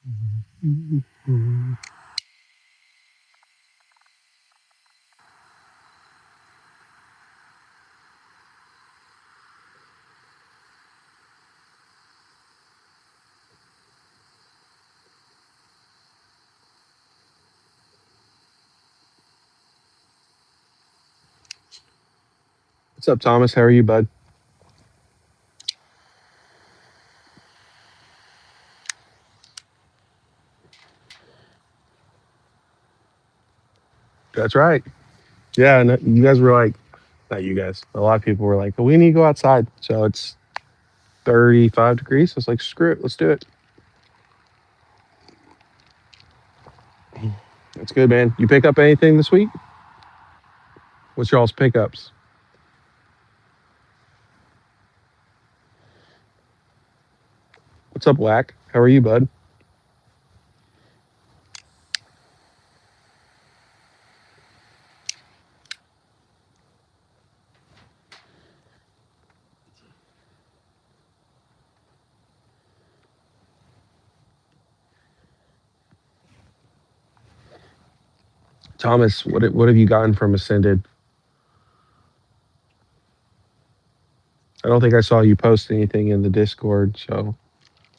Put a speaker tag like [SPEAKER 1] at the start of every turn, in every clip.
[SPEAKER 1] What's up, Thomas? How are you, bud? That's right. Yeah, and you guys were like, not you guys. A lot of people were like, we need to go outside. So it's 35 degrees. I was like, screw it, let's do it. That's good, man. You pick up anything this week? What's y'all's pickups? What's up, Whack? How are you, bud? Thomas, what have you gotten from Ascended? I don't think I saw you post anything in the Discord. So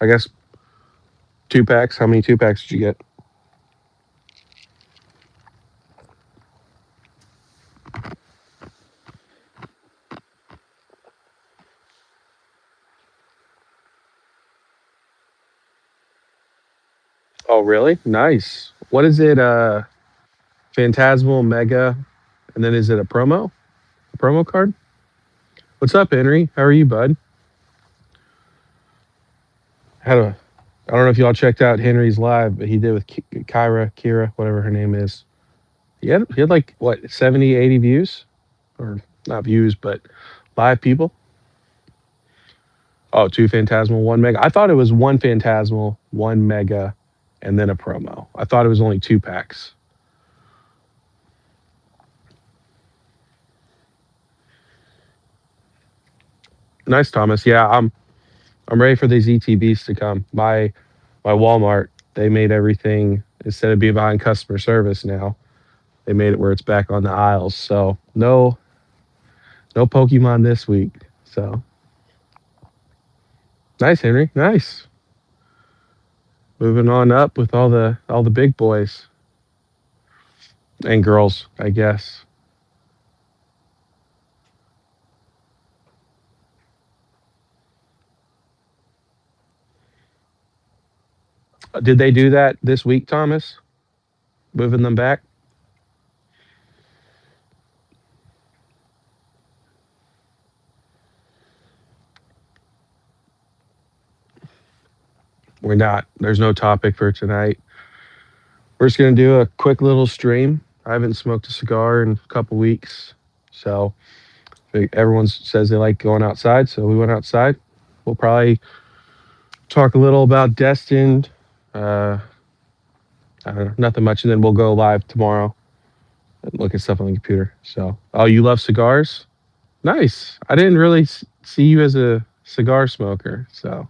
[SPEAKER 1] I guess 2 packs. How many 2 packs did you get? Oh, really? Nice. What is it? Phantasmal Mega, and then is it a promo? A promo card? What's up, Henry? How are you, bud? Had a I don't know if y'all checked out Henry's live, but he did with Kira, whatever her name is. He had like what 70, 80 views, or not views, but live people. Oh, two Phantasmal, one Mega. I thought it was one Phantasmal, one Mega, and then a promo. I thought it was only 2 packs. Nice, Thomas. Yeah, I'm ready for these ETBs to come. My Walmart, they made everything instead of being behind customer service now. They made it where it's back on the aisles. So no Pokemon this week. So nice, Henry. Nice. Moving on up with all the big boys and girls, I guess. Did they do that this week, Thomas? Moving them back? We're not. There's no topic for tonight. We're just gonna do a quick little stream. I haven't smoked a cigar in a couple weeks, so everyone says they like going outside, so we went outside. We'll probably talk a little about Destined. Uh, I don't know, nothing much, and then we'll go live tomorrow and look at stuff on the computer. So, oh, you love cigars? Nice. I didn't really see you as a cigar smoker. So,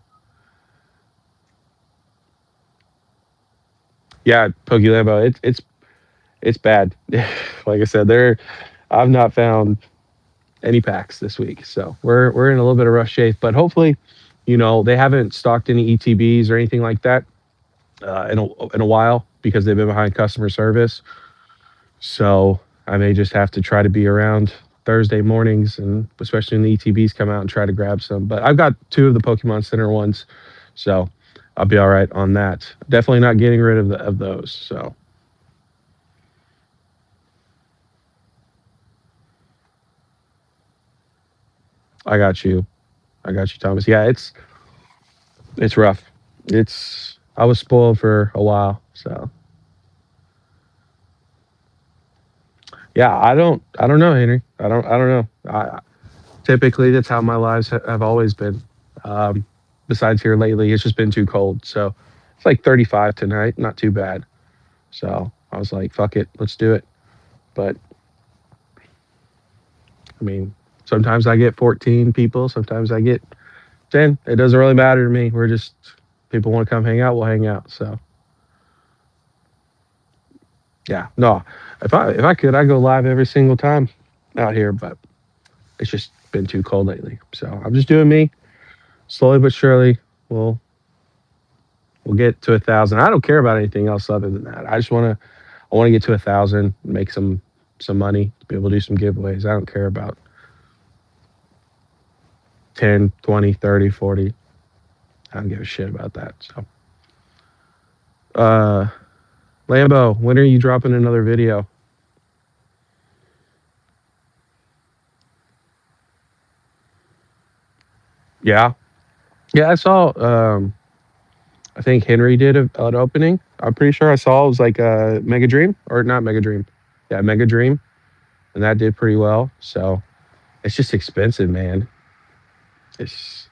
[SPEAKER 1] yeah, Pokey Lambo, it's bad. Like I said, I've not found any packs this week, so we're in a little bit of rough shape. But hopefully, they haven't stocked any ETBs or anything like that in a while because they've been behind customer service. So I may just have to try to be around Thursday mornings, and especially when the ETBs come out, and try to grab some. But I've got two of the Pokemon Center ones, so I'll be all right on that. Definitely not getting rid of those. So I got you. I got you, Thomas. Yeah, it's rough. It's I was spoiled for a while, so yeah. I don't know, Henry. I don't know. Typically that's how my lives have always been. Um, Besides here lately, it's just been too cold. So it's like 35 tonight, not too bad. So I was like, fuck it, let's do it. But I mean, sometimes I get 14 people, sometimes I get 10. It doesn't really matter to me. We're just People want to come hang out, we'll hang out. So yeah, no, if I could, I'd go live every single time out here, but it's just been too cold lately. So I'm just doing me slowly but surely. We'll we'll get to 1,000. I don't care about anything else other than that. I want to get to 1,000, make some money, be able to do some giveaways. I don't care about 10, 20, 30, 40. I don't give a shit about that. So, uh, Lambo, when are you dropping another video? Yeah, yeah. I saw. I think Henry did an opening. I'm pretty sure I saw it was like Mega Dream or not Mega Dream. Yeah, Mega Dream, and that did pretty well. So it's just expensive, man. It's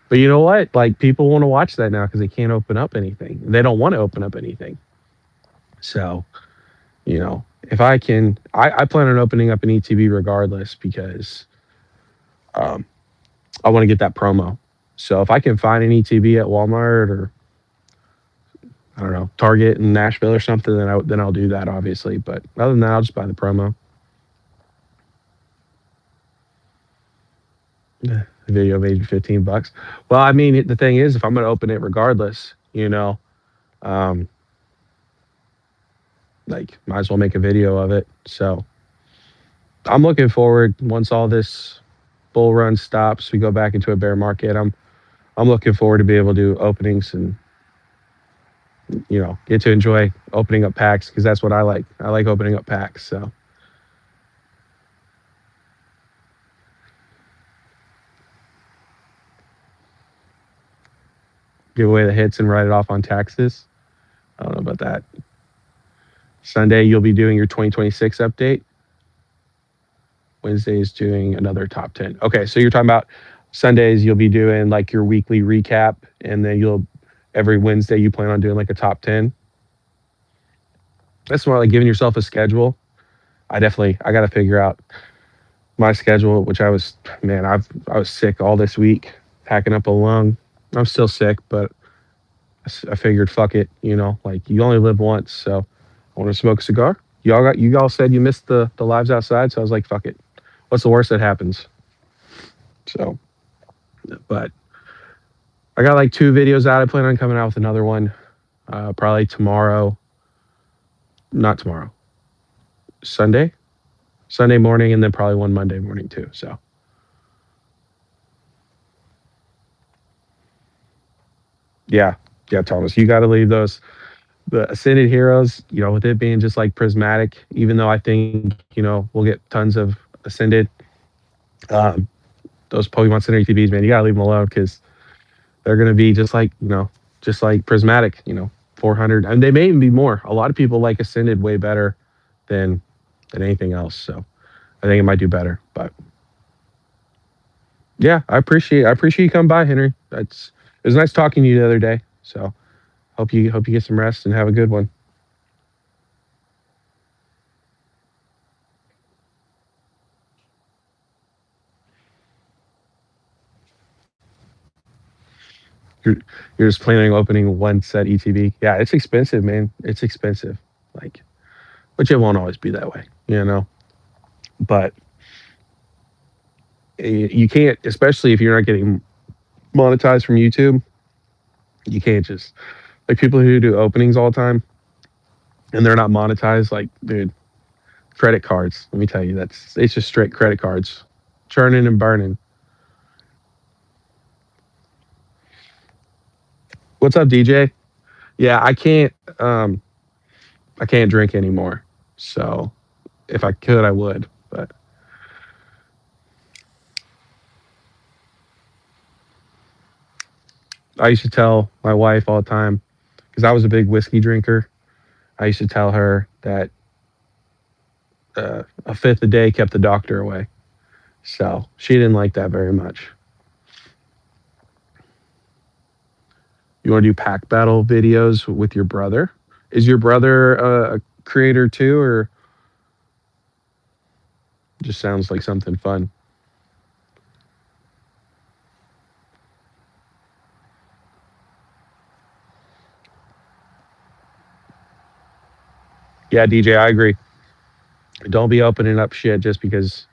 [SPEAKER 1] but you know what? Like people want to watch that now because they can't open up anything. They don't want to open up anything. So if I can, I plan on opening up an ETB regardless because um, I want to get that promo. So if I can find an ETB at Walmart or I don't know Target in Nashville or something, then I'll do that obviously. But other than that, I'll just buy the promo. The video made 15 bucks. Well, I mean, the thing is, if I'm going to open it regardless, um, like might as well make a video of it. So I'm looking forward once all this bull run stops, we go back into a bear market. I'm looking forward to be able to do openings and get to enjoy opening up packs because that's what I like. I like opening up packs. So give away the hits and write it off on taxes. I don't know about that. Sunday you'll be doing your 2026 update. Wednesday is doing another top 10. Okay, so you're talking about Sundays you'll be doing like your weekly recap, and then you'll every Wednesday you plan on doing like a top 10. That's more like giving yourself a schedule. I got to figure out my schedule, which I was sick all this week, packing up a lung. I'm still sick, but I figured fuck it, like you only live once, so I want to smoke a cigar. You all said you missed the lives outside, so I was like fuck it. What's the worst that happens? So, but I got like 2 videos out. I plan on coming out with another one probably tomorrow. Not tomorrow. Sunday. Sunday morning, and then probably one Monday morning too. So yeah, yeah, Thomas, you got to leave those the Ascended Heroes. With it being just like prismatic, even though I think we'll get tons of Ascended. Um, those Pokemon Center ETBs, man, you gotta leave them alone because they're gonna be just like prismatic. 400, and they may even be more. A lot of people like Ascended way better than anything else. So I think it might do better. But yeah, I appreciate you coming by, Henry. It was nice talking to you the other day. So hope you get some rest and have a good one. You're you're just planning on opening one set ETB. Yeah, it's expensive, man. It's expensive. Like, which it won't always be that way. But you can't, especially if you're not getting monetized from YouTube. You can't just like people who do openings all the time and they're not monetized. Like, dude, credit cards. Let me tell you, it's just straight credit cards, churning and burning. What's up, DJ? Yeah, Um, I can't drink anymore. So if I could, I would. But I used to tell my wife all the time because I was a big whiskey drinker. I used to tell her that a fifth a day kept the doctor away. So she didn't like that very much. You want to do pack battle videos with your brother? Is your brother a creator too, or just sounds like something fun? Yeah, DJ, I agree. Don't be opening up shit just because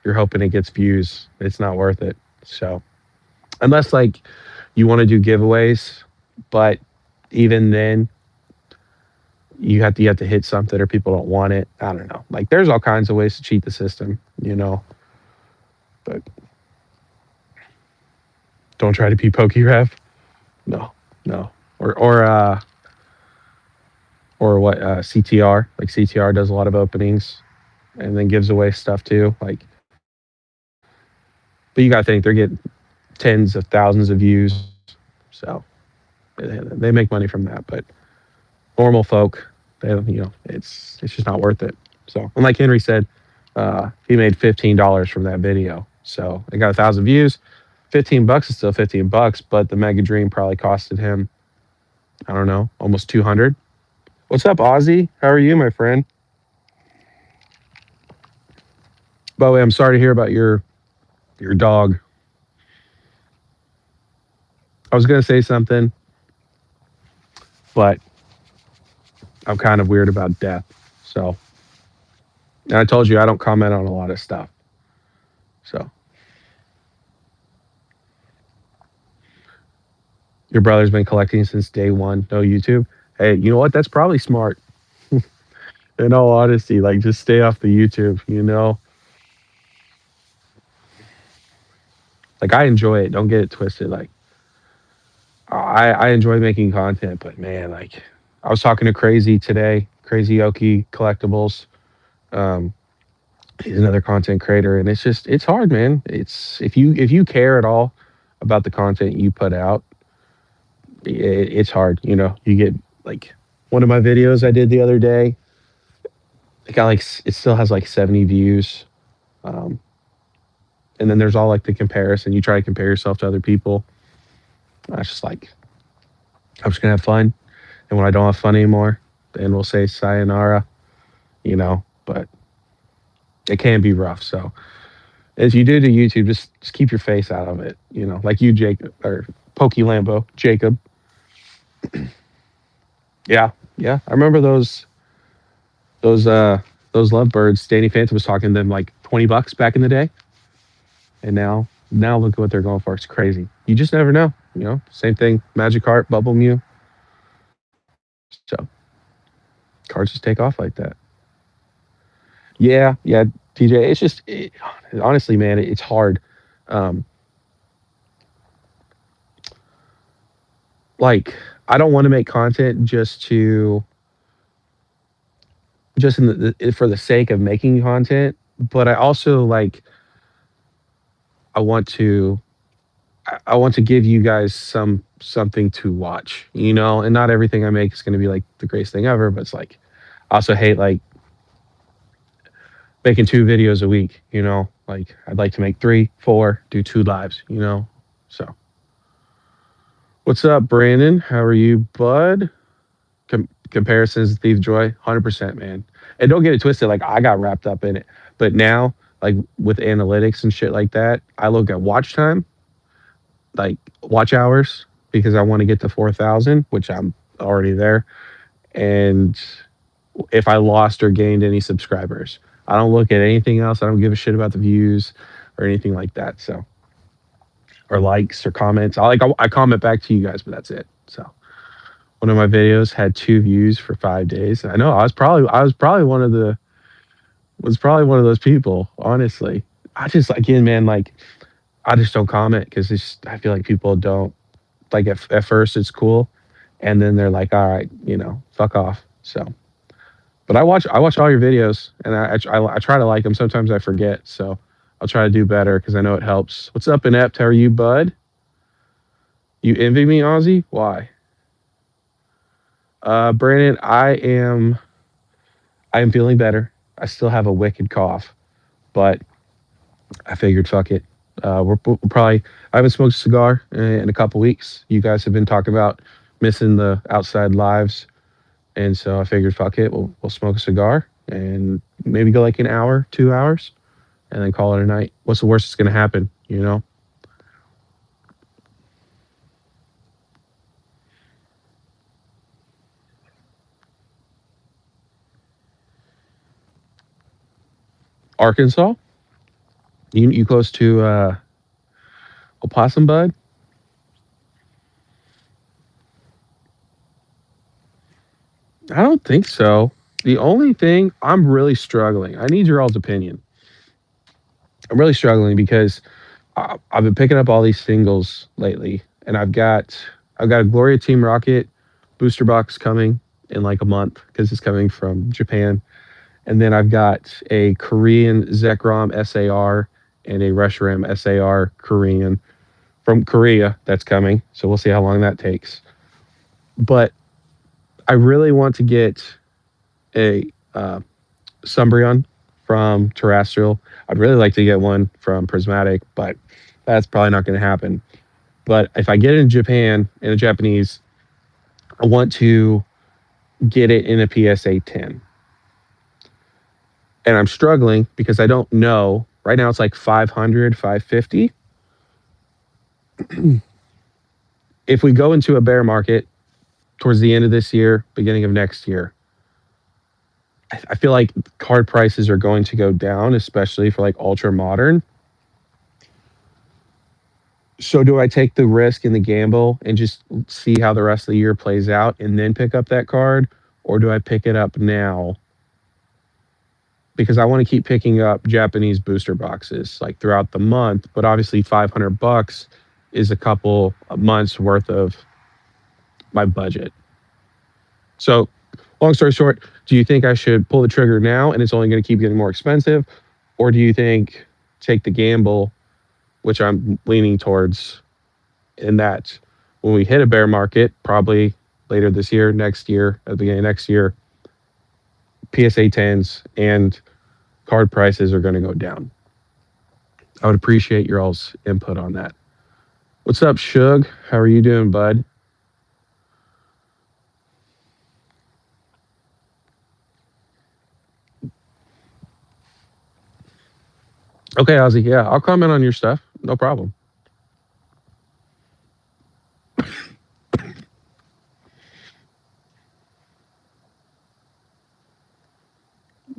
[SPEAKER 1] you're hoping it gets views. It's not worth it. So unless like you want to do giveaways, but even then you have to hit something or people don't want it. I don't know. Like there's all kinds of ways to cheat the system, you know. But don't try to be PokeRev. No, no. Or or what CTR. Like CTR does a lot of openings and then gives away stuff too. Like, but you gotta think they're getting tens of thousands of views, so they make money from that. But normal folk, it's just not worth it. So, and like Henry said, he made $15 from that video. So it got 1,000 views. $15 is still $15, but the Mega Dream probably costed him, I don't know, almost 200. What's up, Ozzy? How are you, my friend? By the way, I'm sorry to hear about your dog. I was gonna say something, but I'm kind of weird about death. So, and I told you I don't comment on a lot of stuff. So, your brother's been collecting since day one. No YouTube. Hey, you know what? That's probably smart. In all honesty, like just stay off the YouTube. Like I enjoy it. Don't get it twisted. Like I enjoy making content, but man, like I was talking to Crazy today. Crazy Oki Collectibles. Um, he's another content creator, and it's hard, man. It's if you care at all about the content you put out, it's hard. You get like one of my videos I did the other day. It got like it still has like 70 views. Um, and then there's all like the comparison. You try to compare yourself to other people. I was just like, I'm just gonna have fun. And when I don't have fun anymore, then we'll say sayonara. But it can be rough. So as you do to YouTube, just keep your face out of it. Like you, Jacob, or Pokey Lambo, Jacob. Yeah, yeah. I remember those those lovebirds. Danny Phantom was talking to them like $20 back in the day, and now look at what they're going for. It's crazy. You just never know. Same thing. Magikarp, Bubble Mew. So cards just take off like that. Yeah, yeah, TJ. Honestly, man, it's hard. Um, like I don't want to make content just in for the sake of making content, but I also like I want to I want to give you guys something to watch, and not everything I make is going to be like the greatest thing ever, but it's like I also hate like making 2 videos a week, like I'd like to make 3, 4, do 2 lives. So what's up, Brandon? How are you, bud? Comparisons, Thief Joy, 100%, man. And don't get it twisted. Like I got wrapped up in it, but now, like with analytics and shit like that, I look at watch time, like watch hours, because I want to get to 4,000, which I'm already there. And if I lost or gained any subscribers, I don't look at anything else. I don't give a shit about the views or anything like that. So, or likes or comments. I comment back to you guys, but that's it. So one of my videos had 2 views for 5 days. I know I was probably one of those people. Honestly, I just again, man, like I just don't comment because I feel like people don't like at first it's cool, and then they're like, all right, fuck off. So, but I watch all your videos, and I try to like them. Sometimes I forget, so I'll try to do better because I know it helps. What's up, Inept? How are you, bud? You envy me, Ozzy? Why? Brandon, I am feeling better. I still have a wicked cough, but I figured fuck it. We'll probably. I haven't smoked a cigar in a couple weeks. You guys have been talking about missing the outside lives, and so I figured fuck it. We'll smoke a cigar and maybe go like an hour, 2 hours, and then call it a night. What's the worst that's gonna happen? Arkansas. You close to Opossum Bud? I don't think so. The only thing I'm really struggling. I need your all's opinion. I'm really struggling because I've been picking up all these singles lately, and I've got a Gloria Team Rocket booster box coming in like a month because it's coming from Japan, and then I've got a Korean Zekrom SAR and a Reshiram SAR Korean from Korea that's coming. So we'll see how long that takes. But I really want to get a Sumbreon from Terrestrial. I'd really like to get one from Prismatic, but that's probably not going to happen. But if I get it in Japan in a Japanese, I want to get it in a PSA 10. And I'm struggling because I don't know. Right now it's like 500, 550. If we go into a bear market towards the end of this year, beginning of next year, I feel like card prices are going to go down, especially for like ultra modern. So do I take the risk and the gamble and just see how the rest of the year plays out and then pick up that card? Or do I pick it up now? Because I want to keep picking up Japanese booster boxes like throughout the month, but obviously $500 is a couple of months worth of my budget. So, long story short, do you think I should pull the trigger now and it's only going to keep getting more expensive? Or do you think take the gamble, which I'm leaning towards, in that when we hit a bear market, probably later this year, next year, at the beginning of next year, PSA 10s and card prices are going to go down? I would appreciate your all's input on that. What's up, Shug? How are you doing, bud? Okay, Ozzy. Yeah, I'll comment on your stuff. No problem.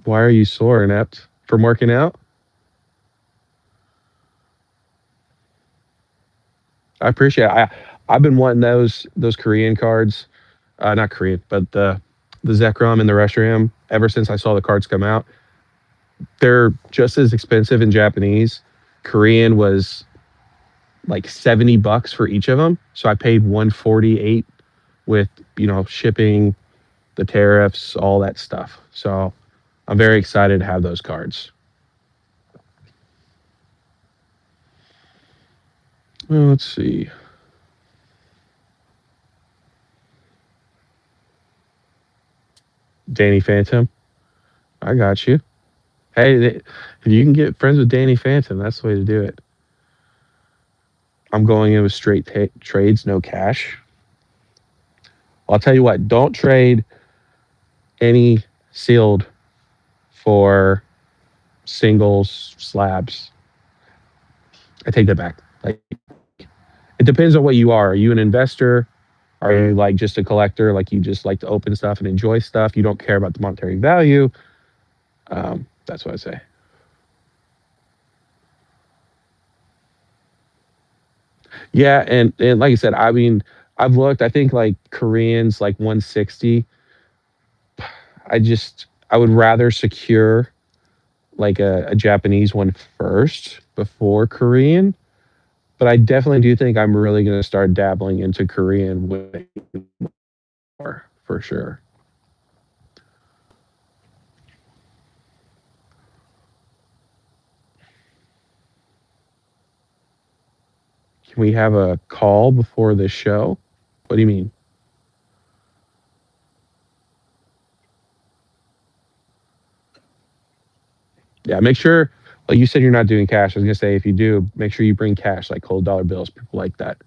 [SPEAKER 1] Why are you sore, Inept? From working out? I appreciate it. I've been wanting those Korean cards, not Korean, but the Zekrom and the Reshiram ever since I saw the cards come out. They're just as expensive in Japanese. Korean was like $70 for each of them, so I paid 148 with shipping, the tariffs, all that stuff. So I'm very excited to have those cards. Well, let's see. Danny Phantom. I got you. Hey, if you can get friends with Danny Phantom, that's the way to do it. I'm going in with straight trades, no cash. I'll tell you what, don't trade any sealed for singles slabs. I take that back. Like, it depends on what you are. Are you an investor? Are you like just a collector? Like you just like to open stuff and enjoy stuff? You don't care about the monetary value? That's what I say. Yeah, and like I said, I mean, I've looked. I think like Koreans like 160. I would rather secure like a Japanese one first before Korean. But I definitely do think I'm really going to start dabbling into Korean way more for sure. Can we have a call before the show? What do you mean? Yeah, make sure. Like you said, you're not doing cash. I was gonna say if you do, make sure you bring cash, like cold dollar bills. People like that.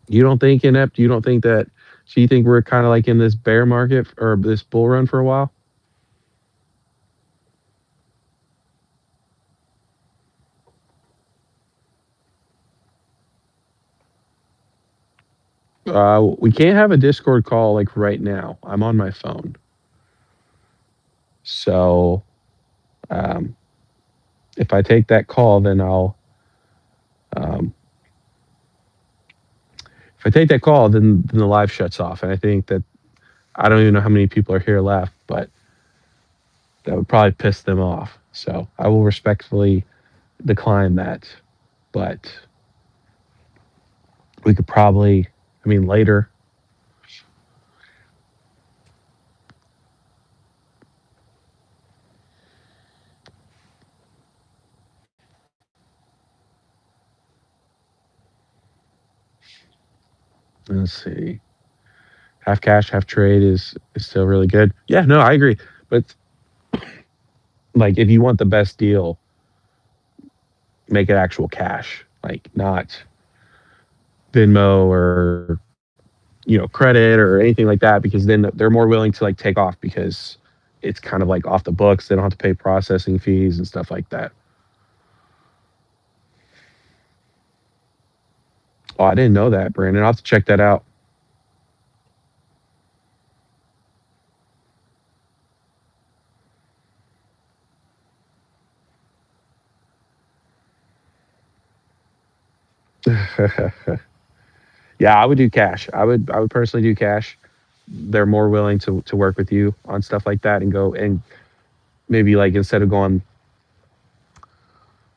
[SPEAKER 1] You don't think inept? You don't think that? So you think we're kind of like in this bear market or this bull run for a while? We can't have a Discord call like right now. I'm on my phone. So um, if I take that call, then um, if I take that call, then the live shuts off. And I think that I don't even know how many people are here left, but that would probably piss them off. So I will respectfully decline that. But we could probably, I mean, later. Let's see. Half cash, half trade is still really good. Yeah, no, I agree. But like, if you want the best deal, make it actual cash, like not Venmo or credit or anything like that, because then they're more willing to like take off because it's kind of like off the books. They don't have to pay processing fees and stuff like that. Oh, I didn't know that, Brandon. I'll have to check that out. Yeah, I would do cash. I would personally do cash. They're more willing to work with you on stuff like that and go and maybe like instead of going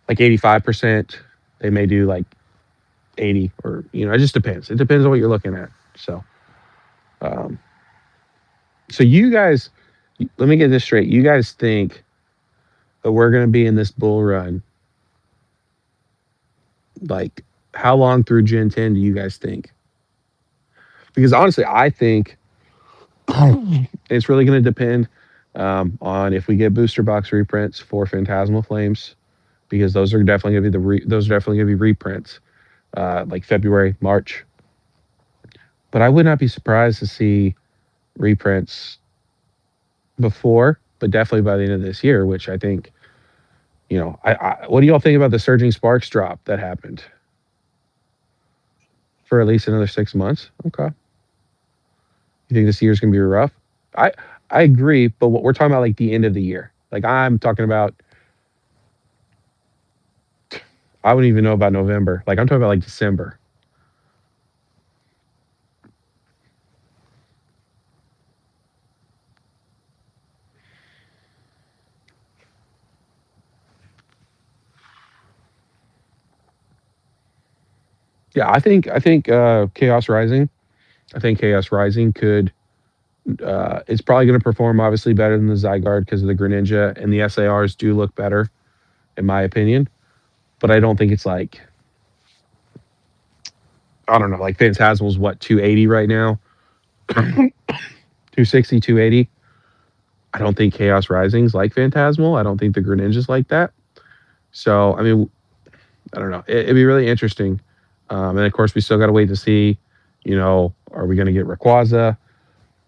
[SPEAKER 1] like 85%, they may do like 80 or it just depends. It depends on what you're looking at. Um so you guys let me get this straight. You guys think that we're going to be in this bull run like how long through Gen 10 do you guys think? Because honestly, I think it's really going to depend on if we get booster box reprints for Phantasmal Flames, because those are definitely going to be those are definitely going to be reprints like February, March. But I would not be surprised to see reprints before, but definitely by the end of this year, which I think, what do y'all think about the Surging Sparks drop that happened for at least another 6 months? Okay. You think this year's going to be rough? I I agree, but what we're talking about like the end of the year. Like I'm talking about, I wouldn't even know about November. Like I'm talking about like December. Yeah, I think Chaos Rising. I think Chaos Rising could. It's probably going to perform obviously better than the Zygarde because of the Greninja, and the SARs do look better in my opinion. But I don't think it's like, I don't know, like Phantasmal's what, 280 right now, 260, 280. I don't think Chaos Rising's like Phantasmal. I don't think the Greninja's like that. So I mean, I don't know. It'd be really interesting. And of course, we still got to wait to see, are we going to get Rayquaza?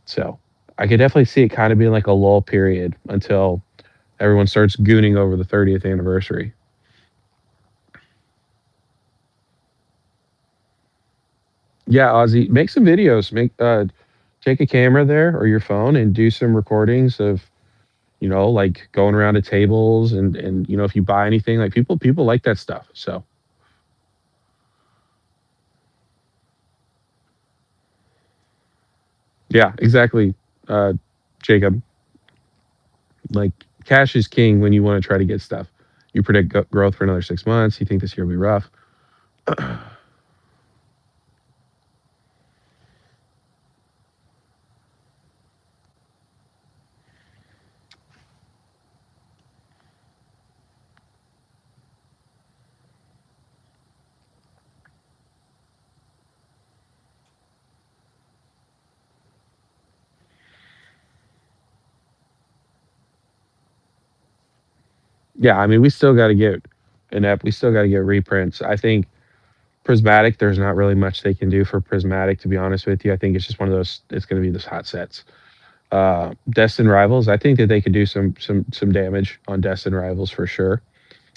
[SPEAKER 1] So I could definitely see it kind of being like a lull period until everyone starts gooning over the 30th anniversary. Yeah, Ozzy, make some videos. Take a camera there or your phone and do some recordings of, like going around to tables and if you buy anything, like people like that stuff. So yeah, exactly, uh, Jacob. Like cash is king when you want to try to get stuff. You predict growth for another 6 months. You think this year will be rough. Yeah, I mean, we still got to get we still got to get reprints. I think Prismatic, there's not really much they can do for Prismatic, to be honest with you. I think it's just one of those, it's going to be those hot sets. Destin Rivals, I think that they could do some damage on Destin Rivals for sure.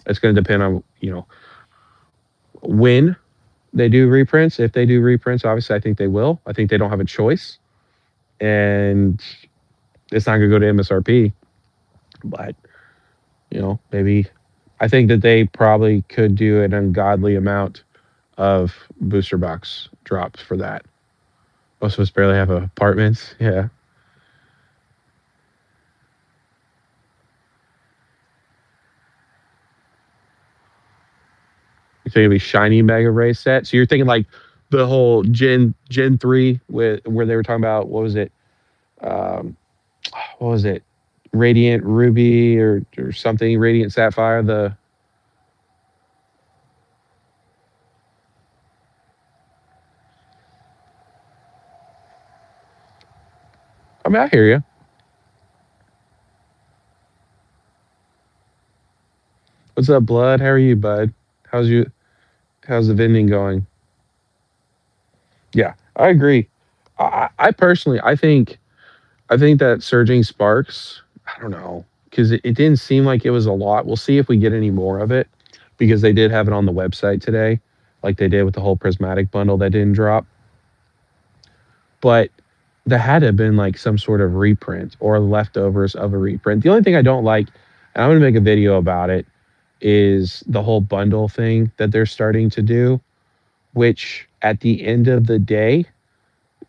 [SPEAKER 1] It's going to depend on, when. they do reprints. If they do reprints, obviously, I think they will. I think they don't have a choice, and it's not going to go to MSRP. But maybe I think that they probably could do an ungodly amount of booster box drops for that. Most of us barely have apartments. Yeah, it's going to be shiny mega ray set. So you're thinking like the whole Gen 3 with where they were talking about what was it? Um, what was it? Radiant Ruby or something? Radiant Sapphire. I mean, I hear you. What's up, Blood? How are you, bud? How's you? How's the vending going? Yeah, I agree. I personally, I think that surging sparks. I don't know because it didn't seem like it was a lot. We'll see if we get any more of it because they did have it on the website today, like they did with the whole prismatic bundle that didn't drop. But there had to have been like some sort of reprint or leftovers of a reprint. The only thing I don't like, and I'm gonna make a video about it, is the whole bundle thing that they're starting to do, which at the end of the day,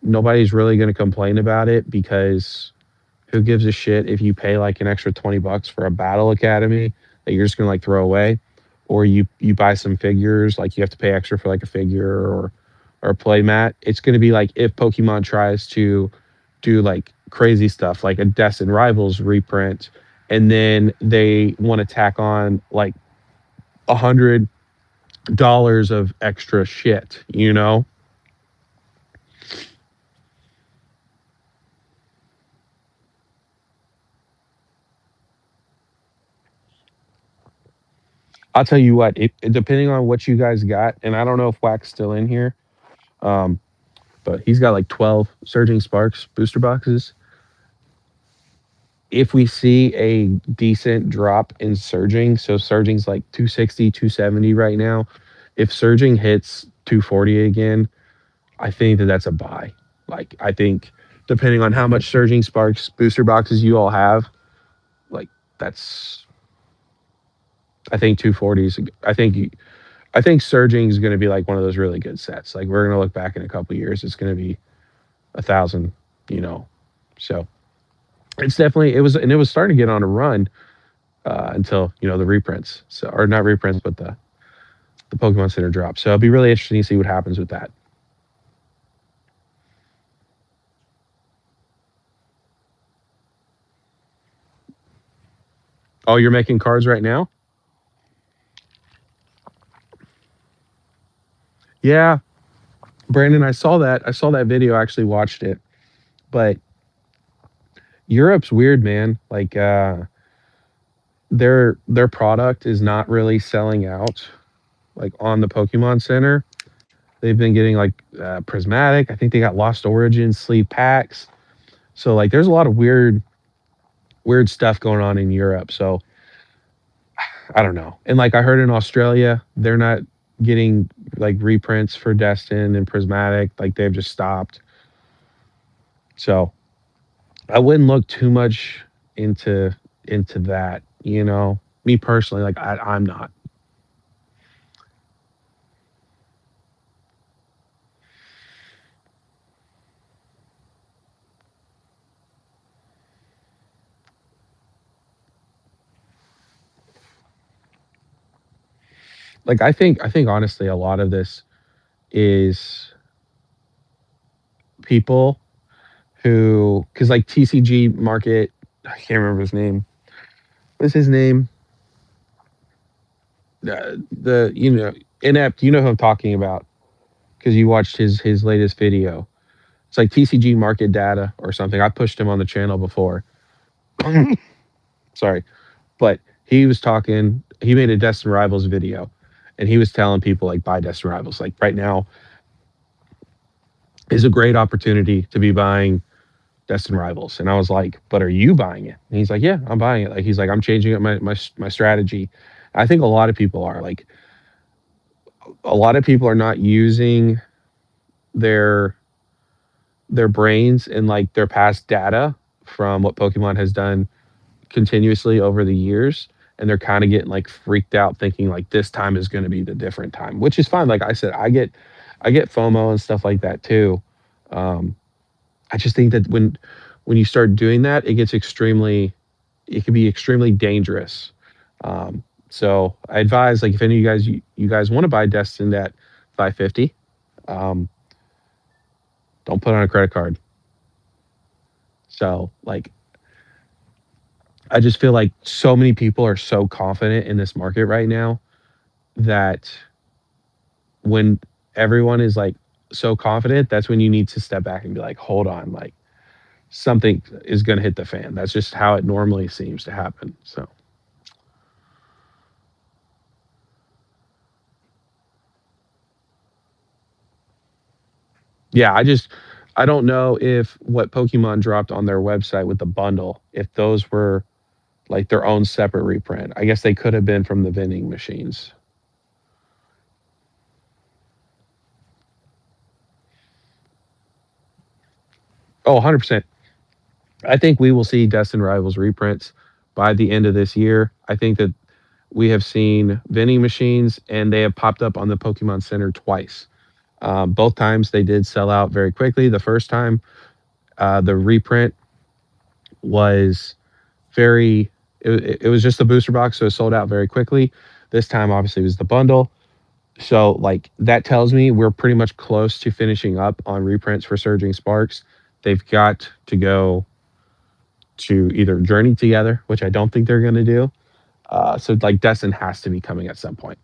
[SPEAKER 1] nobody's really going to complain about it because who gives a shit if you pay like an extra $20 for a battle academy that you're just going to like throw away, or you buy some figures like you have to pay extra for like a figure or a play mat. It's going to be like if Pokemon tries to do like crazy stuff like a Destined Rivals reprint, and then they want to tack on like $100 of extra shit, I'll tell you what, depending on what you guys got, and I don't know if Wack's still in here, um, but he's got like 12 Surging Sparks booster boxes. If we see a decent drop in Surging, so Surging's like 260, 270 right now. If Surging hits 240 again, I think that that's a buy. Like, I think depending on how much Surging Sparks booster boxes you all have, like, that's, I think 240s. I think Surging is going to be like one of those really good sets. Like we're going to look back in a couple years, it's going to be 1,000. You know, so it's definitely it was starting to get on a run until the reprints. So or not reprints, but the Pokemon Center drop. So it'll be really interesting to see what happens with that. Oh, you're making cards right now? Yeah, Brandon, I saw that video. I actually watched it, but Europe's weird, man. Like their product is not really selling out like on the Pokemon Center. They've been getting like prismatic. I think they got Lost Origin sleeve packs. So like there's a lot of weird stuff going on in Europe. So I don't know. And like I heard in Australia, they're not getting like reprints for Destin and prismatic. Like they've just stopped. So I wouldn't look too much into that. Me personally, like I'm not. Like I think honestly, a lot of this is people who because like TCG Market, I can't remember his name. What's his name? The inept. You know who I'm talking about because you watched his latest video. It's like TCG Market Data or something. I pushed him on the channel before. Sorry, but he was talking. He made a Destin Rivals video, and he was telling people like buy Destin Rivals. Like right now is a great opportunity to be buying Destin Rivals. And I was like, but are you buying it? And he's like, yeah, I'm buying it. Like he's like, I'm changing up my strategy. I think a lot of people are like, A lot of people are not using their their brains and like their past data from what Pokemon has done continuously over the years, and they're kind of getting like freaked out thinking like this time is going to be the different time, which is fine. Like I said, I get FOMO and stuff like that too. um I just think that when you start doing that, it can be extremely dangerous. So I advise, like, if any of you guys want to buy Destined at 550, um don't put on a credit card. So like, I just feel like so many people are so confident in this market right now that when everyone is like so confident, that's when you need to step back and be like, hold on, like something is going to hit the fan. That's just how it normally seems to happen. So, yeah, I don't know if what Pokemon dropped on their website with the bundle, if those were like their own separate reprint. I guess they could have been from the vending machines. Oh, 100%. I think we will see Destined Rivals reprints by the end of this year. I think that we have seen vending machines and they have popped up on the Pokemon Center twice. Both times they did sell out very quickly. The first time, the reprint was very, it was just the booster box, so it sold out very quickly. This time, obviously, was the bundle. So, like, that tells me we're pretty much close to finishing up on reprints for Surging Sparks. They've got to go to either Journey together, which I don't think they're going to do. So, like, Destin has to be coming at some point.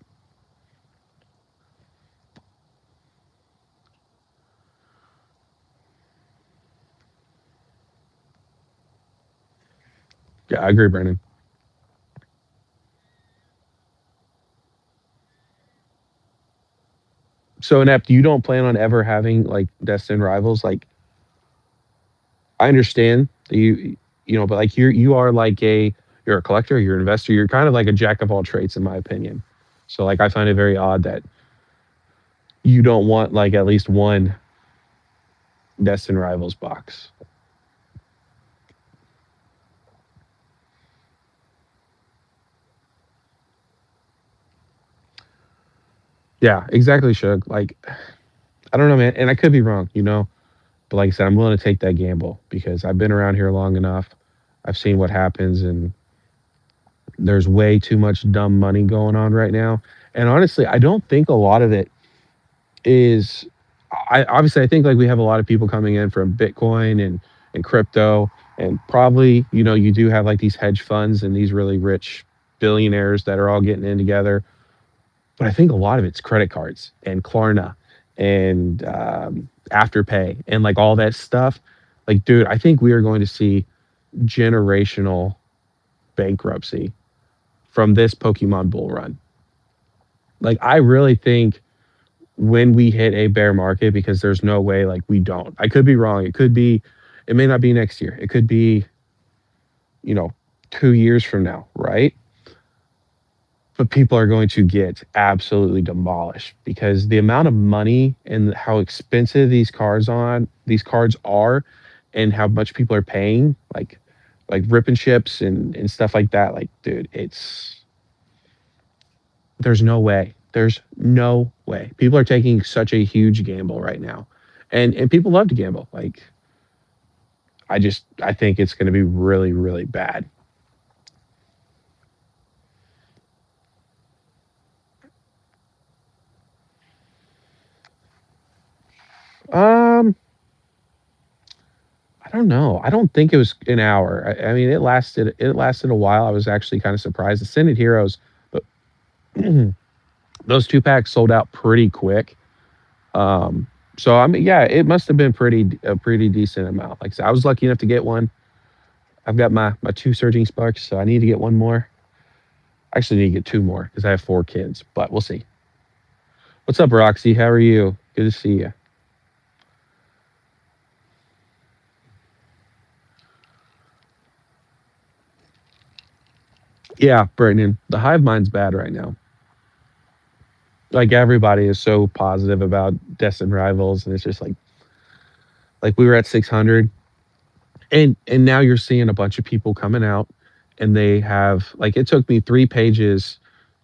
[SPEAKER 1] Yeah, I agree, Brandon. So, Inept, you don't plan on ever having like Destin rivals? Like, I understand that but like you are like you're a collector, you're an investor, you're kind of like a jack of all trades, in my opinion. So, like, I find it very odd that you don't want like at least one Destin rivals box. Yeah, exactly, Shug. Like, I don't know, man, and I could be wrong, but like I said, I'm willing to take that gamble because I've been around here long enough. I've seen what happens, and there's way too much dumb money going on right now. And honestly, I don't think a lot of it is. I think like we have a lot of people coming in from Bitcoin and crypto, and probably you do have like these hedge funds and these really rich billionaires that are all getting in together. But I think a lot of it's credit cards and Klarna and Afterpay and like all that stuff. Like, dude, I think we are going to see generational bankruptcy from this Pokemon bull run. Like, I really think when we hit a bear market, because there's no way like we don't. I could be wrong. It may not be next year. It could be, you know, 2 years from now, right? But people are going to get absolutely demolished because the amount of money and how expensive these cards are and how much people are paying, like ripping ships and stuff like that. Like, dude, there's no way. There's no way. People are taking such a huge gamble right now. And people love to gamble. Like, I think it's gonna be really, really bad. Um, I don't know. I don't think it was an hour. I mean, it lasted a while. I was actually kind of surprised. The Synod Heroes, but those two packs sold out pretty quick. Um, so I mean, yeah, it must have been a pretty decent amount. Like I said, I was lucky enough to get one. I've got my two surging sparks, so I need to get one more. I actually need to get two more because I have four kids, but we'll see. What's up, Roxy? How are you? Good to see you. Yeah, Brandon, the hive mind's bad right now. Like everybody is so positive about Destin Rivals, and it's just like we were at 600, and now you're seeing a bunch of people coming out, and they have like it took me 3 pages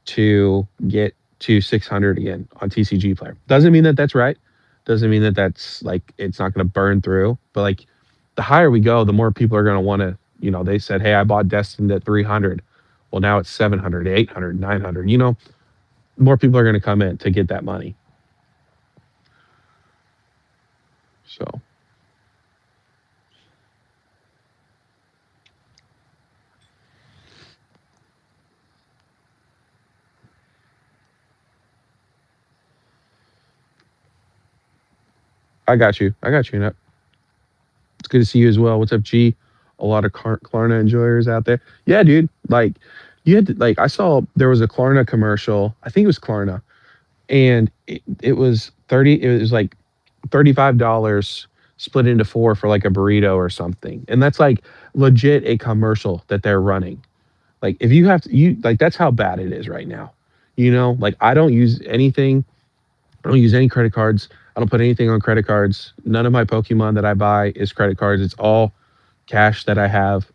[SPEAKER 1] to get to 600 again on TCG Player. Doesn't mean that that's right. Doesn't mean that that's like it's not going to burn through. But like the higher we go, the more people are going to want to. They said, "Hey, I bought Destin at 300." Well, now it's 700, 800, 900. More people are going to come in to get that money. So I got you. I got you. Nut. It's good to see you as well. What's up, G? A lot of Klarna enjoyers out there. Yeah, dude. Like you had to, like I saw there was a Klarna commercial. I think it was Klarna, and it was 30. It was like $35 split into four for like a burrito or something, and that's like legit a commercial that they're running. Like if you have to, you like that's how bad it is right now. Like I don't use anything. I don't use any credit cards. I don't put anything on credit cards. None of my Pokemon that I buy is credit cards. It's all cash that I have,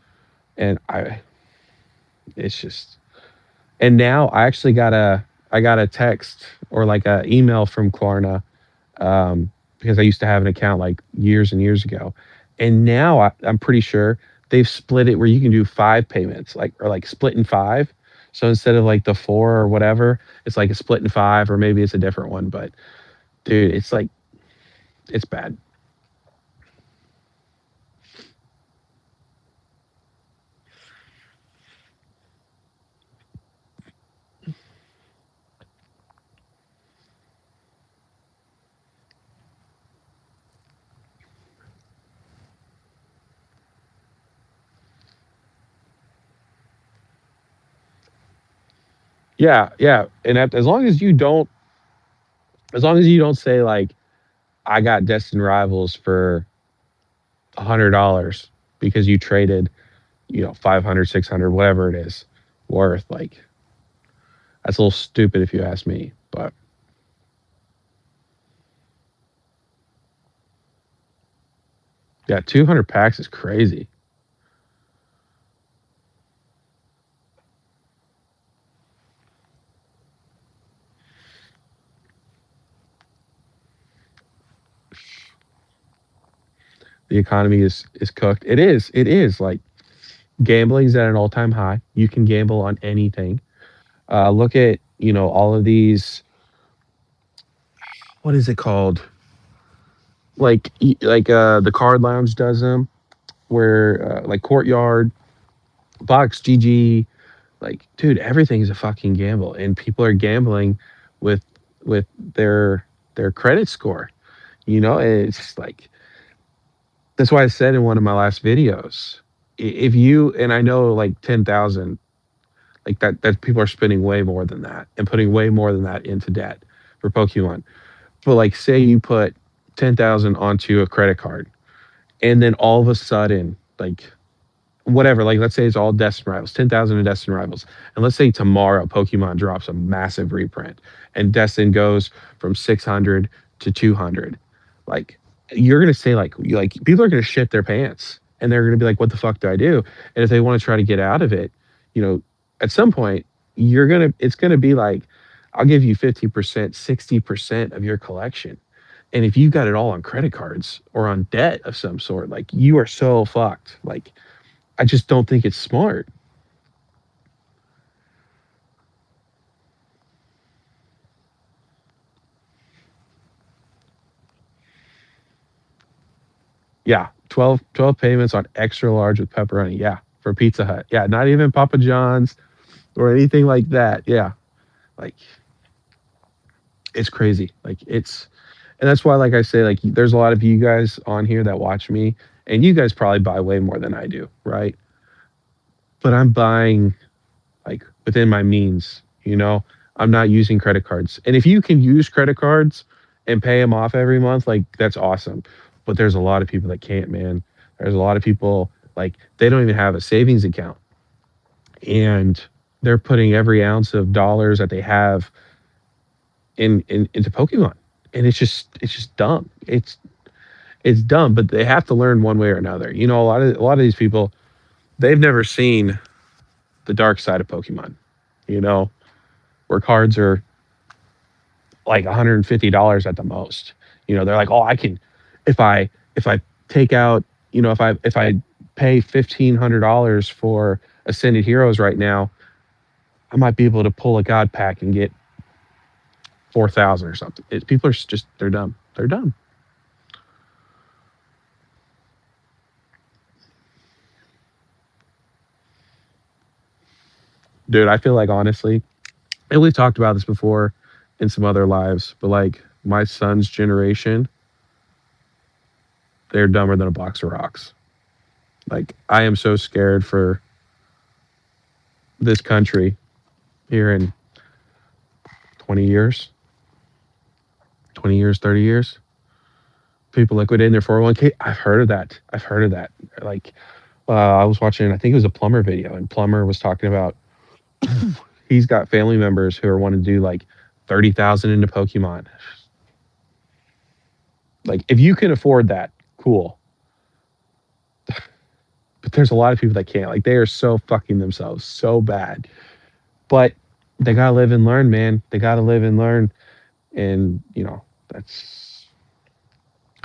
[SPEAKER 1] and it's just. And now I got a text or like a email from Klarna, because I used to have an account like years and years ago, and now I'm pretty sure they've split it where you can do 5 payments, like or like split in five. So instead of like the four or whatever, it's like a split in five, or maybe it's a different one. But dude, it's like it's bad. Yeah, yeah. And as long as you don't say like I got Destin Rivals for $100 because you traded, 500, 600, whatever it is worth. Like that's a little stupid if you ask me. But yeah, 200 packs is crazy. The economy is cooked. It is. It is like gambling's at an all time high. You can gamble on anything. Look at all of these. What is it called? The Card Lounge does them, where like Courtyard, Box GG, like dude, everything's a fucking gamble, and people are gambling with with their credit score. It's just like that's why I said in one of my last videos, if you and I know like 10,000, like that people are spending way more than that and putting way more than that into debt for Pokemon. But like say you put 10,000 onto a credit card, and then all of a sudden like whatever, like let's say it's all Destin Rivals, 10,000 in Destin Rivals. And let's say tomorrow Pokemon drops a massive reprint and Destin goes from 600 to 200. Like you're going to say like people are going to shit their pants, and they're going to be like, what the fuck do I do? And if they want to try to get out of it, you know, at some point it's going to be like, I'll give you 50%, 60% of your collection. And if you got it all on credit cards or on debt of some sort, like you are so fucked. Like I just don't think it's smart. Yeah, 12 payments on extra large with pepperoni. Yeah, for Pizza Hut. Yeah, not even Papa John's or anything like that. Yeah, like it's crazy. And that's why, like I say, like there's a lot of you guys on here that watch me, and you guys probably buy way more than I do, right? But I'm buying like within my means. I'm not using credit cards. And if you can use credit cards and pay them off every month, like that's awesome. But there's a lot of people that can't, man. There's a lot of people like they don't even have a savings account, and they're putting every ounce of dollars that they have into Pokemon, and it's just dumb. It's dumb, but they have to learn one way or another. You know, a lot of these people, they've never seen the dark side of Pokemon. You know, where cards are like $150 at the most. You know, they're like, oh, I can, if I take out, if I pay $1,500 for Ascended Heroes right now, I might be able to pull a God pack and get 4,000 or something. People are just they're dumb. They're dumb, dude. I feel like honestly, and we've talked about this before in some other lives, but like my son's generation, they're dumber than a box of rocks. Like I am so scared for this country here in 20 years, 20 years, 30 years. People liquidating their 401k. I've heard of that. I've heard of that. Like I was watching, I think it was a plumber video, and plumber was talking about he's got family members who are wanting to do like 30,000 into Pokemon. Like if you can afford that, cool. But there's a lot of people that can't. Like they are so fucking themselves so bad. But they gotta live and learn, man. They gotta live and learn. And that's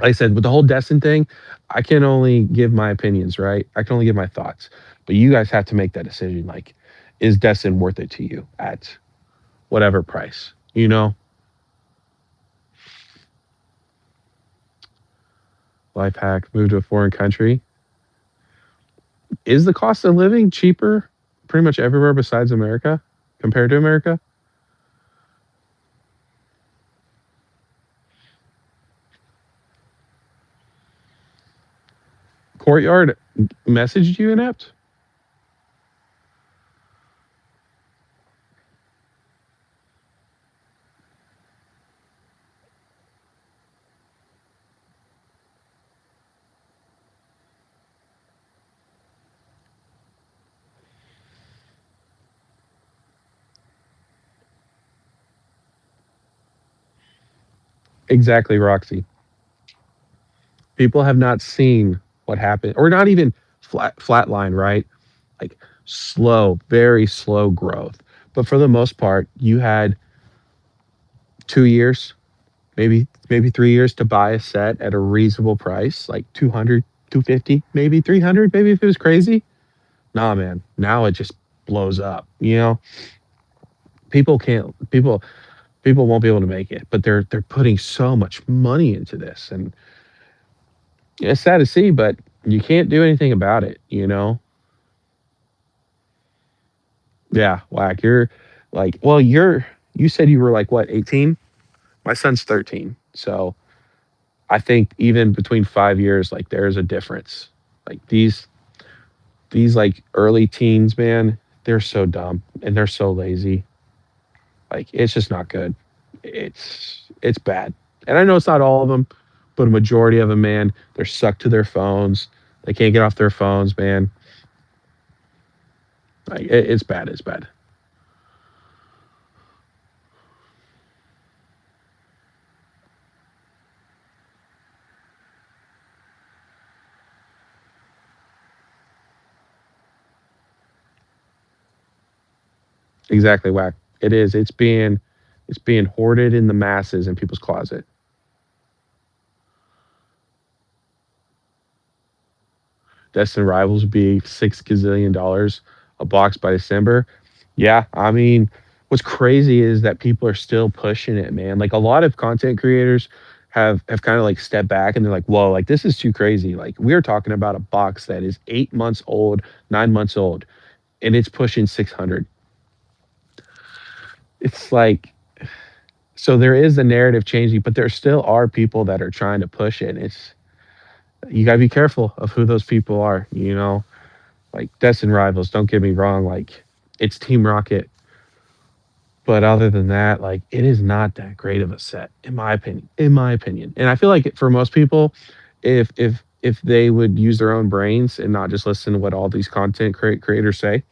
[SPEAKER 1] like I said, with the whole Destin thing, I can only give my opinions, right? I can only give my thoughts. But you guys have to make that decision. Like, is Destin worth it to you at whatever price? Life hack, move to a foreign country. Is the cost of living cheaper pretty much everywhere besides America compared to America? Courtyard messaged you inept? Exactly, Roxy. People have not seen what happened, or not even flatline, right? Like slow, very slow growth. But for the most part, you had 2 years, maybe 3 years to buy a set at a reasonable price, like 200, 250, maybe 300, maybe if it was crazy. Nah, man. Now it just blows up. People can't people won't be able to make it, but they're putting so much money into this, and it's sad to see, but you can't do anything about it. Yeah, whack. You're like, well, you said you were like what, 18? My son's 13. So I think even between 5 years, like there's a difference. Like these like early teens, man, they're so dumb and they're so lazy. Like it's just not good. It's bad. And I know it's not all of them, but a majority of them, man, they're stuck to their phones. They can't get off their phones, man. Like it's bad. It's bad. Exactly, whack. It is. It's being hoarded in the masses in people's closet. Destined Rivals would be $6 gazillion a box by December. Yeah, I mean, what's crazy is that people are still pushing it, man. Like a lot of content creators have kind of like stepped back and they're like, whoa, like this is too crazy. Like we're talking about a box that is 8 months old, 9 months old, and it's pushing 600. It's like so there is the narrative changing, but there still are people that are trying to push it. It's you gotta be careful of who those people are. Like Destin Rivals, don't get me wrong, like it's Team Rocket, but other than that, like it is not that great of a set, in my opinion. In my opinion. And I feel like for most people, if they would use their own brains and not just listen to what all these content creators say,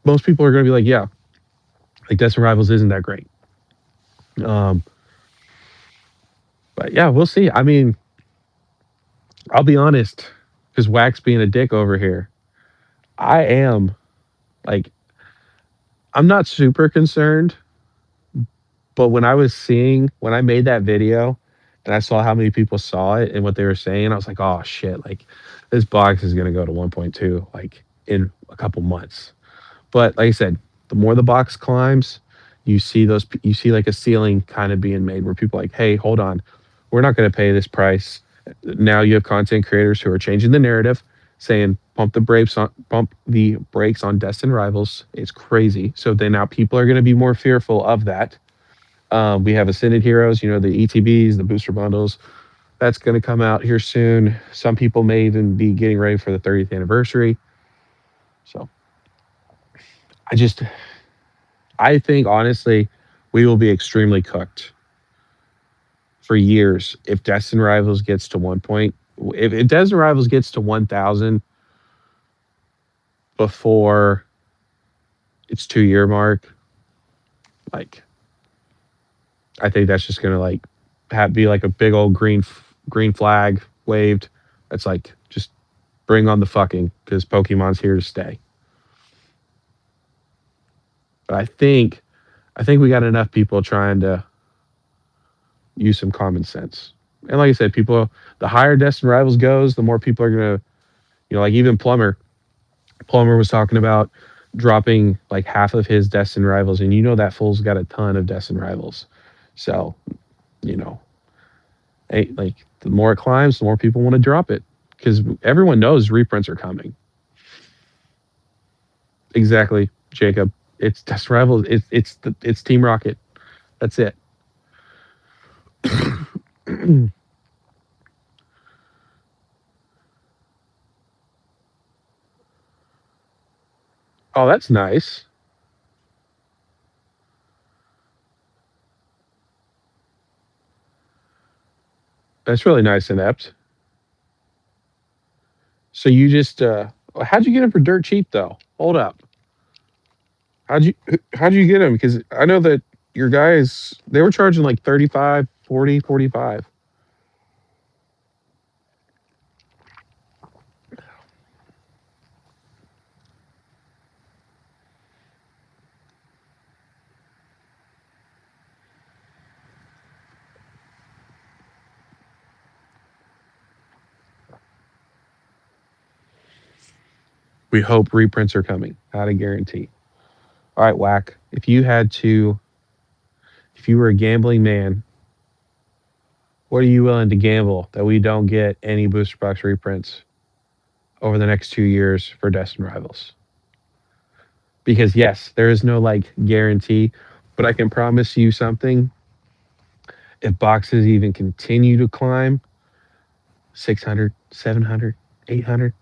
[SPEAKER 1] most people are gonna be like, yeah, like Destin Rivals isn't that great. Um, but yeah, we'll see. I mean, I'll be honest, because Wax being a dick over here, I am like, I'm not super concerned, but when I made that video and I saw how many people saw it and what they were saying, I was like, oh shit, like this box is gonna go to 1.2 like in a couple months. But like I said, the more the box climbs, you see like a ceiling kind of being made where people are like, hey, hold on, we're not going to pay this price. Now you have content creators who are changing the narrative, saying pump the brakes on Destined Rivals. It's crazy. So then now people are going to be more fearful of that. We have Ascended Heroes, you know, the ETBs, the booster bundles. That's going to come out here soon. Some people may even be getting ready for the 30th anniversary. So I just I think honestly, we will be extremely cooked for years if Destin Rivals gets to one point. If Destin Rivals gets to 1,000 before its 2 year mark, like I think that's just gonna like be like a big old green flag waved. That's like just bring on the fucking because Pokemon's here to stay. But I think we got enough people trying to use some common sense. And like I said, people the higher Destin Rivals goes, the more people are gonna like even Plumber was talking about dropping like half of his Destin Rivals, and that fool's got a ton of Destin Rivals. So, you know, like the more it climbs, the more people want to drop it because everyone knows reprints are coming. Exactly, Jacob. It's Destin Rivals. It's Team Rocket. That's it. Oh, that's nice. That's really nice, Inept. So you just how'd you get him for dirt cheap though? Hold up. How'd you how'd you get him? Because I know that your guys they were charging like 35, 40, 45. We hope reprints are coming. Not a guarantee. All right, Whack. If you were a gambling man, what are you willing to gamble that we don't get any booster box reprints over the next 2 years for Destin Rivals? Because yes, there is no like guarantee, but I can promise you something. If boxes even continue to climb 600, 700, 800,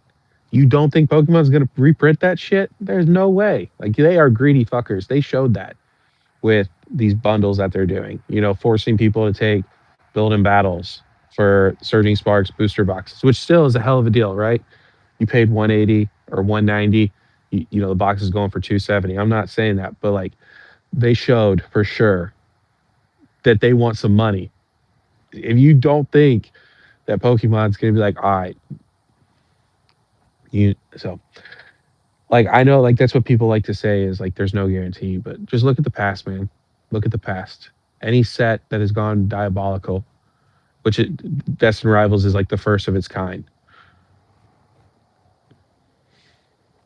[SPEAKER 1] you don't think Pokemon's going to reprint that shit? There's no way. Like they are greedy fuckers. They showed that with these bundles that they're doing, forcing people to take build in battles for Surging Sparks booster boxes, which still is a hell of a deal, right? You paid 180 or 190, the box is going for 270. I'm not saying that, but like they showed for sure that they want some money. If you don't think that Pokemon's going to be like, all right, so like I know like that's what people like to say is like there's no guarantee, but just look at the past, man. Look at the past. Any set that has gone diabolical, Destin Rivals is like the first of its kind.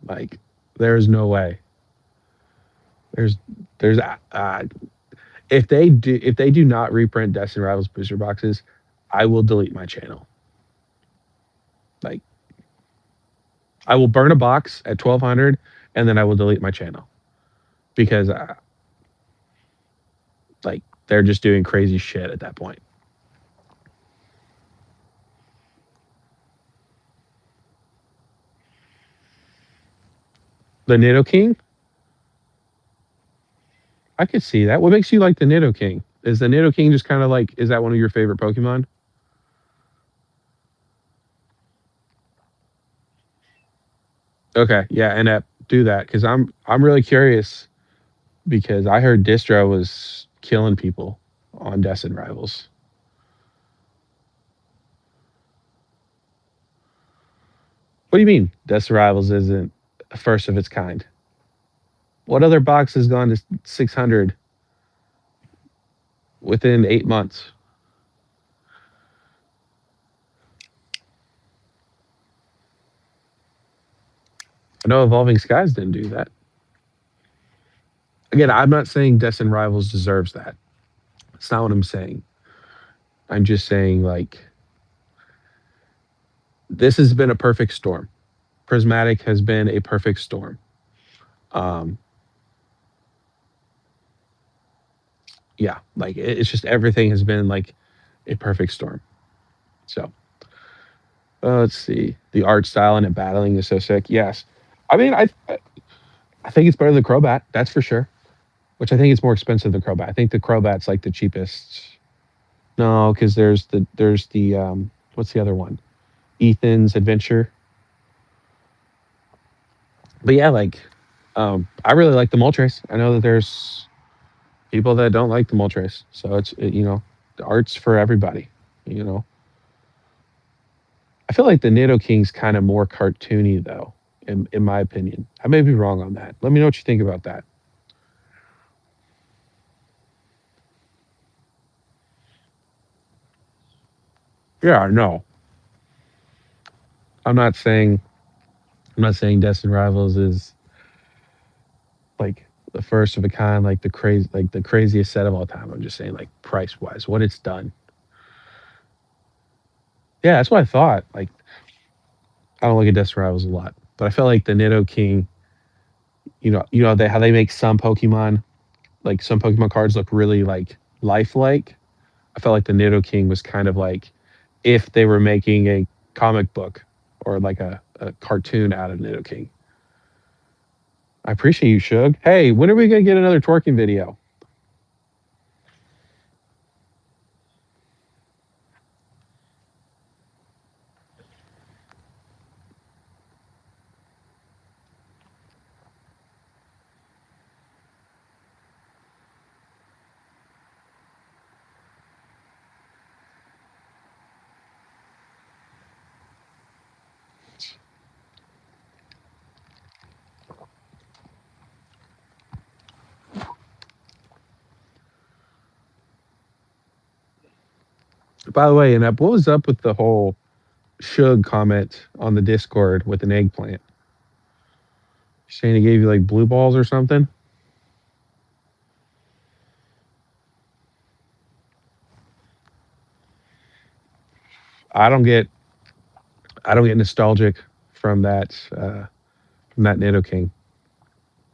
[SPEAKER 1] Like there is no way. There's there's if they do not reprint Destin Rivals booster boxes, I will delete my channel. Like I will burn a box at 1200 and then I will delete my channel because like they're just doing crazy shit at that point. The Nido King, I could see that. What makes you like the Nido King? Is the Nido King just kind of like is that one of your favorite Pokemon? Okay, yeah, and do that because I'm really curious because I heard Distro was killing people. on Destin Rivals. What do you mean Destin Rivals isn't a first of its kind? What other box has gone to 600 within 8 months? I know Evolving Skies didn't do that. Again, I'm not saying Destin Rivals deserves that. That's not what I'm saying. I'm just saying, like, this has been a perfect storm. Prismatic has been a perfect storm. Um, yeah, like it's just everything has been like a perfect storm. So let's see. The art style and it battling is so sick. Yes, I mean I think it's better than Crobat. That's for sure. Which I think it's more expensive than Crobat. I think the Crobat's like the cheapest. No, because there's the what's the other one? Ethan's Adventure. But yeah, like I really like the Moltres. I know that there's people that don't like the Moltres, so the art's for everybody. You know, I feel like the Nidoking's kind of more cartoony though, in my opinion. I may be wrong on that. Let me know what you think about that. Yeah, no, I'm not saying I'm not saying Destin Rivals is like the first of a kind, like the craziest set of all time. I'm just saying like price wise, what it's done. Yeah, that's what I thought. Like I don't look at Destin Rivals a lot, but I felt like the Nidoking, how they make some Pokemon, like some Pokemon cards look really like lifelike. I felt like the Nidoking was kind of like if they were making a comic book or like a cartoon out of Nidoking. I appreciate you, Shug. Hey, when are we gonna get another twerking video? By the way, and what was up with the whole Shug comment on the Discord with an eggplant? Saying he gave you like blue balls or something? I don't get I don't get nostalgic from that Nidoking.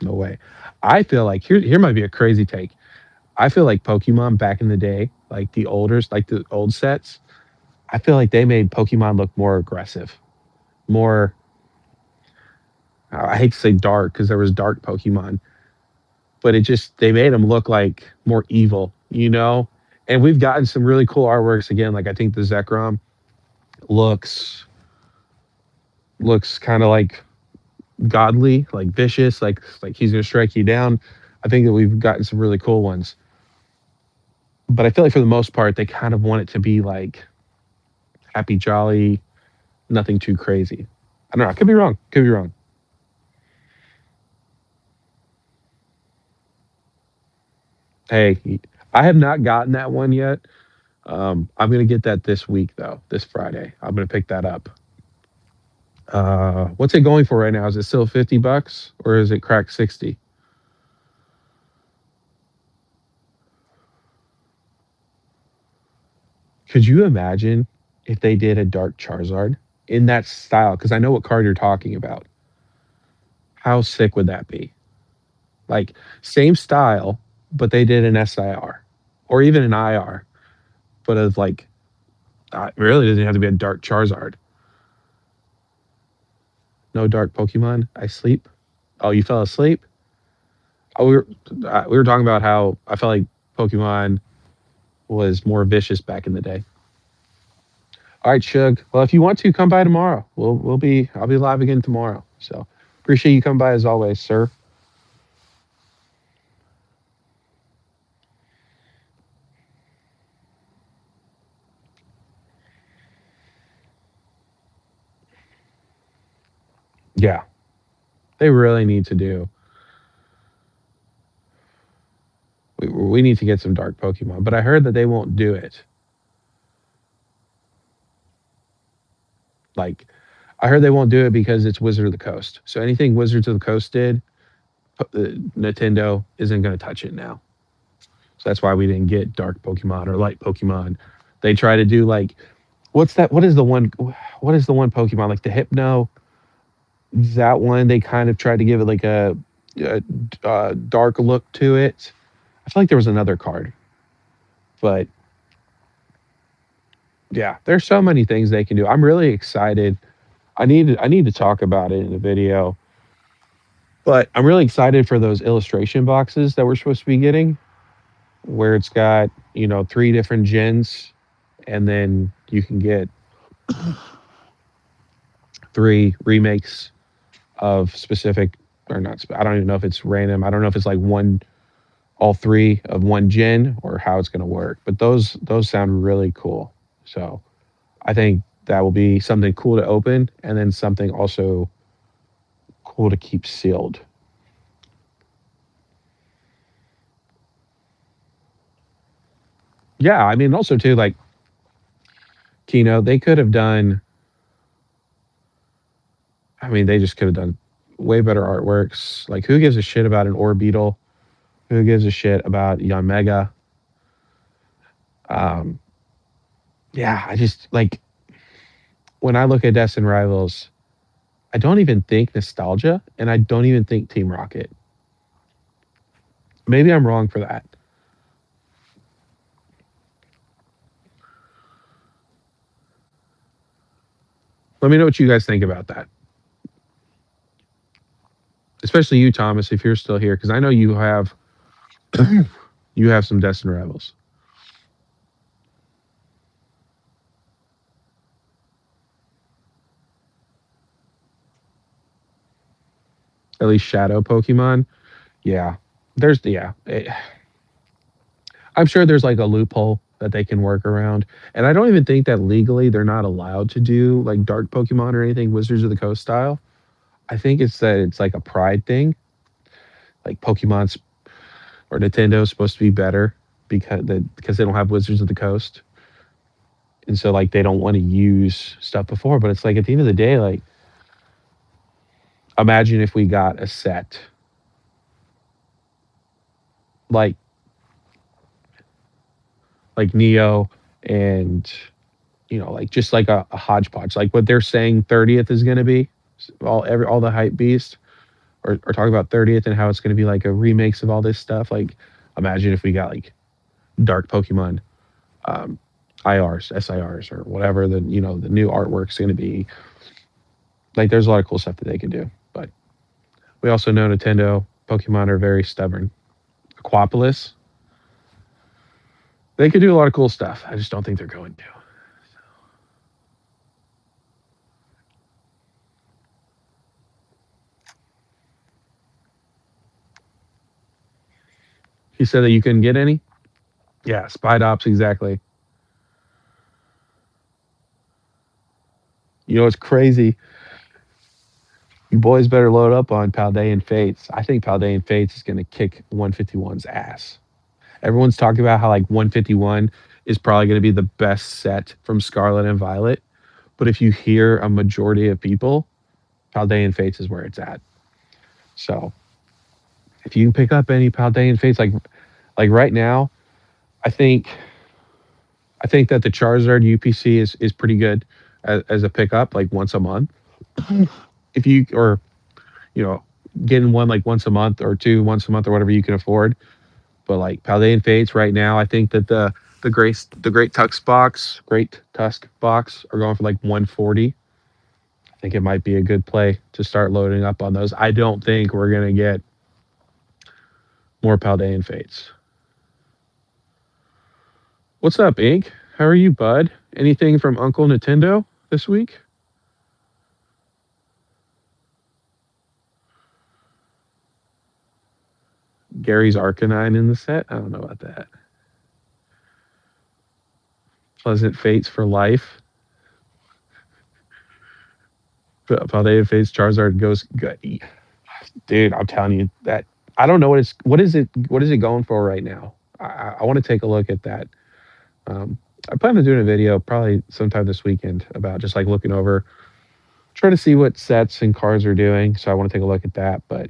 [SPEAKER 1] No way. I feel like here might be a crazy take. I feel like Pokemon back in the day, like the old sets, I feel like they made Pokemon look more aggressive, more. I hate to say dark because there was dark Pokemon, but it just they made them look like more evil, you know. And we've gotten some really cool artworks again. Like I think the Zekrom looks looks kind of like godly, like vicious, like he's gonna strike you down. I think that we've gotten some really cool ones, but I feel like for the most part they kind of want it to be like happy, jolly, nothing too crazy. I don't know. I could be wrong. Could be wrong. Hey, I have not gotten that one yet. I'm gonna get that this week though. This Friday, I'm gonna pick that up. What's it going for right now? Is it still $50 or is it cracked 60? Could you imagine if they did a Dark Charizard in that style? Because I know what card you're talking about. How sick would that be? Like same style, but they did an SIR or even an IR, but of like it really doesn't have to be a Dark Charizard. No dark Pokemon. I sleep. Oh, you fell asleep. Oh, we were talking about how I felt like Pokemon was more vicious back in the day. All right, Shug. Well, if you want to come by tomorrow, I'll be live again tomorrow. So appreciate you coming by as always, sir. Yeah, they really need to do. We need to get some dark Pokemon, but I heard that they won't do it. Like, I heard they won't do it because it's Wizard of the Coast. So anything Wizards of the Coast did, Nintendo isn't going to touch it now. So that's why we didn't get dark Pokemon or light Pokemon. They try to do like what's that? What is the one? What is the one Pokemon like the Hypno? That one they kind of tried to give it like a dark look to it. I feel like there was another card, but yeah, there's so many things they can do. I'm really excited. I need to talk about it in the video, but I'm really excited for those illustration boxes that we're supposed to be getting, where it's got three different gens, and then you can get three remakes of specific or not. I don't even know if it's random. I don't know if it's like one all three of one gen or how it's going to work. But those sound really cool. So I think that will be something cool to open, and then something also cool to keep sealed. Yeah, I mean, also too, like Kino, they could have done. I mean, they just could have done way better artworks. Like, who gives a shit about an Orbeetle? Who gives a shit about Yanmega? Um, yeah, I just like when I look at Destin Rivals, I don't even think nostalgia, and I don't even think Team Rocket. Maybe I'm wrong for that. Let me know what you guys think about that, especially you, Thomas, if you're still here, because I know you have some Destin Rivals. At least Shadow Pokemon. Yeah, I'm sure there's like a loophole that they can work around, and I don't even think that legally they're not allowed to do like dark Pokemon or anything Wizards of the Coast style. I think it's that it's like a pride thing. Like Pokemon's or Nintendo's supposed to be better because they don't have Wizards of the Coast, and so like they don't want to use stuff before. But it's like at the end of the day, like imagine if we got a set like Neo and like just like a hodgepodge, like what they're saying 30th is going to be all the hype beast or talk about 30th and how it's going to be like a remakes of all this stuff. Like imagine if we got like dark Pokemon um, IRs, SIRs, or whatever the new artwork's going to be. Like there's a lot of cool stuff that they can do, but we also know Nintendo Pokemon are very stubborn. Aquapolis, they could do a lot of cool stuff. I just don't think they're going to. He said that you couldn't get any. Yeah, Spidops exactly. It's crazy. You boys better load up on Paldean Fates. I think Paldean Fates is going to kick 151's ass. Everyone's talking about how like 151 is probably going to be the best set from Scarlet and Violet. But if you hear a majority of people, Paldean Fates is where it's at. So if you can pick up any Paldean Fates, like right now, I think I think that the Charizard UPC is pretty good as a pickup, like once a month. If you or you know getting one like once a month or two once a month or whatever you can afford. But like Paldean Fates right now, I think that Great Tusk box are going for like 140. I think it might be a good play to start loading up on those. I don't think we're gonna get more Paldean Fates. What's up, Ink? How are you, bud? Anything from Uncle Nintendo this week? Gary's Arcanine in the set? I don't know about that. Pleasant Fates for life. Paldean Fates Charizard goes good. Dude, I'm telling you that I don't know what is it going for right now. I want to take a look at that. Um, I plan on doing a video probably sometime this weekend about just like looking over, trying to see what sets and cards are doing. So I want to take a look at that. But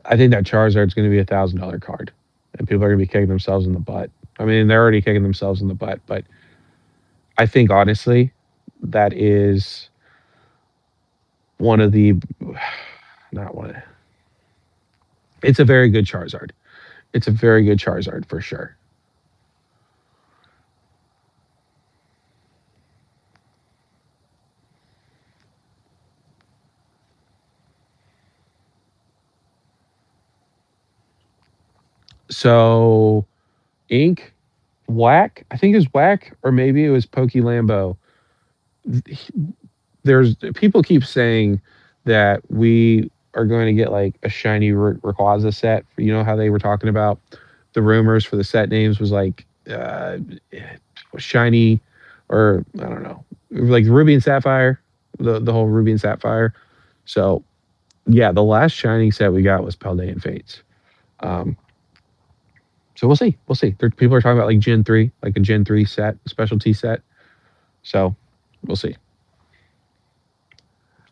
[SPEAKER 1] I think that Charizard's going to be $1,000 card, and people are going to be kicking themselves in the butt. I mean, they're already kicking themselves in the butt, but I think honestly, that is one of the not one. It's a very good Charizard. It's a very good Charizard for sure. So Ink, Whack, I think it was Whack, or maybe it was Pokey Lambo. There's people keep saying that we are going to get like a shiny Rayquaza set. You know how they were talking about the rumors for the set names was like shiny, or I don't know, like Ruby and Sapphire, the whole Ruby and Sapphire. So yeah, the last shining set we got was Paldean Fates. Um, so we'll see. We'll see. People are talking about like Gen 3, like a Gen 3 set, specialty set. So we'll see.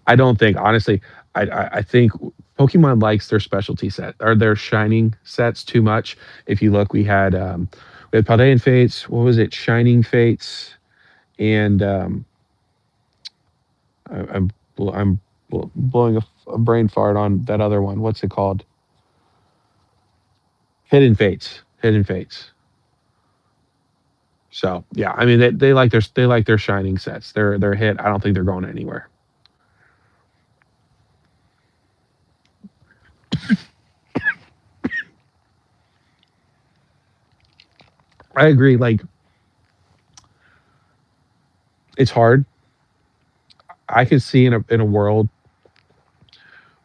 [SPEAKER 1] I don't think, honestly, I think Pokemon likes their specialty set or their shining sets too much. If you look, we had Paldean Fates, what was it? Shining Fates, and I'm blowing a brain fart on that other one. What's it called? Hidden Fates. Hidden Fates. So yeah, I mean they like their shining sets. They're a hit. I don't think they're going anywhere. I agree. Like it's hard. I could see in a world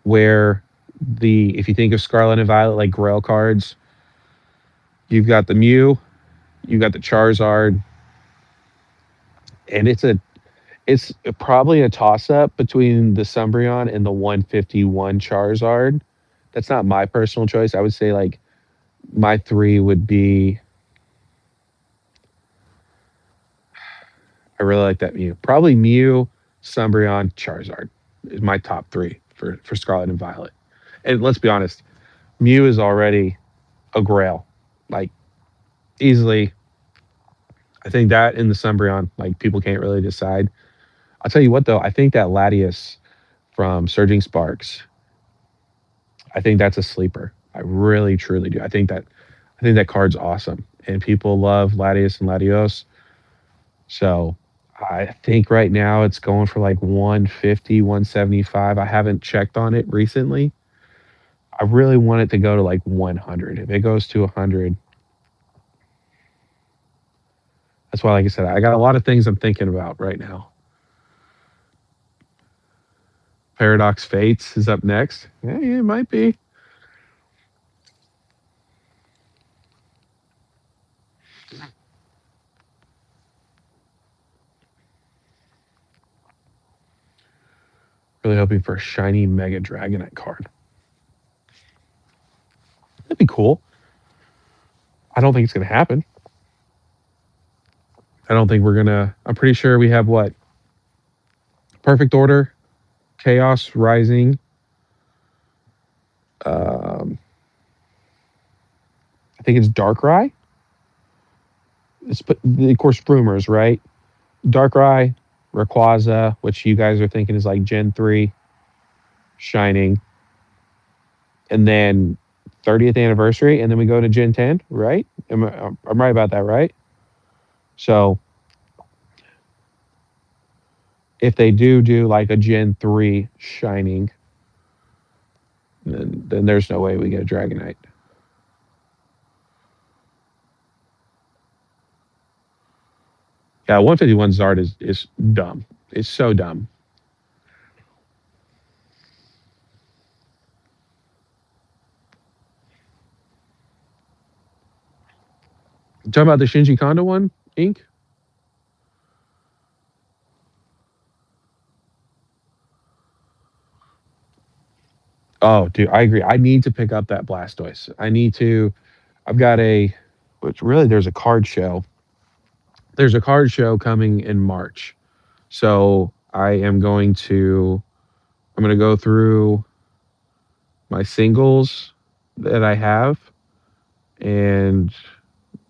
[SPEAKER 1] where the if you think of Scarlet and Violet like Grail cards, you've got the Mew, you've got the Charizard, and it's probably a toss up between the Umbreon and the 151 Charizard. That's not my personal choice. I would say like my three would be. I really like that Mew. Probably Mew, Umbreon, Charizard is my top three for Scarlet and Violet. And let's be honest, Mew is already a Grail, like easily. I think that in the Umbreon, like people can't really decide. I'll tell you what though, I think that Latias from Surging Sparks, I think that's a sleeper. I really truly do. I think that card's awesome, and people love Latias and Latios. So I think right now it's going for like 150, 175. I haven't checked on it recently. I really want it to go to like 100. If it goes to 100, that's why, like I said, I got a lot of things I'm thinking about right now. Paradox Fates is up next. Yeah, it might be. Really hoping for a shiny Mega Dragonite card. That'd be cool. I don't think it's going to happen. I don't think we're going to. I'm pretty sure we have what? Perfect Order, Chaos Rising, um, I think it's Darkrai. It's, of course, rumors, right? Darkrai, Rayquaza, which you guys are thinking is like Gen 3, Shining, and then 30th anniversary, and then we go to Gen 10, right? I'm right about that, right? So if they do like a Gen 3 Shining, then there's no way we get a Dragonite. Yeah, 151 Zard is dumb. It's so dumb. You talking about the Shinji Kondo one, Ink? Oh, dude, I agree. I need to pick up that Blastoise. I need to. I've got a, which really there's a card show. There's a card show coming in March. So I'm going to go through my singles that I have and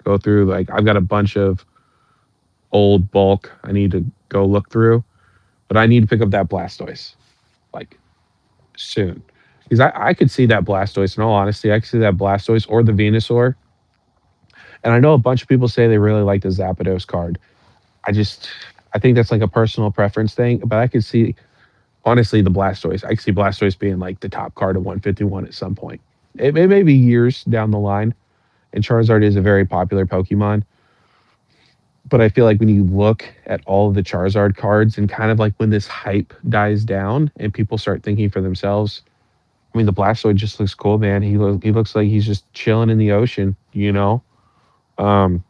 [SPEAKER 1] go through, like, I've got a bunch of old bulk I need to go look through, but I need to pick up that Blastoise like soon. Because I could see that Blastoise, in all honesty, I could see that Blastoise or the Venusaur. And I know a bunch of people say they really like the Zapdos card. I think that's like a personal preference thing, but I could see, honestly, the Blastoise. I could see Blastoise being like the top card of 151 at some point. It may be years down the line, and Charizard is a very popular Pokemon. But I feel like when you look at all of the Charizard cards and kind of like when this hype dies down and people start thinking for themselves, I mean, the Blastoise just looks cool, man. He looks like he's just chilling in the ocean, you know. Um,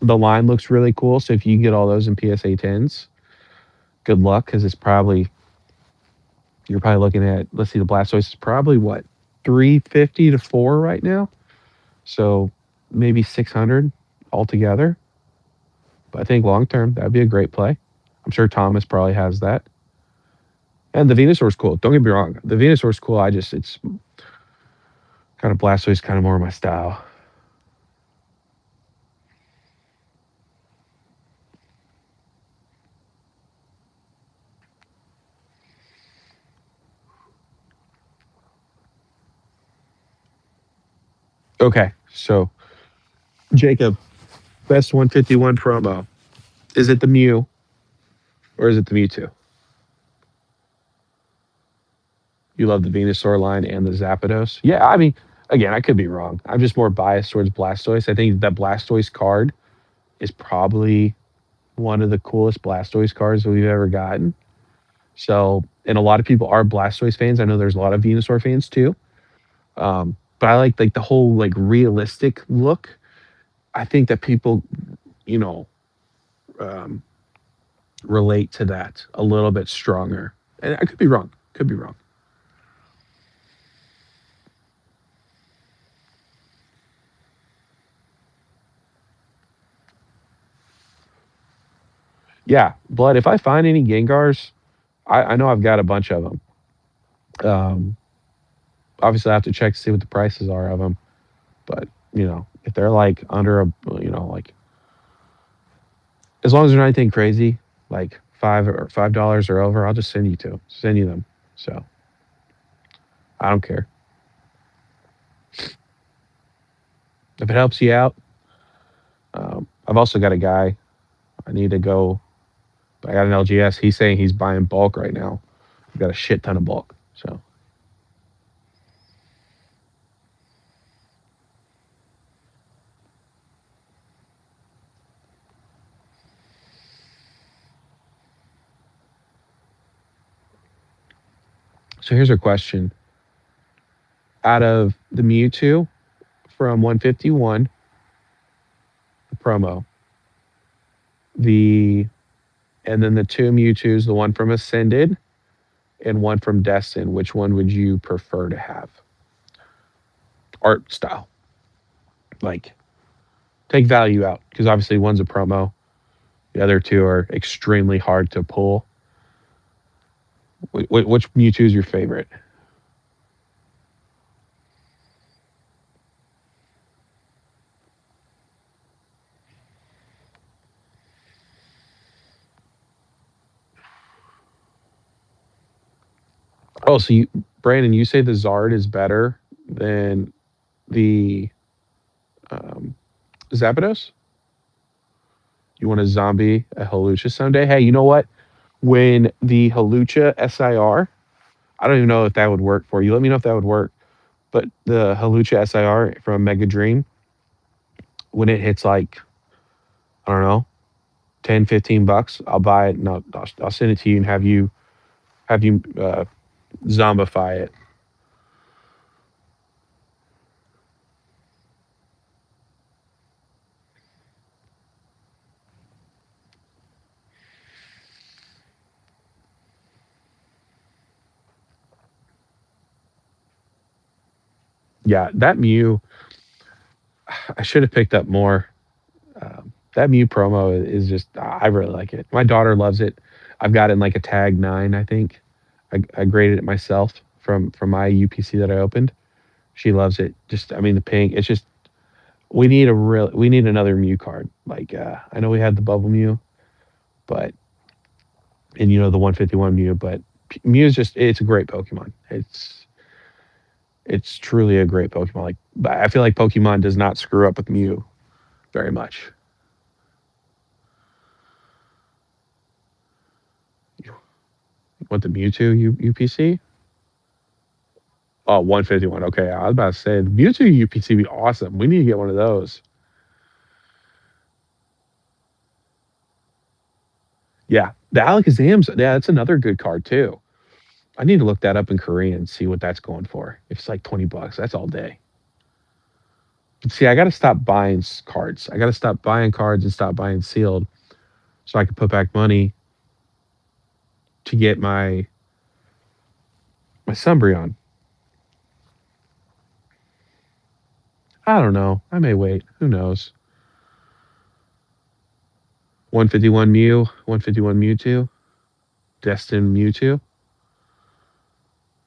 [SPEAKER 1] the line looks really cool. So if you can get all those in PSA 10s, good luck because you're probably looking at, let's see, the Blastoise is probably what, 350 to 4 right now. So maybe 600 altogether. But I think long term, that'd be a great play. I'm sure Thomas probably has that. And the Venusaur's cool. Don't get me wrong. The Venusaur's cool. It's kind of Blastoise, kind of more my style. Okay. So, Jacob, best 151 promo. Is it the Mew or is it the Mewtwo? You love the Venusaur line and the Zapdos? Yeah, I mean, again, I could be wrong. I'm just more biased towards Blastoise. I think that Blastoise card is probably one of the coolest Blastoise cards that we've ever gotten. So, and a lot of people are Blastoise fans. I know there's a lot of Venusaur fans too. But I like the whole like realistic look. I think that people, you know, um, relate to that a little bit stronger. And I could be wrong. Could be wrong. Yeah, Blood. If I find any Gengars, I know I've got a bunch of them. Um, Obviously, I have to check to see what the prices are of them. But if they're like under a, like as long as they're not anything crazy, like $5 or over, I'll just send you them. So I don't care if it helps you out. I've also got a guy I need to go. I got an LGS. He's saying he's buying bulk right now. I've got a shit ton of bulk. So here's a question: out of the Mewtwo from 151, the promo, the and then the two Mewtwo's, the one from Ascended and one from Destin, which one would you prefer to have? Art style, like take value out because obviously one's a promo, the other two are extremely hard to pull. Which Mewtwo is your favorite? Oh, so Brandon, you say the Zard is better than the um, Zapdos? You want a zombie, a Halucha someday? Hey, you know what? When the Halucha SIR, I don't even know if that would work for you. Let me know if that would work. But the Halucha SIR from Mega Dream, when it hits like, I don't know, 10, $15, I'll buy it and I'll send it to you and have you zombify it. Yeah, that Mew, I should have picked up more. That Mew promo is just, I really like it. My daughter loves it. I've got it in like a tag 9, I think. I graded it myself from my UPC that I opened. She loves it. Just, I mean, the pink. It's just, we need another Mew card. Like, I know we had the Bubble Mew, but and the 151 Mew, but Mew is just, it's a great Pokemon. It's truly a great Pokemon. Like, but I feel like Pokemon does not screw up with Mew very much. What, the Mewtwo UPC? Oh, 151. Okay, I was about to say the Mewtwo UPC be awesome. We need to get one of those. Yeah, the Alakazam's, yeah, that's another good card too. I need to look that up in Korean and see what that's going for. If it's like $20, that's all day. But see, I got to stop buying cards. I got to stop buying cards and stop buying sealed, so I can put back money to get my Sumbreon. I don't know. I may wait. Who knows? 151 Mew, 151 Mewtwo, Destin Mewtwo.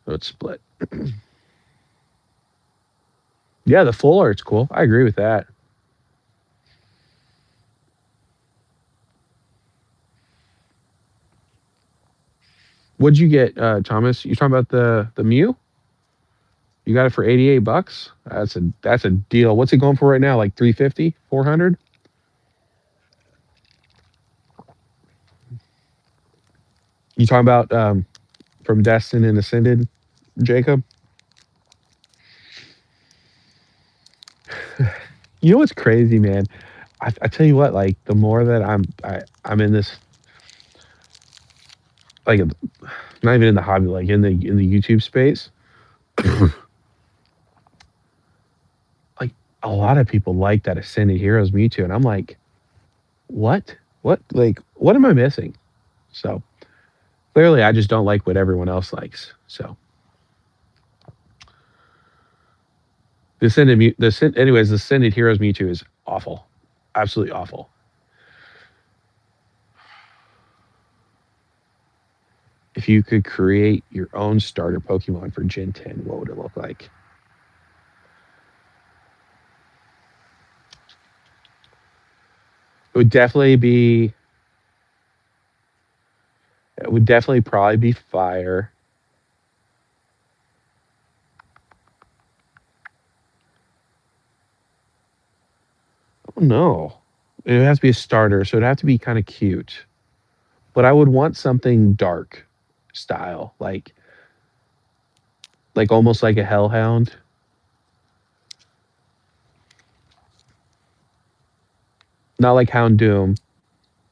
[SPEAKER 1] Let's split. Yeah, the full art's cool. I agree with that. What'd you get, Thomas? You talking about the Mew? You got it for $88. That's a deal. What's it going for right now? Like 350, 400? You talking about from Destin and Ascended, Jacob? You know what's crazy, man? I tell you what, like the more that I'm in this, like not even in the hobby, like in the YouTube space, like a lot of people like that Ascended Heroes Mewtwo, and I'm like, what? What am I missing? So clearly, I just don't like what everyone else likes. So the Ascended, anyways, the Ascended Heroes Mewtwo is awful, absolutely awful. If you could create your own starter Pokemon for Gen 10, what would it look like? It would definitely be. It would definitely probably be fire. Oh no, it has to be a starter, so it'd have to be kind of cute. But I would want something dark style, like almost like a Hellhound, not like Houndoom,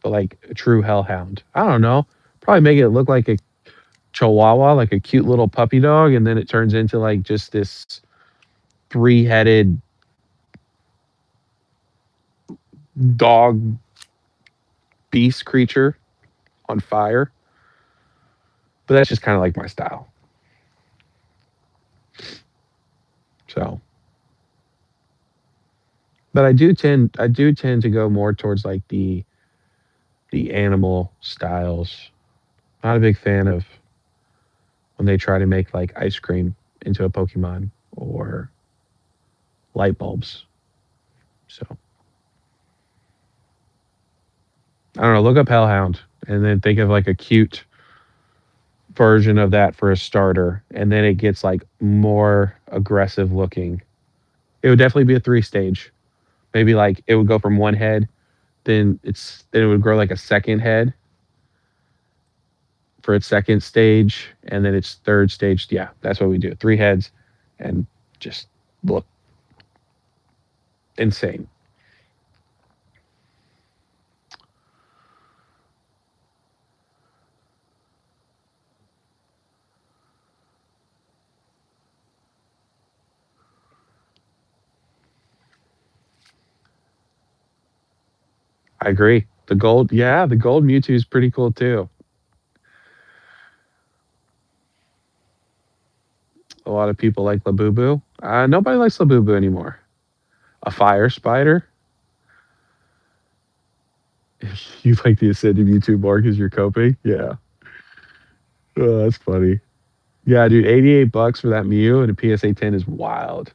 [SPEAKER 1] but like a true Hellhound. I don't know. Probably make it look like a Chihuahua, like a cute little puppy dog, and then it turns into like just this three-headed dog beast creature on fire. But that's just kind of like my style. So, but I do tend to go more towards like the animal styles. Not a big fan of when they try to make like ice cream into a Pokemon or light bulbs. So I don't know. Look up Hellhound and then think of like a cute version of that for a starter, and then it gets like more aggressive looking. It would definitely be a 3 stage. Maybe like it would go from one head, then it would grow like a second head for its second stage, and then its third stage. Yeah, that's what we do. 3 heads, and just look insane. I agree. The gold Mewtwo is pretty cool too. A lot of people like Labubu. Nobody likes Labubu anymore. A fire spider. You like the ascending YouTube more because you're coping? Yeah. Oh, that's funny. Yeah, dude, 88 bucks for that Mew and a PSA 10 is wild.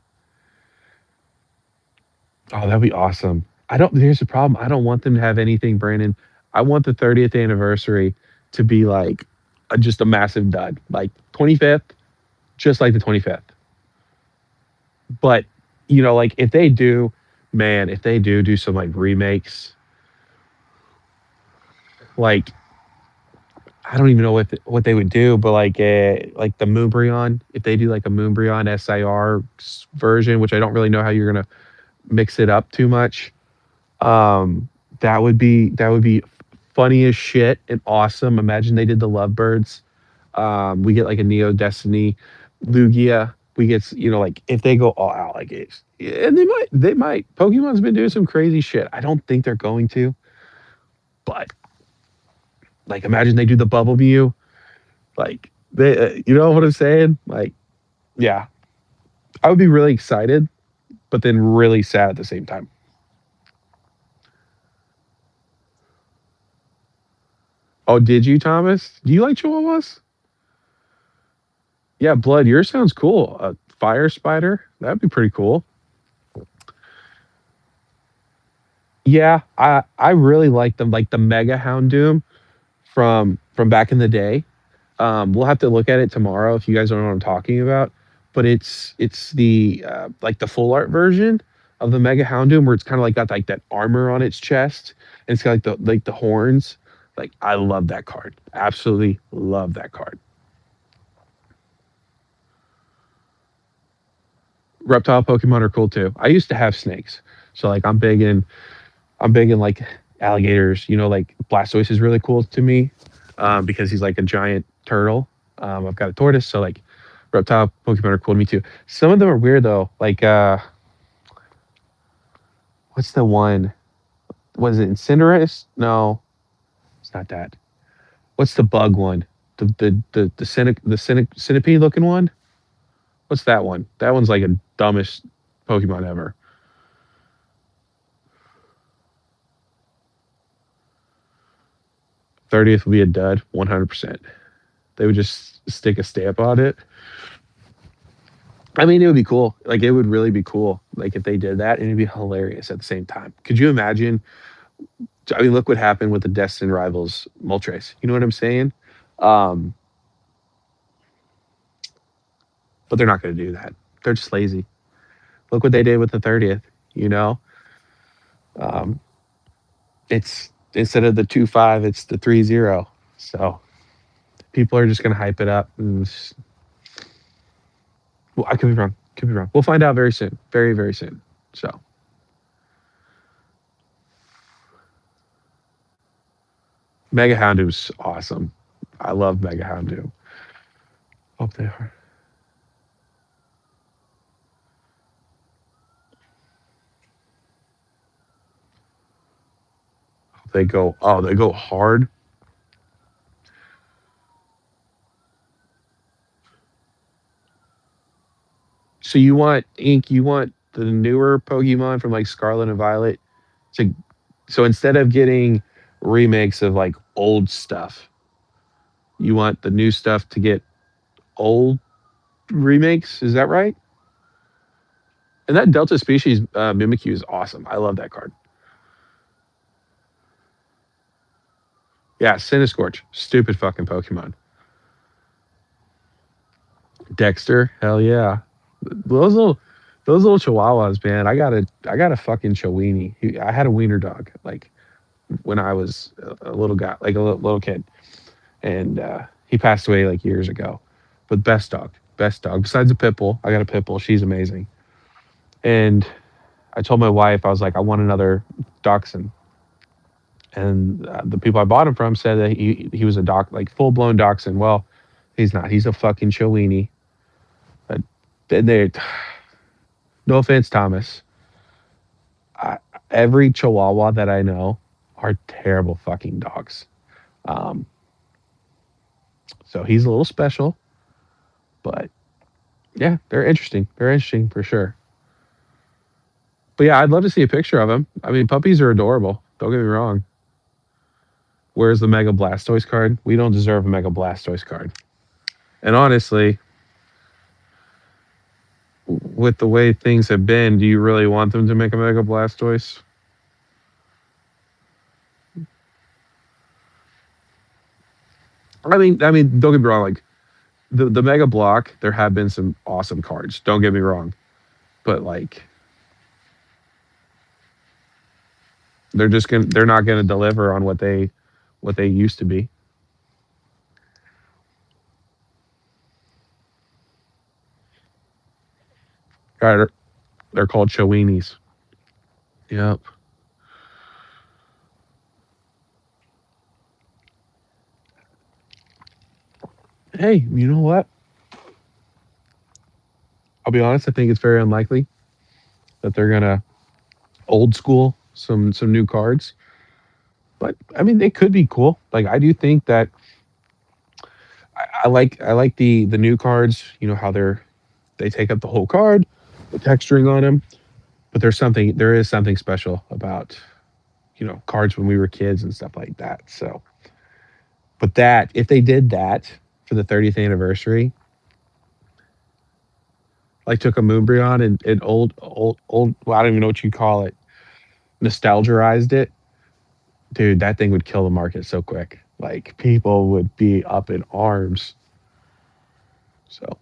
[SPEAKER 1] Oh, that'd be awesome. I don't, here's the problem. I don't want them to have anything, Brandon. I want the 30th anniversary to be like just a massive dud. Like 25th, just like the 25th. But, like if they do, man, if they do some like remakes, like I don't even know what they would do, but like the Moonbryon, if they do like a Moonbryon SIR version, which I don't really know how you're gonna mix it up too much. That would be funny as shit and awesome. Imagine they did the Lovebirds. We get like a Neo Destiny, Lugia. We get like if they go all out like it, and they might. Pokemon's been doing some crazy shit. I don't think they're going to, but like imagine they do the Bubble Mew. Like you know what I'm saying? Like yeah, I would be really excited, but then really sad at the same time. Oh, did you, Thomas? Do you like Chihuahuas? Yeah, Blood, yours sounds cool. A fire spider? That'd be pretty cool. Yeah, I really like them, like the Mega Houndoom from back in the day. We'll have to look at it tomorrow if you guys don't know what I'm talking about. But it's the like the full art version of the Mega Houndoom where it's kind of like got like that armor on its chest and it's got like the horns. Like I love that card. Absolutely love that card. Reptile Pokemon are cool too. I used to have snakes. So like I'm big in like alligators. Like Blastoise is really cool to me because he's like a giant turtle. I've got a tortoise, so like reptile Pokemon are cool to me too. Some of them are weird though. Like what's the one? Was it Incinerus? No, it's not that. What's the bug one? The centipede looking one? What's that one? That one's like a dumbest Pokemon ever. 30th would be a dud, 100%. They would just stick a stamp on it. I mean, it would be cool. Like, it would really be cool. Like, if they did that, and it'd be hilarious at the same time. Could you imagine? I mean, look what happened with the Destin Rivals Moltres. You know what I'm saying? Um, but they're not going to do that. They're just lazy. Look what they did with the 30th. You know, um, it's instead of the 2-5, it's the 3-0. So people are just going to hype it up. Well, I could be wrong. Could be wrong. We'll find out very soon. Very, very soon. So, Mega Houndoom's awesome. I love Mega Houndoom. Hope they are. They go hard. So you want Ink, you want the newer Pokemon from like Scarlet and Violet to so instead of getting remakes of like old stuff, you want the new stuff to get old remakes. Is that right? And that Delta species Mimikyu is awesome. I love that card. Yeah, Cinescorch, stupid fucking Pokemon. Dexter, hell yeah. Those little those little chihuahuas, man. I got a fucking Chowini. I had a wiener dog like when I was a little guy, like a little kid, and he passed away like years ago. But best dog. Besides a pit bull, I got a pit bull. She's amazing. And I told my wife, I was like, I want another dachshund. And the people I bought him from said that he was a like full blown dachshund. Well, he's not. He's a fucking Chowini. But they no offense, Thomas. I, every Chihuahua that I know are terrible fucking dogs. Um, so he's a little special, but Yeah, they're interesting. They're interesting for sure. But yeah, I'd love to see a picture of him. I mean, puppies are adorable. Don't get me wrong. Where's the Mega Blastoise card? We don't deserve a Mega Blastoise card. And honestly, with the way things have been, do you really want them to make a Mega Blastoise? I mean, don't get me wrong. Like the Mega Block, there have been some awesome cards. Don't get me wrong, but like they're not gonna deliver on what they used to be. Right, they're called Chowinis. Yep. Hey, you know what? I'll be honest. I think it's very unlikely that they're gonna old school some new cards. But I mean, they could be cool. Like I do think that I like the new cards. You know how they take up the whole card, the texturing on them. But there is something special about cards when we were kids and stuff like that. So, but that if they did that for the 30th anniversary, like took a Moonbreon and old well, I don't even know what you call it, nostalgized it, dude, that thing would kill the market so quick. Like people would be up in arms. So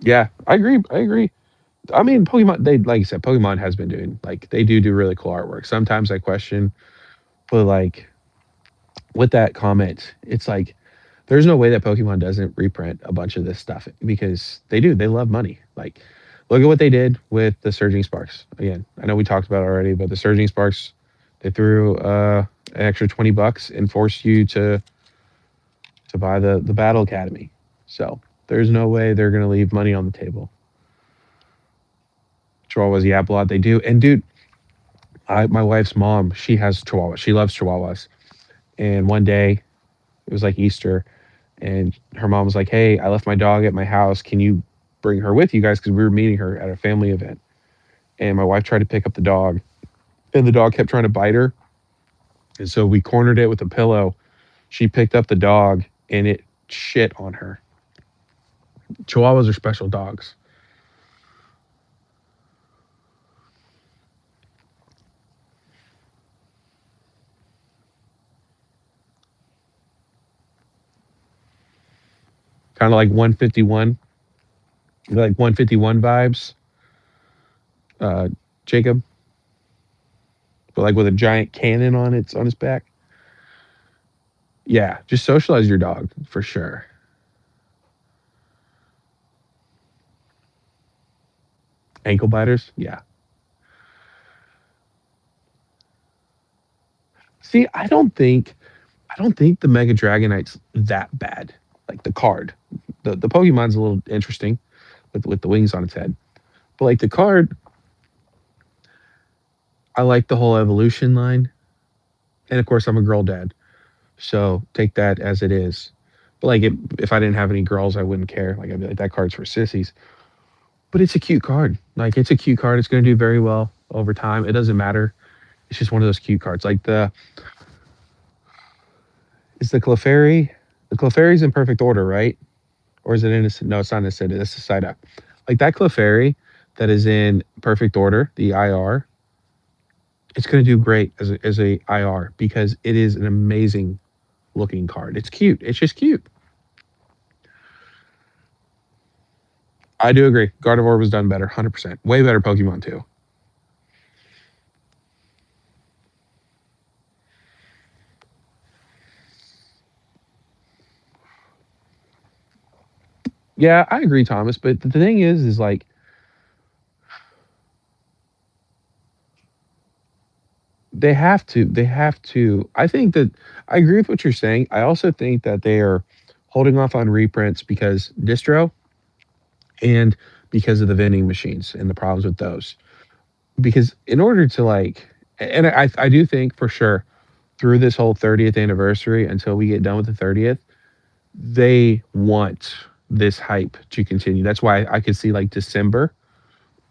[SPEAKER 1] yeah, I agree. I agree. I mean, Pokemon. They like I said, Pokemon has been doing like they do really cool artwork. Sometimes I question, but like with that comment, it's like there's no way that Pokemon doesn't reprint a bunch of this stuff because they do. They love money. Like, look at what they did with the Surging Sparks. Again, I know we talked about it already, but the Surging Sparks, they threw an extra $20 and forced you to buy the Battle Academy. So there's no way they're gonna leave money on the table. Chihuahuas, yeah, blood, they do. And dude, my wife's mom, she has Chihuahuas. She loves Chihuahuas. And one day, it was like Easter, and her mom was like, "Hey, I left my dog at my house. Can you bring her with you guys? Because we were meeting her at a family event." And my wife tried to pick up the dog, and the dog kept trying to bite her. And so we cornered it with a pillow. She picked up the dog, and it shit on her. Chihuahuas are special dogs. Kind of like 151, like 151 vibes. Uh, Jacob, but like with a giant cannon on its back. Yeah, just socialize your dog for sure. Ankle biters, yeah. See, I don't think the Mega Dragonite's that bad. Like the card, the Pokemon's a little interesting with the wings on its head, but like the card, I like the whole evolution line, and of course I'm a girl dad, so take that as it is. But like if I didn't have any girls, I wouldn't care. Like I'd be like that card's for sissies. But it's a cute card. Like it's a cute card. It's going to do very well over time. It doesn't matter. It's just one of those cute cards. Like the is the Clefairy. The Clefairy's in perfect order, right? Or is it innocent? No, it's not innocent. It's a side up. Like that Clefairy that is in perfect order, the IR, it's going to do great as a IR because it is an amazing looking card. It's cute. It's just cute. I do agree. Gardevoir was done better, 100%. Way better Pokemon too. Yeah, I agree, Thomas. But the thing is like they have to. They have to. I think that I agree with what you're saying. I also think that they are holding off on reprints because distro and because of the vending machines and the problems with those. Because in order to like, and I do think for sure through this whole 30th anniversary until we get done with the 30th, they want this hype to continue. That's why I could see like December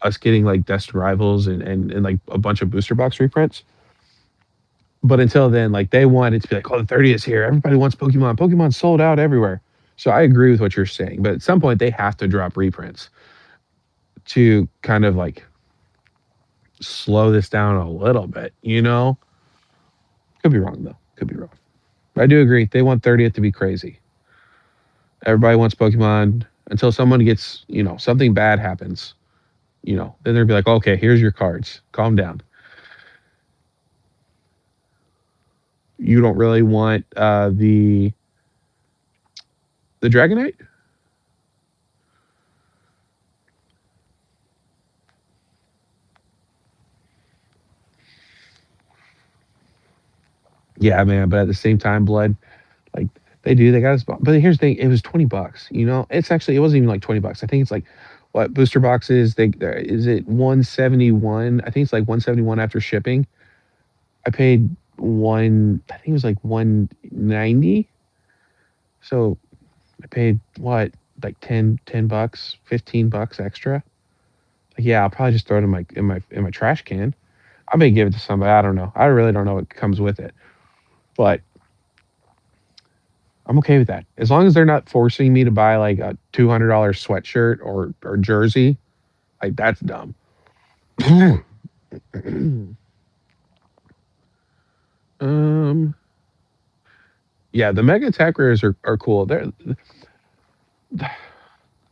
[SPEAKER 1] us getting like Destined Rivals and like a bunch of booster box reprints. But until then, like they want it to be like, oh, the 30th is here. Everybody wants Pokemon. Pokemon's sold out everywhere. So I agree with what you're saying. But at some point, they have to drop reprints to kind of like slow this down a little bit, you know? Could be wrong, though. Could be wrong. But I do agree. They want 30th to be crazy. Everybody wants Pokemon until someone gets, something bad happens, then they'll be like, okay, here's your cards. Calm down. You don't really want the Dragonite? Yeah, man. But at the same time, Blood, like they got us. But here's the thing: it was $20. It wasn't even like $20. I think it's like what booster boxes. Is it 171? I think it's like 171 after shipping. I paid one. I think it was like 190. So I paid what, like 10 bucks, $15 extra. Like, yeah, I'll probably just throw it in my trash can. I may give it to somebody. I don't know. I really don't know what comes with it, but I'm okay with that. As long as they're not forcing me to buy like a $200 sweatshirt or jersey, like that's dumb. um, yeah, the mega attack rares are cool.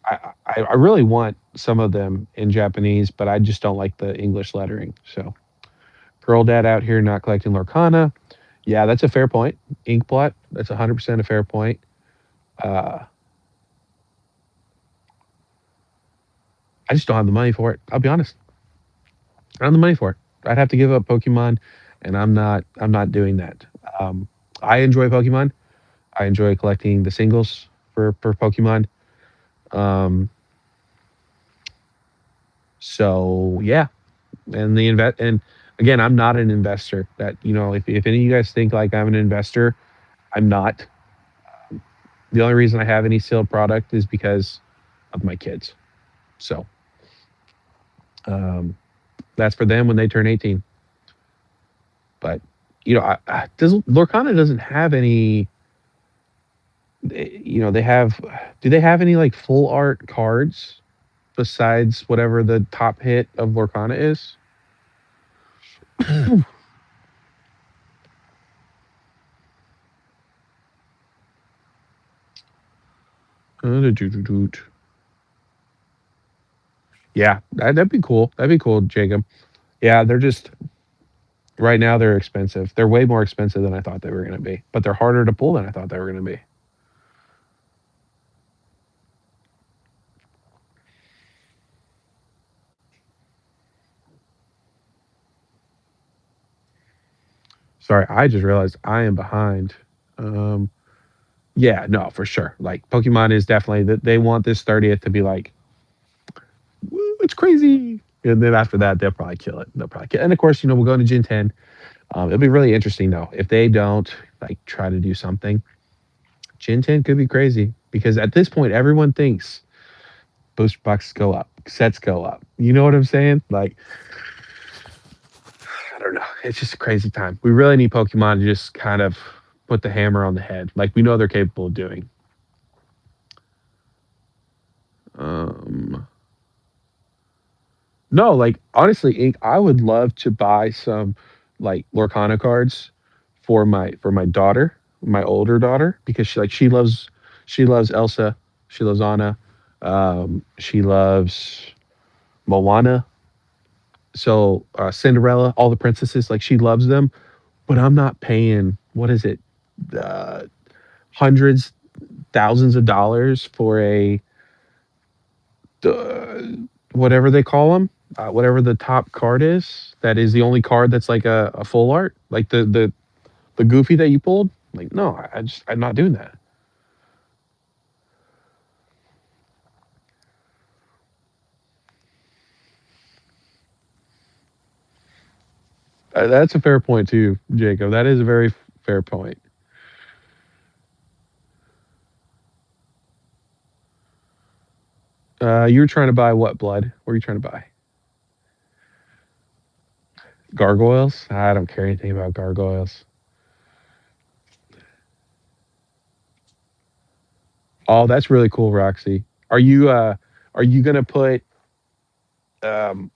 [SPEAKER 1] I really want some of them in Japanese, but I just don't like the English lettering. So, Girl Dad out here not collecting Lorcana. Yeah, that's a fair point. Inkblot, that's 100% a fair point. Uh, I just don't have the money for it. I'll be honest. I don't have the money for it. I'd have to give up Pokemon, and I'm not doing that. Um, I enjoy Pokemon. I enjoy collecting the singles for Pokemon. Um, so yeah, and again, I'm not an investor. That if any of you guys think like I'm an investor, I'm not. The only reason I have any sealed product is because of my kids. So um, that's for them when they turn 18. But Lorcana doesn't have any. They have. Do they have any like full art cards besides whatever the top hit of Lorcana is? Yeah, that'd be cool. That'd be cool, Jacob. Yeah, they're just right now they're expensive. They're way more expensive than I thought they were going to be, but they're harder to pull than I thought they were going to be. Sorry, I just realized I am behind. Um, yeah, no, for sure. Like Pokemon is definitely that they want this 30th to be like, woo, it's crazy. And then after that, they'll probably kill it. They'll probably kill it. And of course, we'll go into Gen 10. It'll be really interesting though. If they don't like try to do something, Gen 10 could be crazy because at this point, everyone thinks booster boxes go up, sets go up. You know what I'm saying? Like, I don't know. It's just a crazy time. We really need Pokemon to just kind of put the hammer on the head, like we know they're capable of doing. Um, no, like honestly, Ink, I would love to buy some like Lorcana cards for my daughter, my older daughter, because she loves Elsa, she loves Anna, she loves Moana, so Cinderella, all the princesses, like she loves them, but I'm not paying what is it, uh, hundreds, thousands of dollars for a uh, whatever they call them, whatever the top card is. That is the only card that's like a full art, like the Goofy that you pulled. Like, no, I'm not doing that. That's a fair point too, Jacob. That is a very fair point. You were trying to buy what blood? What were you trying to buy? Gargoyles? I don't care anything about gargoyles. Oh, that's really cool, Roxy. Are you gonna put um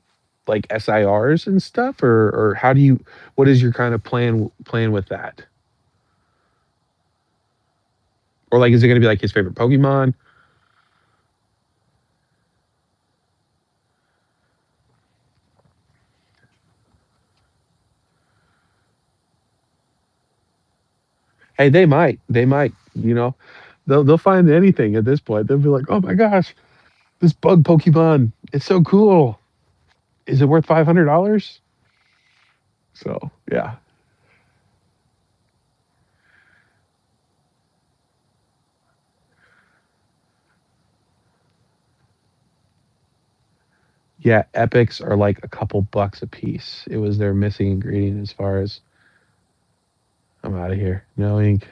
[SPEAKER 1] like SIRs and stuff, or how do you what is your kind of plan with that? Or like is it gonna be like his favorite Pokemon? Hey, they might, you know, they'll find anything at this point. They'll be like, oh my gosh, this bug Pokemon, it's so cool. Is it worth $500? So yeah, yeah. Epics are like a couple bucks a piece. It was their missing ingredient as far as I'm out of here. No ink.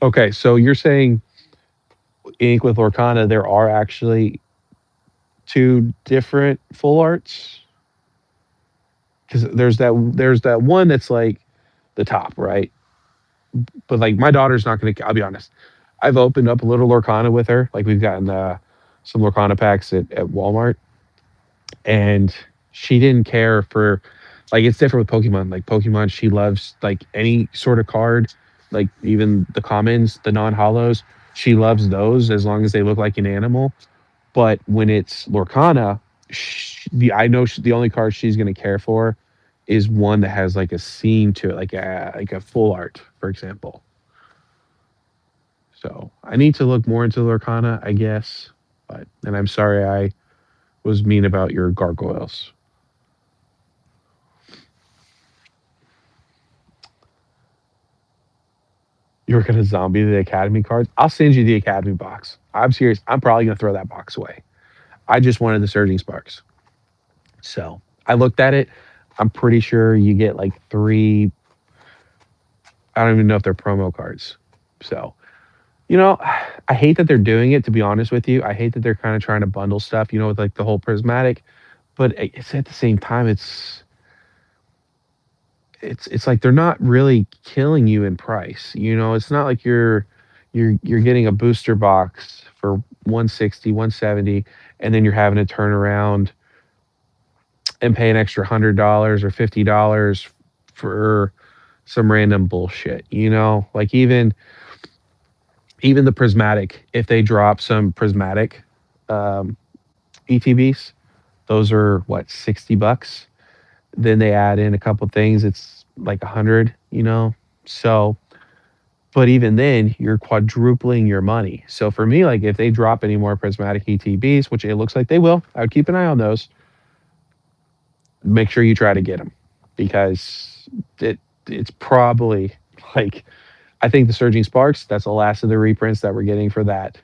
[SPEAKER 1] Okay, so you're saying ink with Lorcana, there are actually two different full arts because there's that one that's like the top, right? But like my daughter's not gonna. I'll be honest. I've opened up a little Lorcana with her. Like we've gotten some Lorcana packs at Walmart, and she didn't care for like it's different with Pokemon. Like Pokemon, she loves like any sort of card, like even the commons, the non hollows. She loves those as long as they look like an animal. But when it's Lorcana, I know the only card she's going to care for is one that has like a scene to it, like a full art, for example. So I need to look more into Lorcana, I guess. But and I'm sorry I was mean about your gargoyles. You were gonna zombie the Academy cards. I'll send you the Academy box. I'm serious. I'm probably gonna throw that box away. I just wanted the Surging Sparks. So I looked at it. I'm pretty sure you get like three. I don't even know if they're promo cards. So I hate that they're doing it. To be honest with you, I hate that they're kind of trying to bundle stuff. With like the whole prismatic, but it's at the same time, it's like they're not really killing you in price. It's not like you're getting a booster box for 160, 170, and then you're having to turn around and pay an extra $100 or $50 for some random bullshit. Like even the prismatic, if they drop some prismatic um, ETBs, those are what, $60. Then they add in a couple things, it's like 100. So but even then you're quadrupling your money. So for me, like if they drop any more prismatic ETBs, which it looks like they will, I would keep an eye on those. Make sure you try to get them because it's probably like I think the Surging Sparks, that's the last of the reprints that we're getting for that.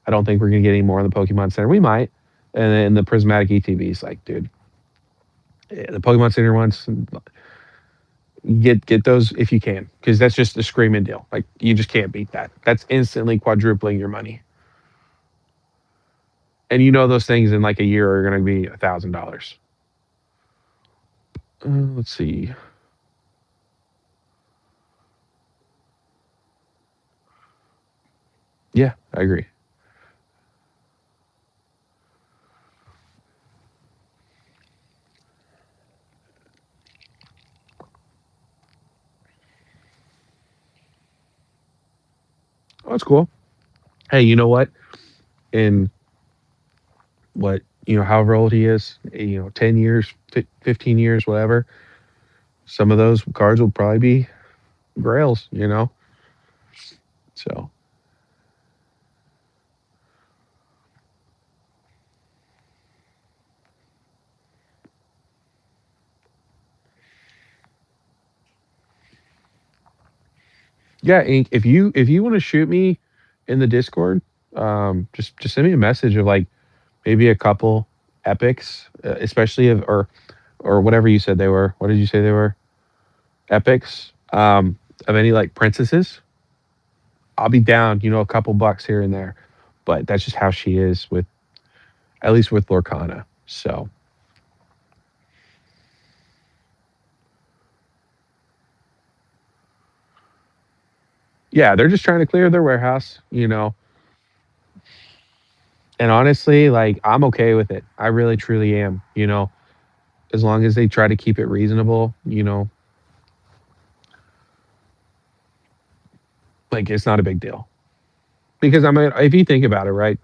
[SPEAKER 1] I don't think we're gonna get any more in the Pokemon Center. We might. And then the prismatic ETBs, like, dude, the Pokemon Center ones, get those if you can, because that's just a screaming deal. Like you just can't beat that. That's instantly quadrupling your money. And those things in like a year are gonna be $1,000. Let's see. Yeah, I agree. Oh, that's cool. Hey, you know what? In what however old he is, 10 years, 15 years, whatever, some of those cards will probably be grails. So yeah, Ink, if you want to shoot me in the Discord, just send me a message of like maybe a couple epics, especially if or whatever you said they were. What did you say they were? epics of any like princesses, I'll be down, a couple bucks here and there. But that's just how she is with, at least with Lorcana. So yeah, they're just trying to clear their warehouse. And honestly, like I'm okay with it. I really truly am. As long as they try to keep it reasonable, like it's not a big deal. Because I mean, if you think about it, right?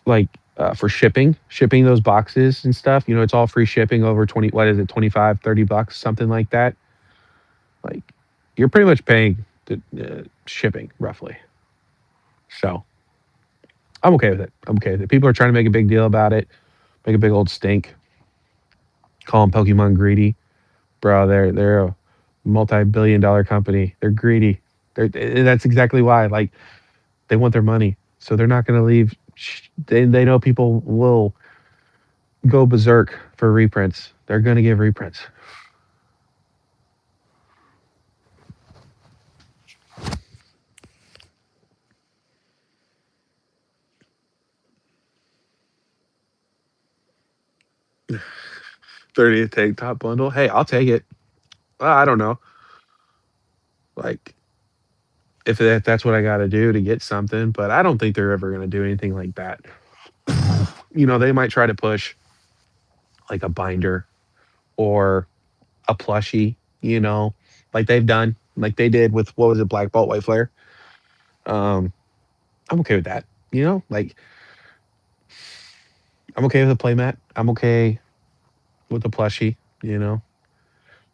[SPEAKER 1] Like for shipping those boxes and stuff, it's all free shipping over 20, what is it, 25, 30 bucks, something like that. Like you're pretty much paying the shipping roughly. So I'm okay with it. I'm okay with it. People are trying to make a big deal about it, make a big old stink, call them Pokemon greedy. Bro, they're a multi-billion-dollar company. They're greedy. That's exactly why. Like they want their money, so they're not going to leave. They know people will go berserk for reprints. They're going to give reprints. 30th tank top bundle. Hey, I'll take it. Well, I don't know. Like if that's what I got to do to get something, but I don't think they're ever going to do anything like that. They might try to push like a binder or a plushie, like they've done, like they did with what was it, Black Bolt, White Flare. Um, I'm okay with that. Like I'm okay with a playmat. I'm okay with a plushie. You know,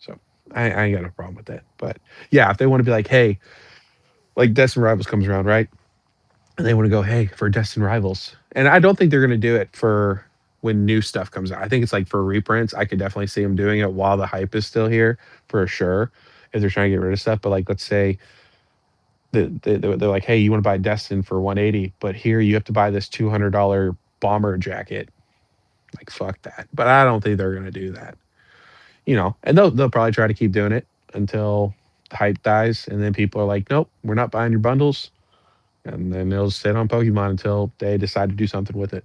[SPEAKER 1] so I ain't got no problem with that. But yeah, if they want to be like, hey, like Destin Rivals comes around, right? And they want to go, hey, for Destin Rivals, and I don't think they're going to do it for when new stuff comes out. I think it's like for reprints. I could definitely see them doing it while the hype is still here for sure. If they're trying to get rid of stuff, but like let's say they're like, hey, you want to buy Destin for 180, but here you have to buy this $200 bomber jacket. Like fuck that. But I don't think they're gonna do that. And they'll probably try to keep doing it until the hype dies, and then people are like, nope, we're not buying your bundles, and then they'll sit on Pokemon until they decide to do something with it.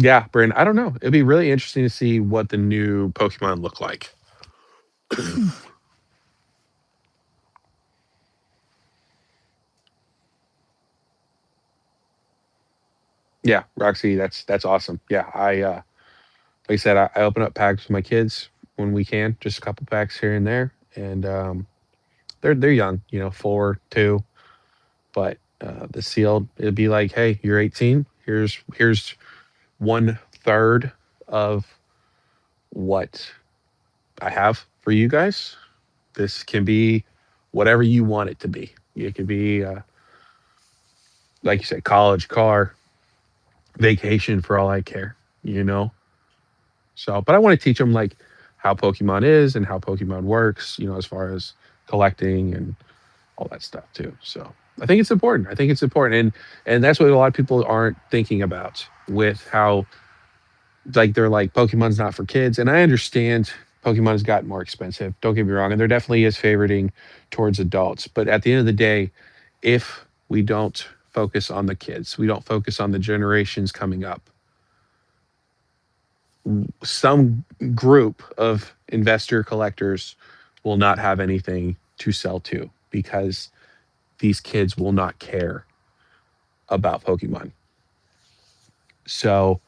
[SPEAKER 1] Yeah, Bryn, I don't know. It'd be really interesting to see what the new Pokemon look like. Yeah, Roxy, that's awesome. Yeah, like I said, I open up packs with my kids when we can, just a couple packs here and there, and they're young, 4, 2, but the sealed, it'd be like, hey, you're 18. Here's 1/3 of what I have for you guys. This can be whatever you want it to be. It could be, like you said, college, car, vacation for all I care. So, but I want to teach them like how Pokemon is and how Pokemon works, as far as collecting and all that stuff too. So I think it's important. I think it's important, and that's what a lot of people aren't thinking about with how like they're like Pokemon's not for kids, and I understand Pokemon has gotten more expensive. Don't get me wrong, and there definitely is favoriting towards adults. But at the end of the day, if we don't focus on the kids, we don't focus on the generations coming up. Some group of investor collectors will not have anything to sell to because these kids will not care about Pokemon. So,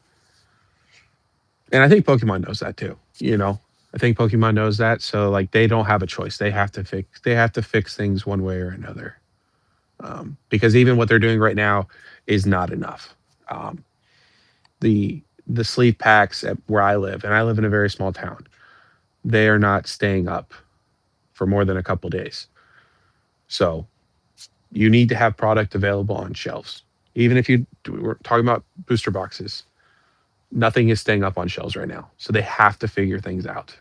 [SPEAKER 1] and I think Pokemon knows that too. I think Pokemon knows that. So like they don't have a choice. They have to fix things one way or another. Because even what they're doing right now is not enough. Um, the sleeve packs at where I live, and I live in a very small town, they are not staying up for more than a couple days. So you need to have product available on shelves. Even if we're talking about booster boxes, nothing is staying up on shelves right now. So they have to figure things out.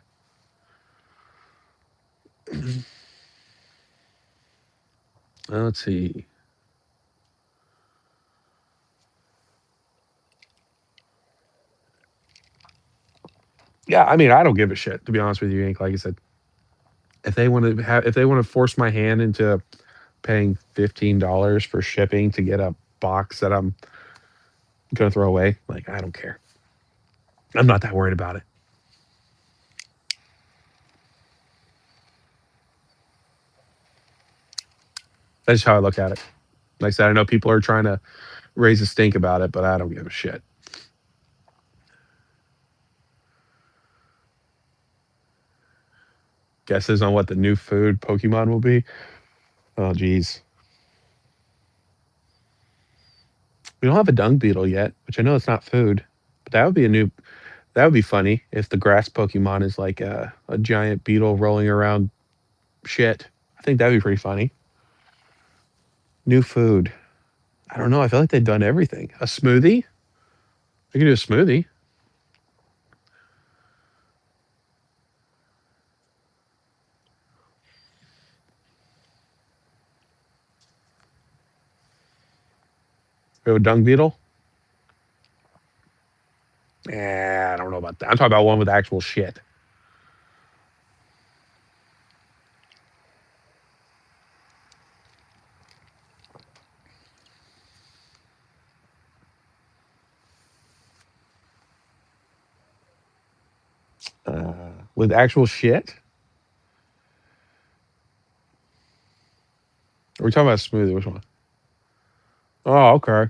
[SPEAKER 1] Let's see. Yeah, I mean, I don't give a shit to be honest with you, Ink. Like I said, if they want to force my hand into paying $15 for shipping to get a box that I'm gonna throw away, like I don't care. I'm not that worried about it. That's just how I look at it. Like I said, I know people are trying to raise a stink about it, but I don't give a shit. Guesses on what the new food Pokemon will be? Oh, geez. We don't have a dung beetle yet, which I know it's not food, but that would be a new. That would be funny if the grass Pokemon is like a giant beetle rolling around shit. I think that'd be pretty funny. New food. I don't know. I feel like they've done everything. A smoothie? They could do a smoothie. We have a dung beetle. I don't know about that. I'm talking about one with actual shit. With actual shit? Are we talking about a smoothie? Which one? Oh, okay.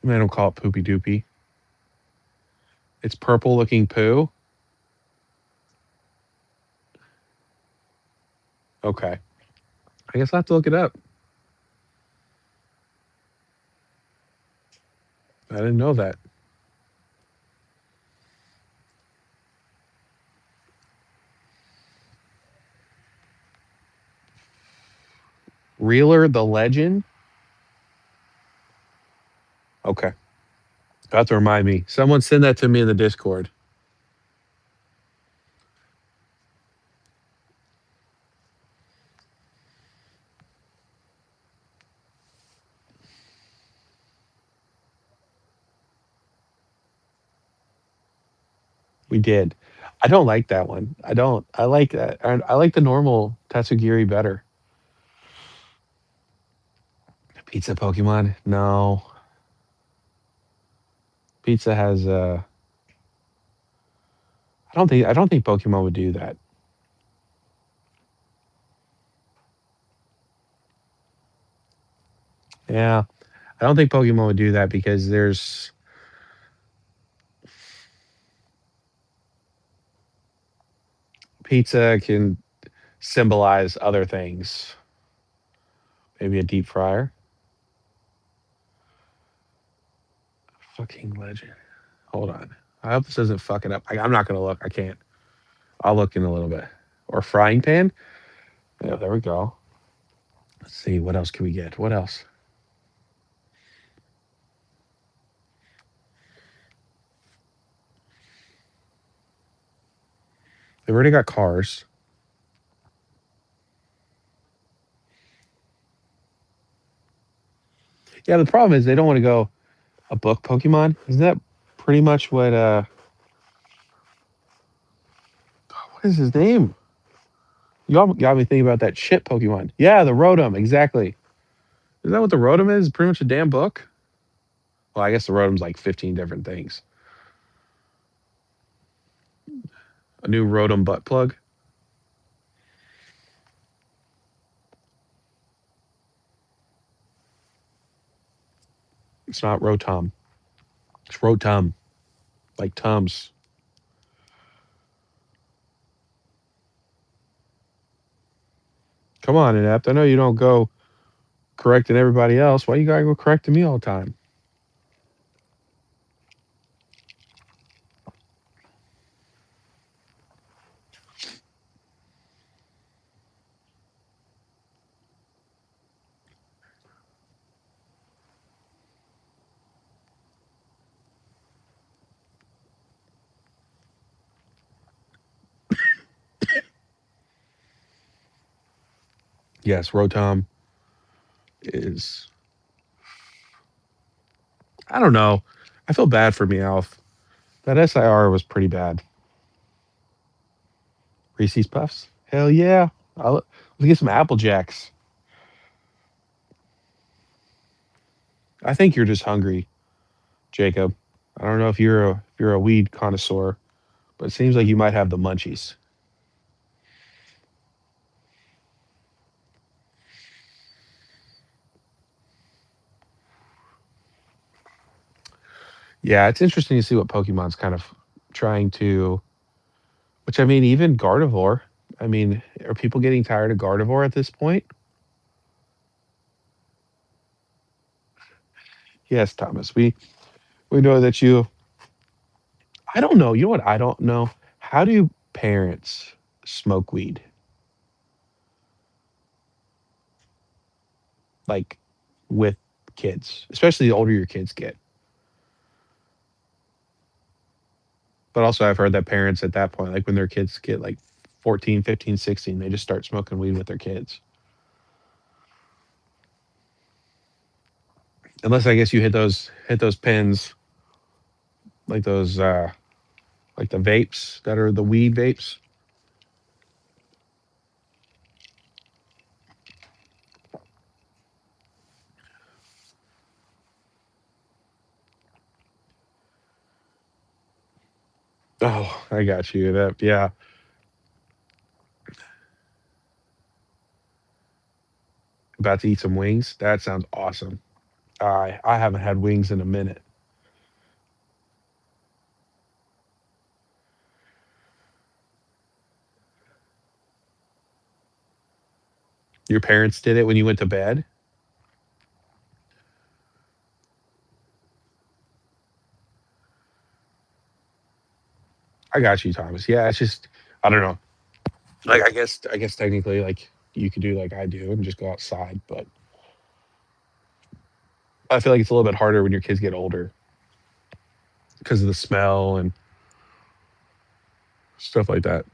[SPEAKER 1] They don't call it poopy doopy. It's purple looking poo. Okay. I guess I have to look it up. I didn't know that. Reeler the Legend? Okay. You have to remind me. Someone send that to me in the Discord. We did. I don't like that one. I don't. I like that. I like the normal Tatsugiri better. Pizza Pokemon? No. Pizza has I don't think Pokemon would do that. Yeah. I don't think Pokemon would do that because there's pizza can symbolize other things. Maybe a deep fryer. Fucking legend. Hold on. I hope this doesn't fuck it up. I'm not gonna look. I can't. I'll look in a little bit. Or frying pan. Yeah, there we go. Let's see. What else can we get? What else? They've already got cars. Yeah, the problem is they don't want to go a book Pokemon. Isn't that pretty much what is his name? You all got me thinking about that shit Pokemon. Yeah, the Rotom, exactly. Is that what the Rotom is? Pretty much a damn book? Well, I guess the Rotom's like 15 different things. A new Rotom butt plug. It's not Rotom. It's Rotom. Like Tums. Come on, Inept. I know you don't go correcting everybody else. Why you gotta go correcting me all the time? Yes, Rotom is. I don't know. I feel bad for Meowth. That SIR was pretty bad. Reese's Puffs. Hell yeah. Let's get some Apple Jacks. I think you're just hungry, Jacob. I don't know if you're a weed connoisseur, but it seems like you might have the munchies. Yeah, it's interesting to see what Pokemon's kind of trying to. Which I mean, even Gardevoir. I mean, are people getting tired of Gardevoir at this point? Yes, Thomas. We know that you. I don't know. You know what? I don't know. How do parents smoke weed? Like with kids, especially the older your kids get. But also, I've heard that parents at that point, like when their kids get like 14, 15, 16, they just start smoking weed with their kids. Unless I guess you hit those pins like those like the vapes that are the weed vapes. Oh, I got you. That yeah. About to eat some wings. That sounds awesome. I haven't had wings in a minute. Your parents did it when you went to bed? I got you, Thomas. Yeah, it's just I don't know. Like I guess technically like you could do like I do and just go outside, but I feel like it's a little bit harder when your kids get older because of the smell and stuff like that.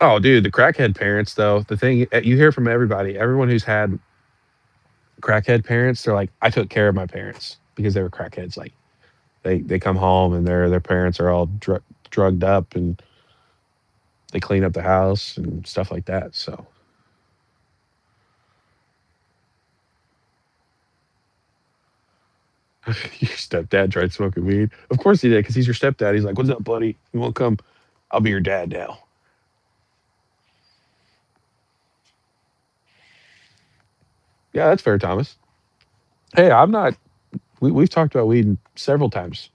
[SPEAKER 1] Oh, dude, the crackhead parents though. The thing you hear from everybody, everyone who's had crackhead parents, they're like, I took care of my parents because they were crackheads. Like they come home and their parents are all drugged up and they clean up the house and stuff like that. So your stepdad tried smoking weed. Of course he did, because he's your stepdad. He's like, "What's up, buddy? You won't come? I'll be your dad now." Yeah, that's fair, Thomas. Hey, I'm not. We've talked about weed several times.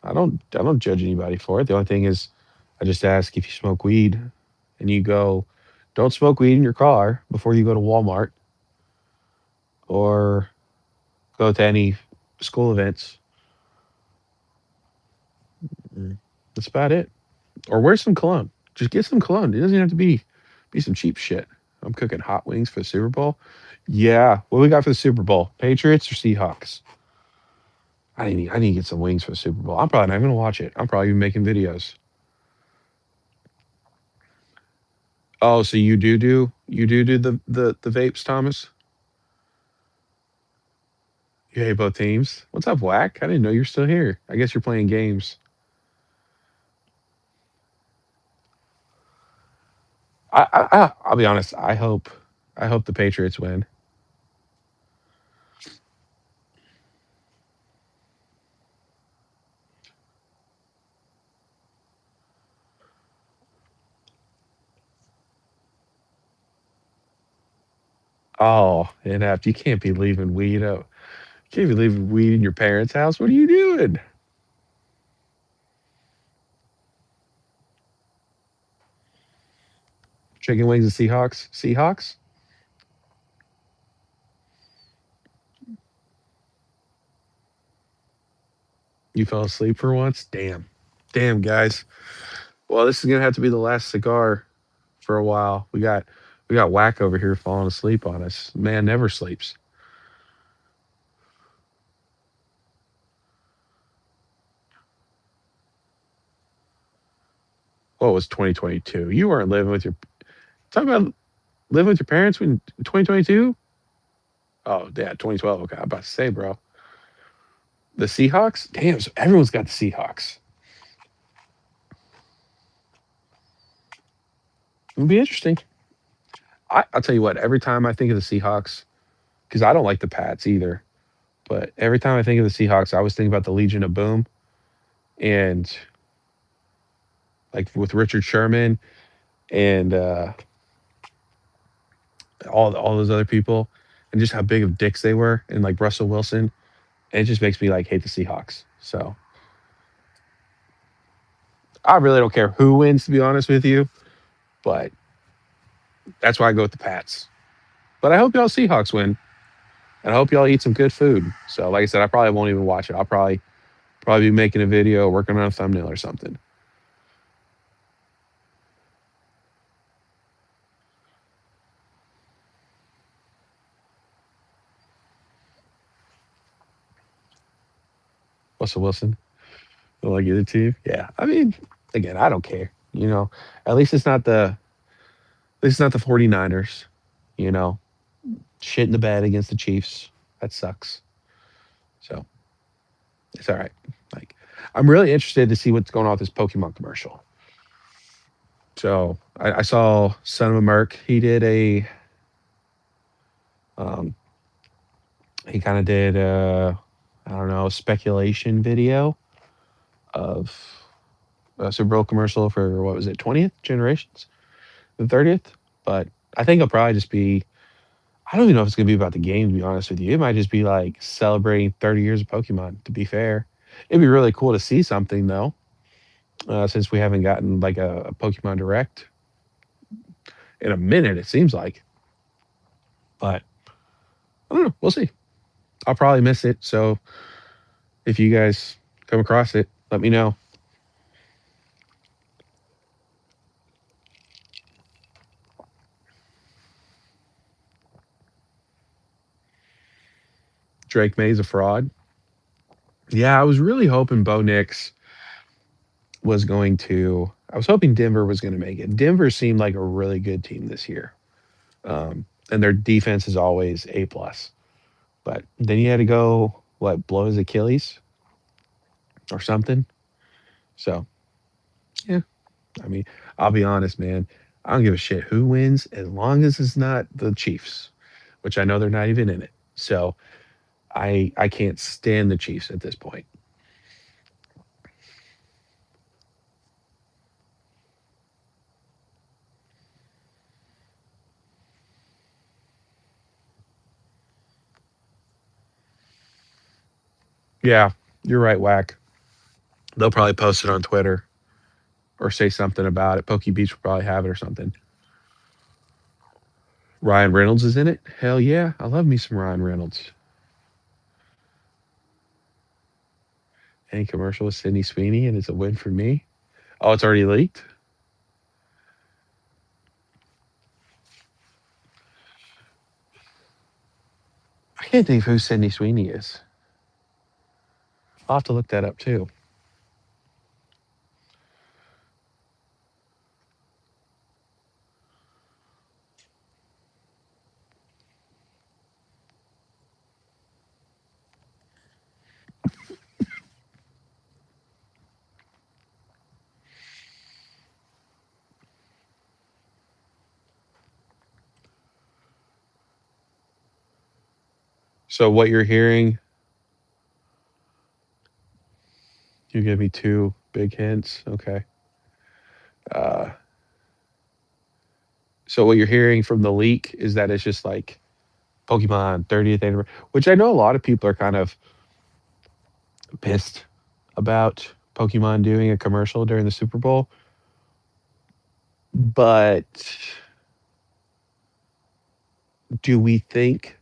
[SPEAKER 1] I don't judge anybody for it. The only thing is, I just ask if you smoke weed, and you go, don't smoke weed in your car before you go to Walmart or go to any school events. Mm, that's about it. Or wear some cologne. Just get some cologne. It doesn't have to be some cheap shit. I'm cooking hot wings for the Super Bowl. Yeah, what we got for the Super Bowl? Patriots or Seahawks? I need to get some wings for the Super Bowl. I'm probably not even gonna watch it. I'm probably even making videos. Oh, so you do the vapes, Thomas? You hate both teams. What's up, Whack? I didn't know you're still here. I guess you're playing games. I'll be honest. I hope the Patriots win. Oh, inept! You can't be leaving weed out. You can't be leaving weed in your parents' house. What are you doing? Chicken wings and Seahawks. Seahawks. You fell asleep for once. Damn, damn, guys. Well, this is gonna have to be the last cigar for a while. We got Whack over here falling asleep on us. Man never sleeps. What was 2022? You weren't living with your talk about. living with your parents when 2022? Oh, yeah, 2012. Okay, I'm about to say, bro. The Seahawks? Damn, so everyone's got the Seahawks. It'll be interesting. I'll tell you what, every time I think of the Seahawks, because I don't like the Pats either, but every time I think of the Seahawks, I always think about the Legion of Boom and like with Richard Sherman and all those other people and just how big of dicks they were and like Russell Wilson. And it just makes me like hate the Seahawks. So I really don't care who wins, to be honest with you, but that's why I go with the Pats. But I hope y'all Seahawks win, and I hope y'all eat some good food. So, like I said, I probably won't even watch it. I'll probably be making a video, working on a thumbnail or something. Russell Wilson, will I get it to you? Yeah. I mean, again, I don't care. At least it's not the 49ers. You know, shit in the bed against the Chiefs. That sucks. So it's all right. Like, I'm really interested to see what's going on with this Pokemon commercial. So I saw Son of a Merc. Um, he kind of did I don't know, speculation video of a Super Bowl commercial for what was it, 20th generations, the 30th. But I think it'll probably just be. I don't even know if it's gonna be about the game. To be honest with you, it might just be like celebrating 30 years of Pokemon. To be fair, it'd be really cool to see something though, since we haven't gotten like a Pokemon Direct in a minute. It seems like, but I don't know. We'll see. I'll probably miss it. So if you guys come across it, let me know. Drake May's a fraud. Yeah, I was really hoping Bo Nix was going to. I was hoping Denver was going to make it. Denver seemed like a really good team this year, and their defense is always A plus. But then he had to go blow his Achilles or something. So yeah, I mean, I'll be honest, man. I don't give a shit who wins as long as it's not the Chiefs, which I know they're not even in it. So I can't stand the Chiefs at this point. Yeah, you're right, Whack. They'll probably post it on Twitter or say something about it. Pokey Beach will probably have it or something. Ryan Reynolds is in it. Hell yeah, I love me some Ryan Reynolds. Any commercial with Sydney Sweeney, and it's a win for me. Oh, it's already leaked. I can't think of who Sydney Sweeney is. I'll have to look that up too. So what you're hearing, you give me two big hints. Okay. Uh, so what you're hearing from the leak is that it's just like Pokemon 30th anniversary, which I know a lot of people are kind of pissed about Pokemon doing a commercial during the Super Bowl. But do we think,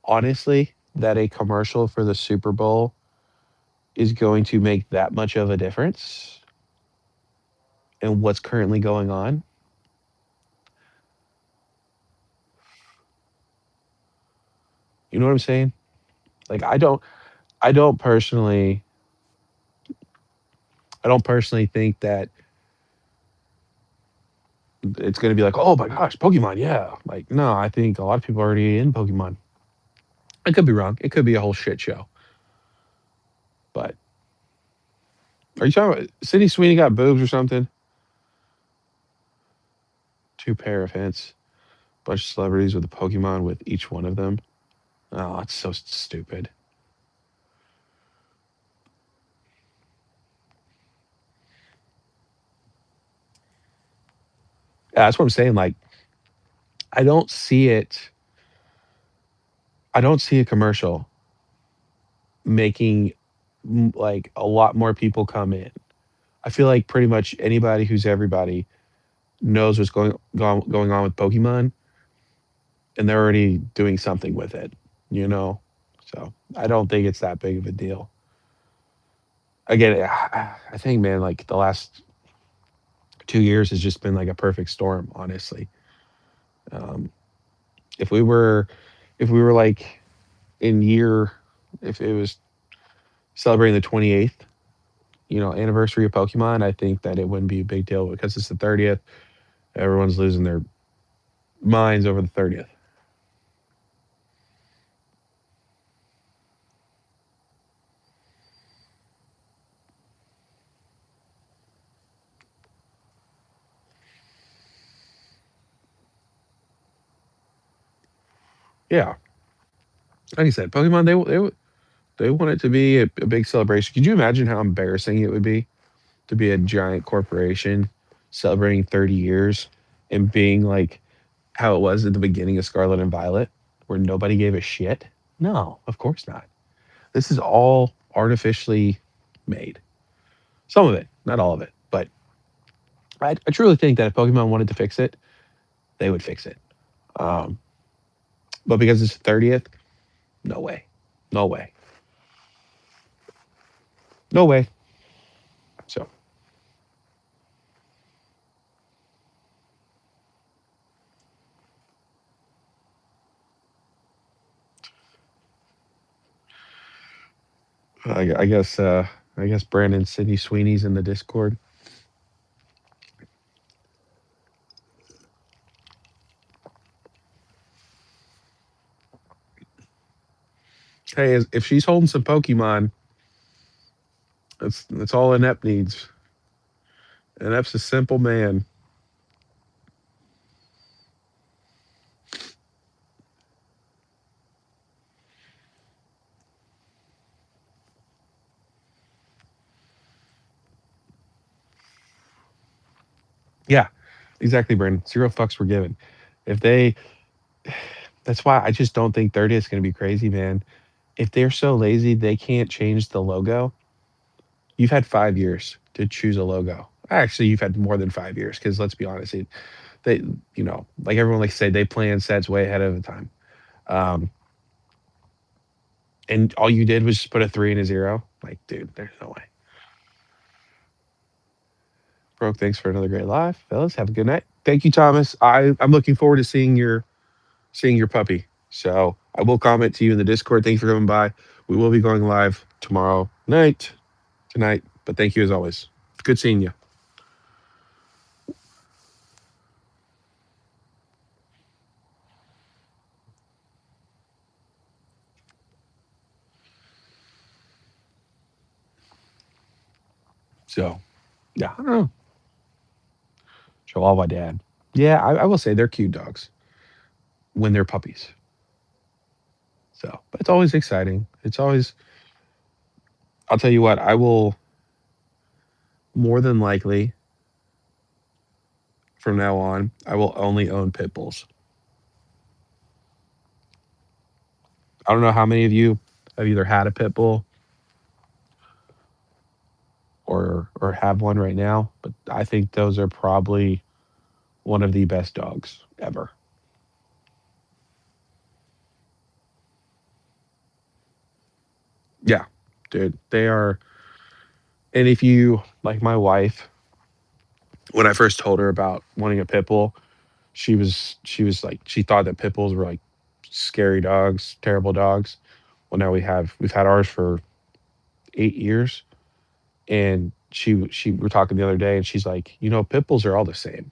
[SPEAKER 1] honestly, that a commercial for the Super Bowl is going to make that much of a difference in what's currently going on? You know what I'm saying? Like I don't personally I don't personally think that it's going to be like, oh my gosh, Pokemon, yeah. Like, no, I think a lot of people are already in Pokemon. I could be wrong. It could be a whole shit show. But are you talking about Sydney Sweeney got boobs or something? Two pair of hints. Bunch of celebrities with a Pokemon with each one of them. Oh, it's so stupid. Yeah, that's what I'm saying. Like, I don't see it. I don't see a commercial making like a lot more people come in. I feel like pretty much anybody who's everybody knows what's going on with Pokemon, and they're already doing something with it. You know, so I don't think it's that big of a deal. Again, I think, man, like the last 2 years has just been like a perfect storm. Honestly, um, if we were, if we were like in year, if it was celebrating the 28th, anniversary of Pokemon, I think that it wouldn't be a big deal because it's the 30th. Everyone's losing their minds over the 30th. Yeah, like I said, Pokemon they want it to be a big celebration. Could you imagine how embarrassing it would be to be a giant corporation celebrating 30 years and being like how it was at the beginning of Scarlet and Violet, where nobody gave a shit? No, of course not. This is all artificially made. Some of it, not all of it, but I truly think that if Pokemon wanted to fix it, they would fix it. Um, but because it's 30th, no way, no way, no way. So I guess Brandon Sydney Sweeney's in the Discord. Hey, if she's holding some Pokemon, that's all Inept needs. Inept's a simple man. Yeah, exactly, Brandon. Zero fucks were given. If they, that's why I just don't think 30 is going to be crazy, man. If they're so lazy they can't change the logo, you've had 5 years to choose a logo. Actually, you've had more than 5 years because let's be honest, they, like everyone likes to say, they plan sets way ahead of the time. Um, and all you did was just put a three and a zero. Like, dude, there's no way. Broke, thanks for another great live, fellas. Have a good night. Thank you, Thomas. I'm looking forward to seeing your puppy. So I will comment to you in the Discord. Thank you for coming by. We will be going live tomorrow night, tonight. But thank you as always. Good seeing you. So yeah, I don't know. Chihuahua dad. Yeah, I will say they're cute dogs when they're puppies. So, but it's always exciting. It's always. I'll tell you what. I will more than likely from now on. I will only own pit bulls. I don't know how many of you have either had a pit bull or have one right now, but I think those are probably one of the best dogs ever. Yeah, dude, they are. And if you like my wife, when I first told her about wanting a pit bull, she was like she thought that pit bulls were like scary dogs, terrible dogs. Well, now we've had ours for 8 years, and she we're talking the other day, and she's like, pit bulls are all the same.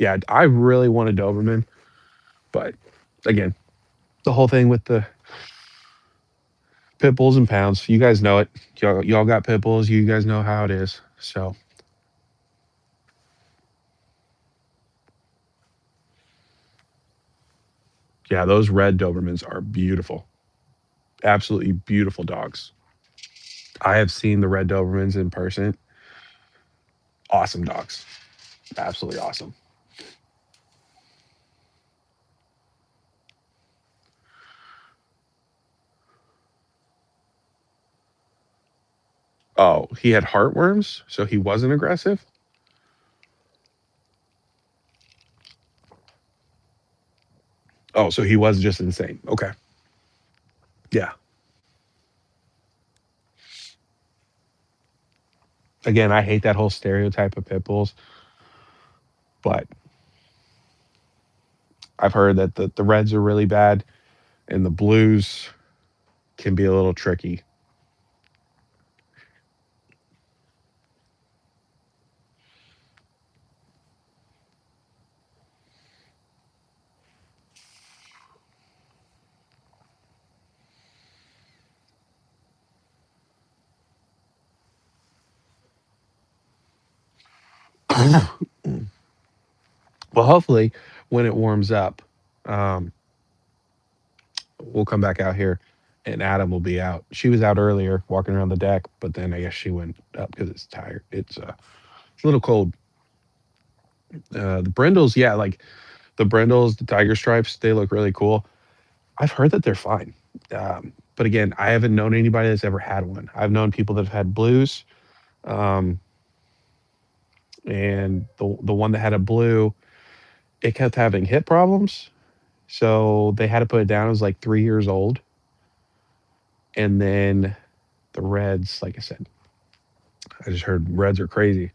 [SPEAKER 1] Yeah, I really want a Doberman, but again, the whole thing with the pit bulls and pounds, you guys know it. Y'all got pit bulls. You guys know how it is. So yeah, those red Dobermans are beautiful. Absolutely beautiful dogs. I have seen the red Dobermans in person. Awesome dogs. Absolutely awesome. Oh, he had heartworms, so he wasn't aggressive. Oh, so he was just insane. Okay. Yeah. Again, I hate that whole stereotype of pit bulls, but I've heard that the reds are really bad and the blues can be a little tricky. Well, hopefully, when it warms up, um, we'll come back out here and Adam will be out. She was out earlier walking around the deck, but then I guess she went up because it's tired. It's a little cold. The brindles, yeah, like the brindles, the tiger stripes, they look really cool. I've heard that they're fine. But again, I haven't known anybody that's ever had one. I've known people that have had blues, um, and the one that had a blue, it kept having hip problems. So they had to put it down. It was like 3 years old. And then the reds, like I said, I just heard reds are crazy.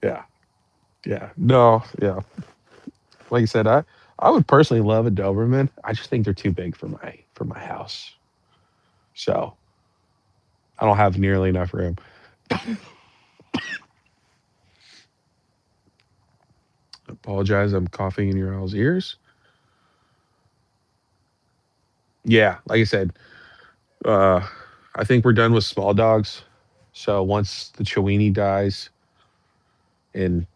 [SPEAKER 1] Yeah. Yeah. No, yeah. Like I said, I would personally love a Doberman. I just think they're too big for my house. So I don't have nearly enough room. Apologize, I'm coughing in your all's ears. Yeah, like I said, uh I think we're done with small dogs. So once the Chiweenie dies in,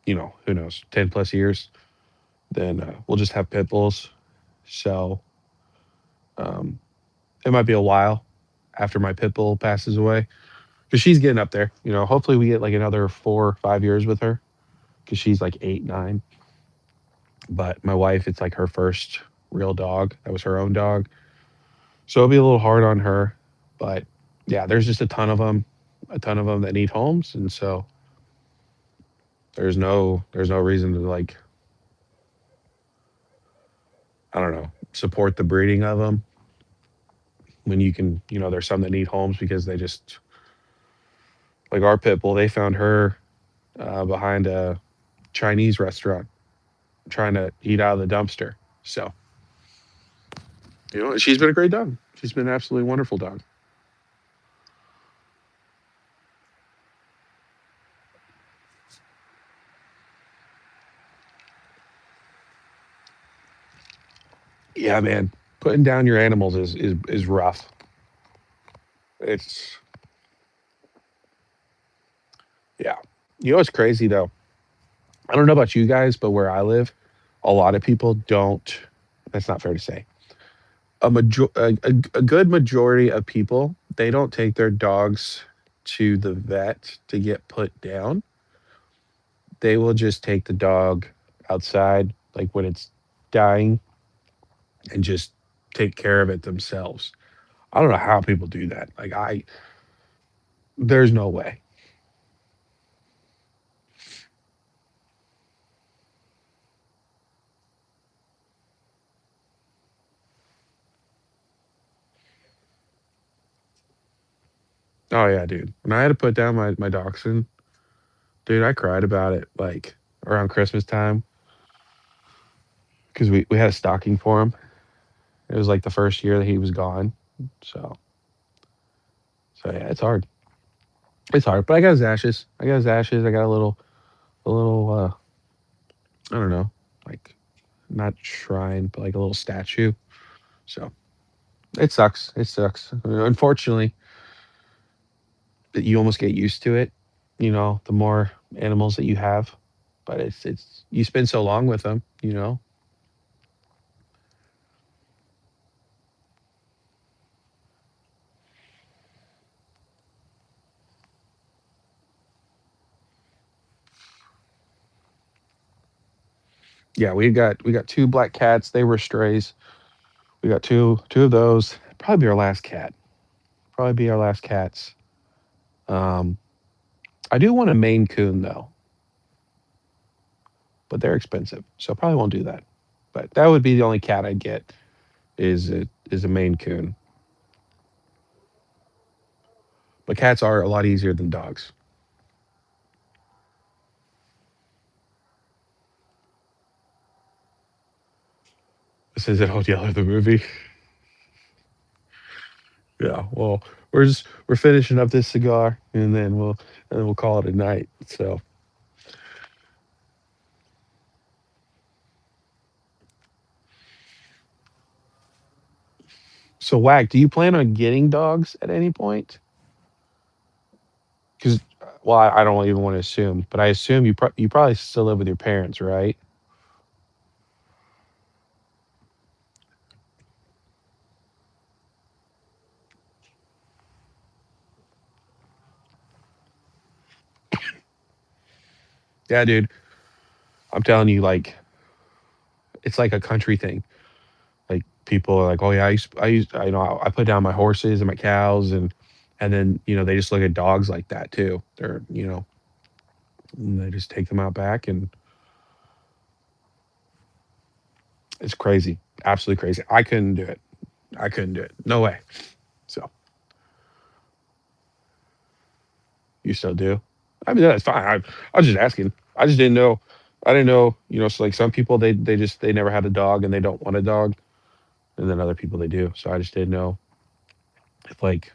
[SPEAKER 1] who knows, 10 plus years, then we'll just have pit bulls. So um it might be a while after my pit bull passes away because she's getting up there. Hopefully we get like another 4 or 5 years with her because she's like 8, 9. But my wife, it's like her first real dog. That was her own dog, so it'll be a little hard on her. But yeah, there's just a ton of them that need homes, and so there's no reason to like, I don't know, support the breeding of them when you can. There's some that need homes because they just, like our pit bull. They found her behind a Chinese restaurant trying to eat out of the dumpster. So, she's been a great dog. She's been an absolutely wonderful dog. Yeah, man. Putting down your animals is rough. It's Yeah. What's crazy though? I don't know about you guys, but where I live, a lot of people don't. That's not fair to say. A good majority of people, they don't take their dogs to the vet to get put down. They will just take the dog outside, like when it's dying, and just take care of it themselves. I don't know how people do that. Like there's no way. Oh yeah, dude. When I had to put down my dachshund, dude, I cried about it like around Christmas time because we had a stocking for him. It was like the first year that he was gone. So so yeah, it's hard. It's hard. But I got his ashes. I got his ashes. I got a little I don't know, like not shrine, but like a little statue. So it sucks. It sucks. Unfortunately, that you almost get used to it, the more animals that you have. But it's you spend so long with them. Yeah, we got two black cats. They were strays. We got two of those. Probably be our last cat. Probably be our last cats. Um, I do want a Maine Coon though, but they're expensive, so probably won't do that. But that would be the only cat I'd get is a Maine Coon. But cats are a lot easier than dogs. This is it, Old Yeller the movie. Yeah, well, we're finishing up this cigar, and then we'll call it a night. So Whack, do you plan on getting dogs at any point? Because well, I don't even want to assume, but I assume you probably still live with your parents, right? Yeah, dude, I'm telling you, like it's like a country thing. Like people are like, oh yeah, I put down my horses and my cows, and then they just look at dogs like that too. And they just take them out back, and it's crazy, absolutely crazy. I couldn't do it. I couldn't do it. No way. So you still do? I mean, that's fine. I was just asking. I just didn't know. I didn't know. So like some people they never had a dog and they don't want a dog, and then other people they do. So I just didn't know if like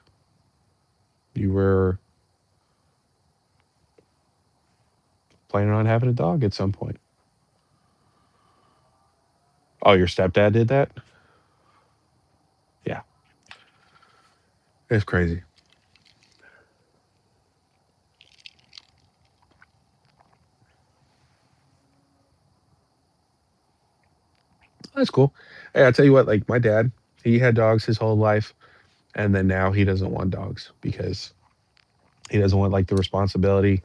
[SPEAKER 1] you were planning on having a dog at some point. Oh, your stepdad did that? Yeah, it's crazy. That's cool. Hey, I tell you what, like my dad, he had dogs his whole life, and then now he doesn't want dogs because he doesn't want like the responsibility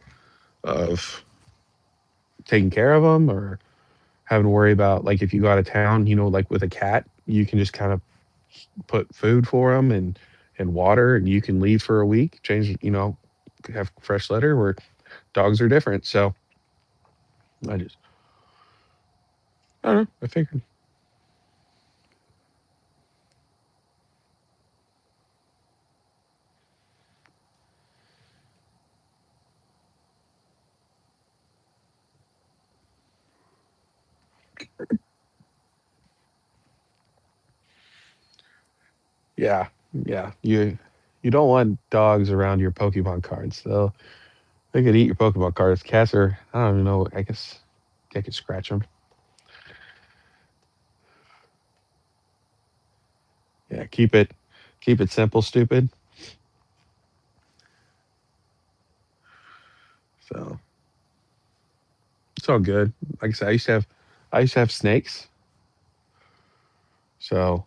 [SPEAKER 1] of taking care of them or having to worry about like if you go out of town, like with a cat, you can just kind of put food for them and water, and you can leave for a week, have fresh litter. Where dogs are different. So I don't know. I figured, yeah, yeah. You don't want dogs around your Pokemon cards. They could eat your Pokemon cards. Cats are, I don't even know. I guess I could scratch them. Yeah, keep it simple, stupid. So it's all good. Like I said, I used to have snakes. So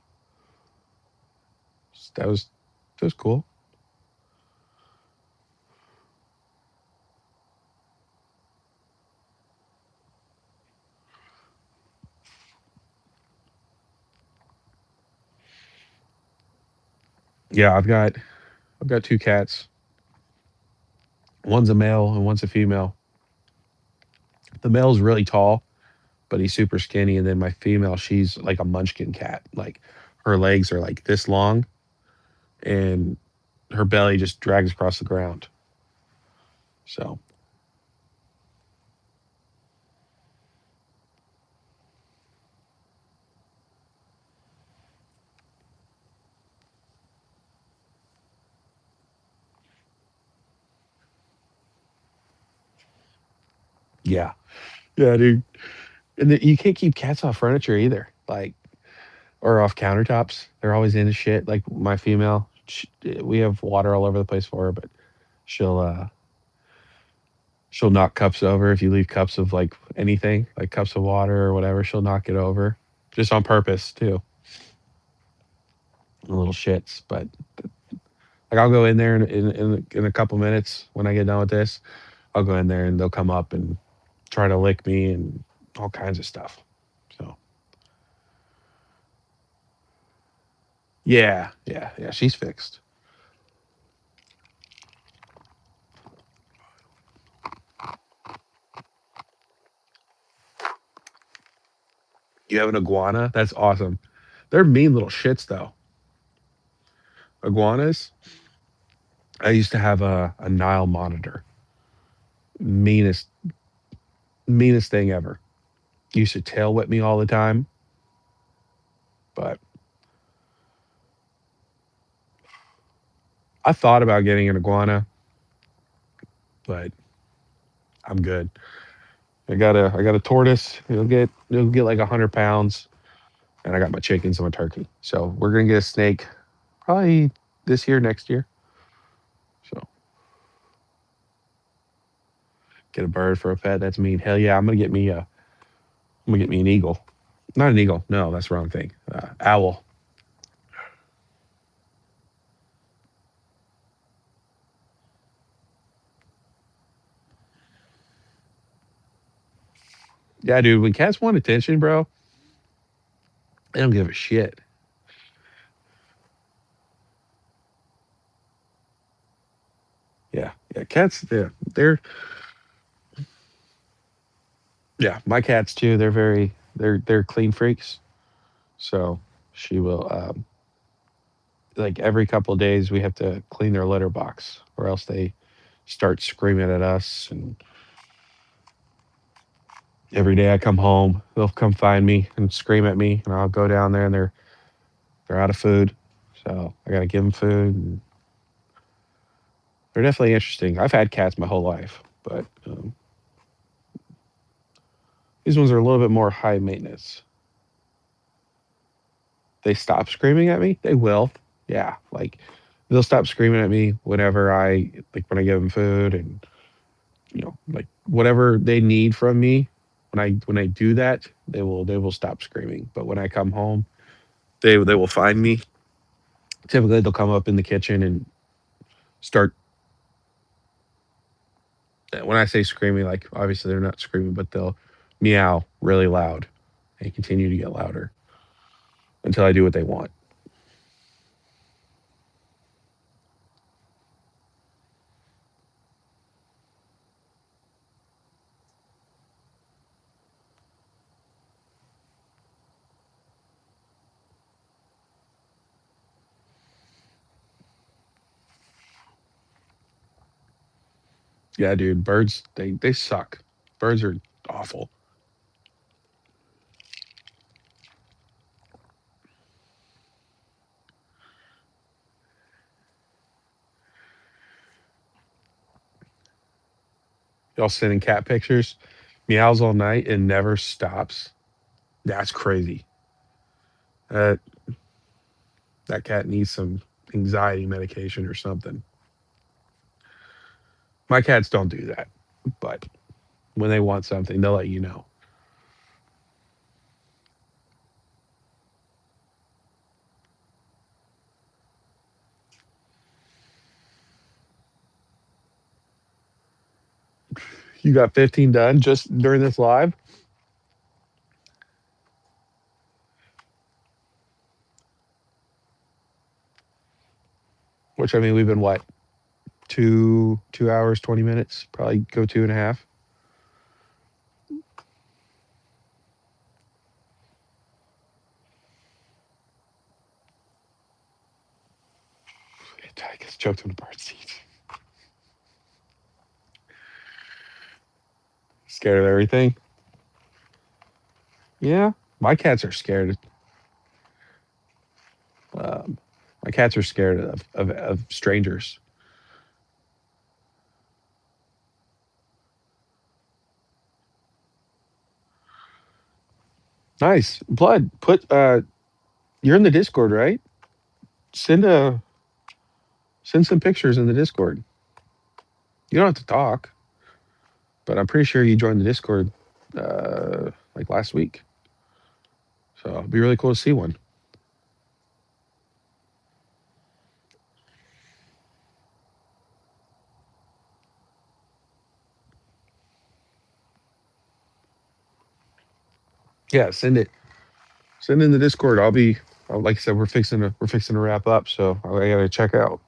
[SPEAKER 1] that was that was cool. Yeah, I've got two cats. One's a male and one's a female. The male's really tall, but he's super skinny. And then my female, she's like a munchkin cat. Like her legs are like this long, and her belly just drags across the ground. So yeah, yeah, dude. And you can't keep cats off furniture either, like or off countertops. They're always into shit. Like my female, we have water all over the place for her, but she'll she'll knock cups over if you leave cups of like anything, like cups of water or whatever. She'll knock it over just on purpose too. Little shits, but like I'll go in there in a couple minutes when I get done with this. I'll go in there and they'll come up and try to lick me and all kinds of stuff. So yeah, yeah, yeah. She's fixed. You have an iguana? That's awesome. They're mean little shits though. Iguanas. I used to have a Nile monitor. Meanest meanest thing ever. Used to tail whip me all the time, but I thought about getting an iguana, but I'm good. I got a tortoise. It'll get like 100 pounds, and I got my chickens and my turkey. So we're gonna get a snake probably this year, next year. So get a bird for a pet. That's mean. Hell yeah, I'm gonna get me an eagle. Not an eagle. No, that's the wrong thing. Owl. Yeah, dude. When cats want attention, bro, they don't give a shit. Yeah, yeah. Cats. Yeah. My cats too. They're clean freaks. So she will like every couple of days we have to clean their litter box or else they start screaming at us. And every day I come home, they'll come find me and scream at me, and I'll go down there and they're out of food. So I got to give them food. And they're definitely interesting. I've had cats my whole life, but these ones are a little bit more high maintenance. They stop screaming at me. They will. Yeah. Like they'll stop screaming at me whenever when I give them food and, like whatever they need from me. When I do that, they will stop screaming. But when I come home, they will find me. Typically, they'll come up in the kitchen and start. When I say screaming, like obviously they're not screaming, but they'll meow really loud and continue to get louder until I do what they want. Yeah, dude, birds they suck. Birds are awful. Y'all sending cat pictures, meows all night and never stops. That's crazy. That that cat needs some anxiety medication or something. My cats don't do that, but when they want something, they'll let you know. You got 15 done just during this live, which I mean we've been what 2 hours 20 minutes, probably go 2.5. I guess choked on the bird seed. Scared of everything. Yeah, my cats are scared. Um, my cats are scared of strangers. Nice blood. Put you're in the Discord, right? Send a send some pictures in the Discord. You don't have to talk, but I'm pretty sure you joined the Discord like last week. So it'd be really cool to see one. Yeah, send it. Send in the Discord. Like I said, we're fixing to wrap up, so I gotta check out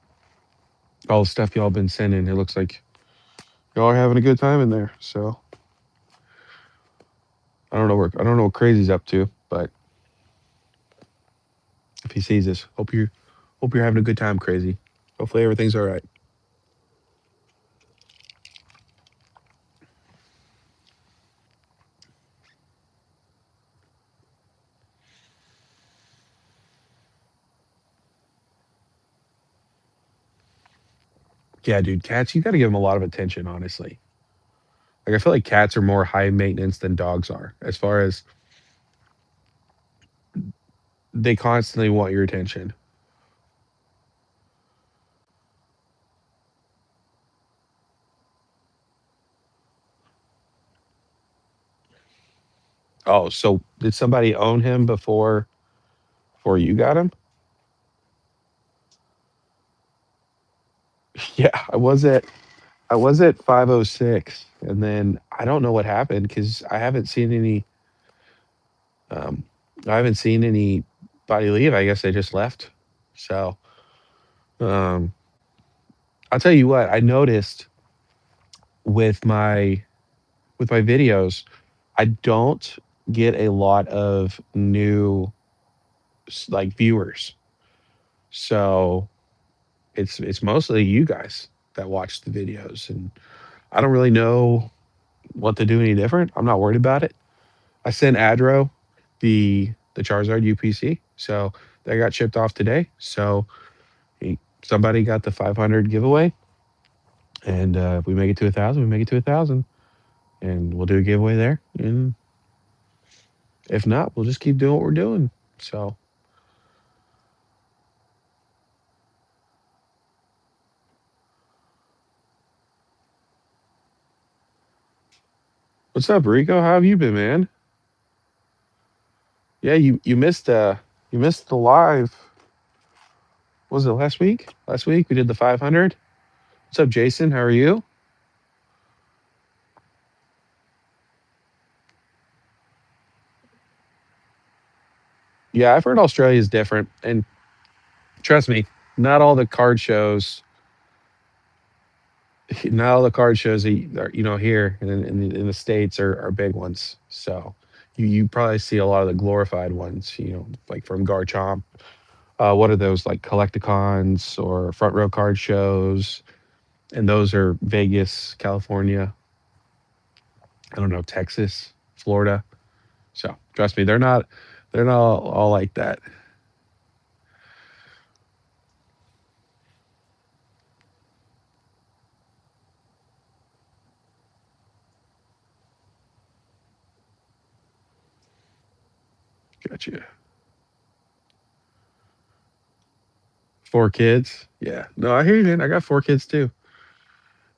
[SPEAKER 1] all the stuff y'all been sending. It looks like y'all are having a good time in there. So I don't know what Crazy's up to, but if he sees this, hope you're having a good time, Crazy. Hopefully everything's all right. Yeah, dude, cats, you got to give them a lot of attention, honestly. Like I feel like cats are more high maintenance than dogs are, as far as they constantly want your attention. Oh, so did somebody own him before you got him? Yeah, I was at 506, and then I don't know what happened because um I haven't seen anybody leave. I guess they just left. So um I'll tell you what, I noticed with my with my videos, I don't get a lot of new like viewers. So it's mostly you guys that watch the videos, and I don't really know what to do any different. I'm not worried about it. I sent Adro the Charizard UPC, so that got shipped off today. So somebody got the 500 giveaway, and if we make it to 1,000, we make it to 1,000, and we'll do a giveaway there. And if not, we'll just keep doing what we're doing. So what's up, Rico? How have you been, man? Yeah, you missed the live. What was it last week? Last week we did the 500. What's up, Jason? How are you? Yeah, I've heard Australia is different, and trust me, not all the card shows, not all the card shows that here in the states are big ones. So you probably see a lot of the glorified ones, like from Garchomp. What are those like collecticons or front row card shows? And those are Vegas, California. I don't know, Texas, Florida. So trust me, they're not all like that. Gotcha. Four kids. Yeah. No, I hear you, man. I got four kids too.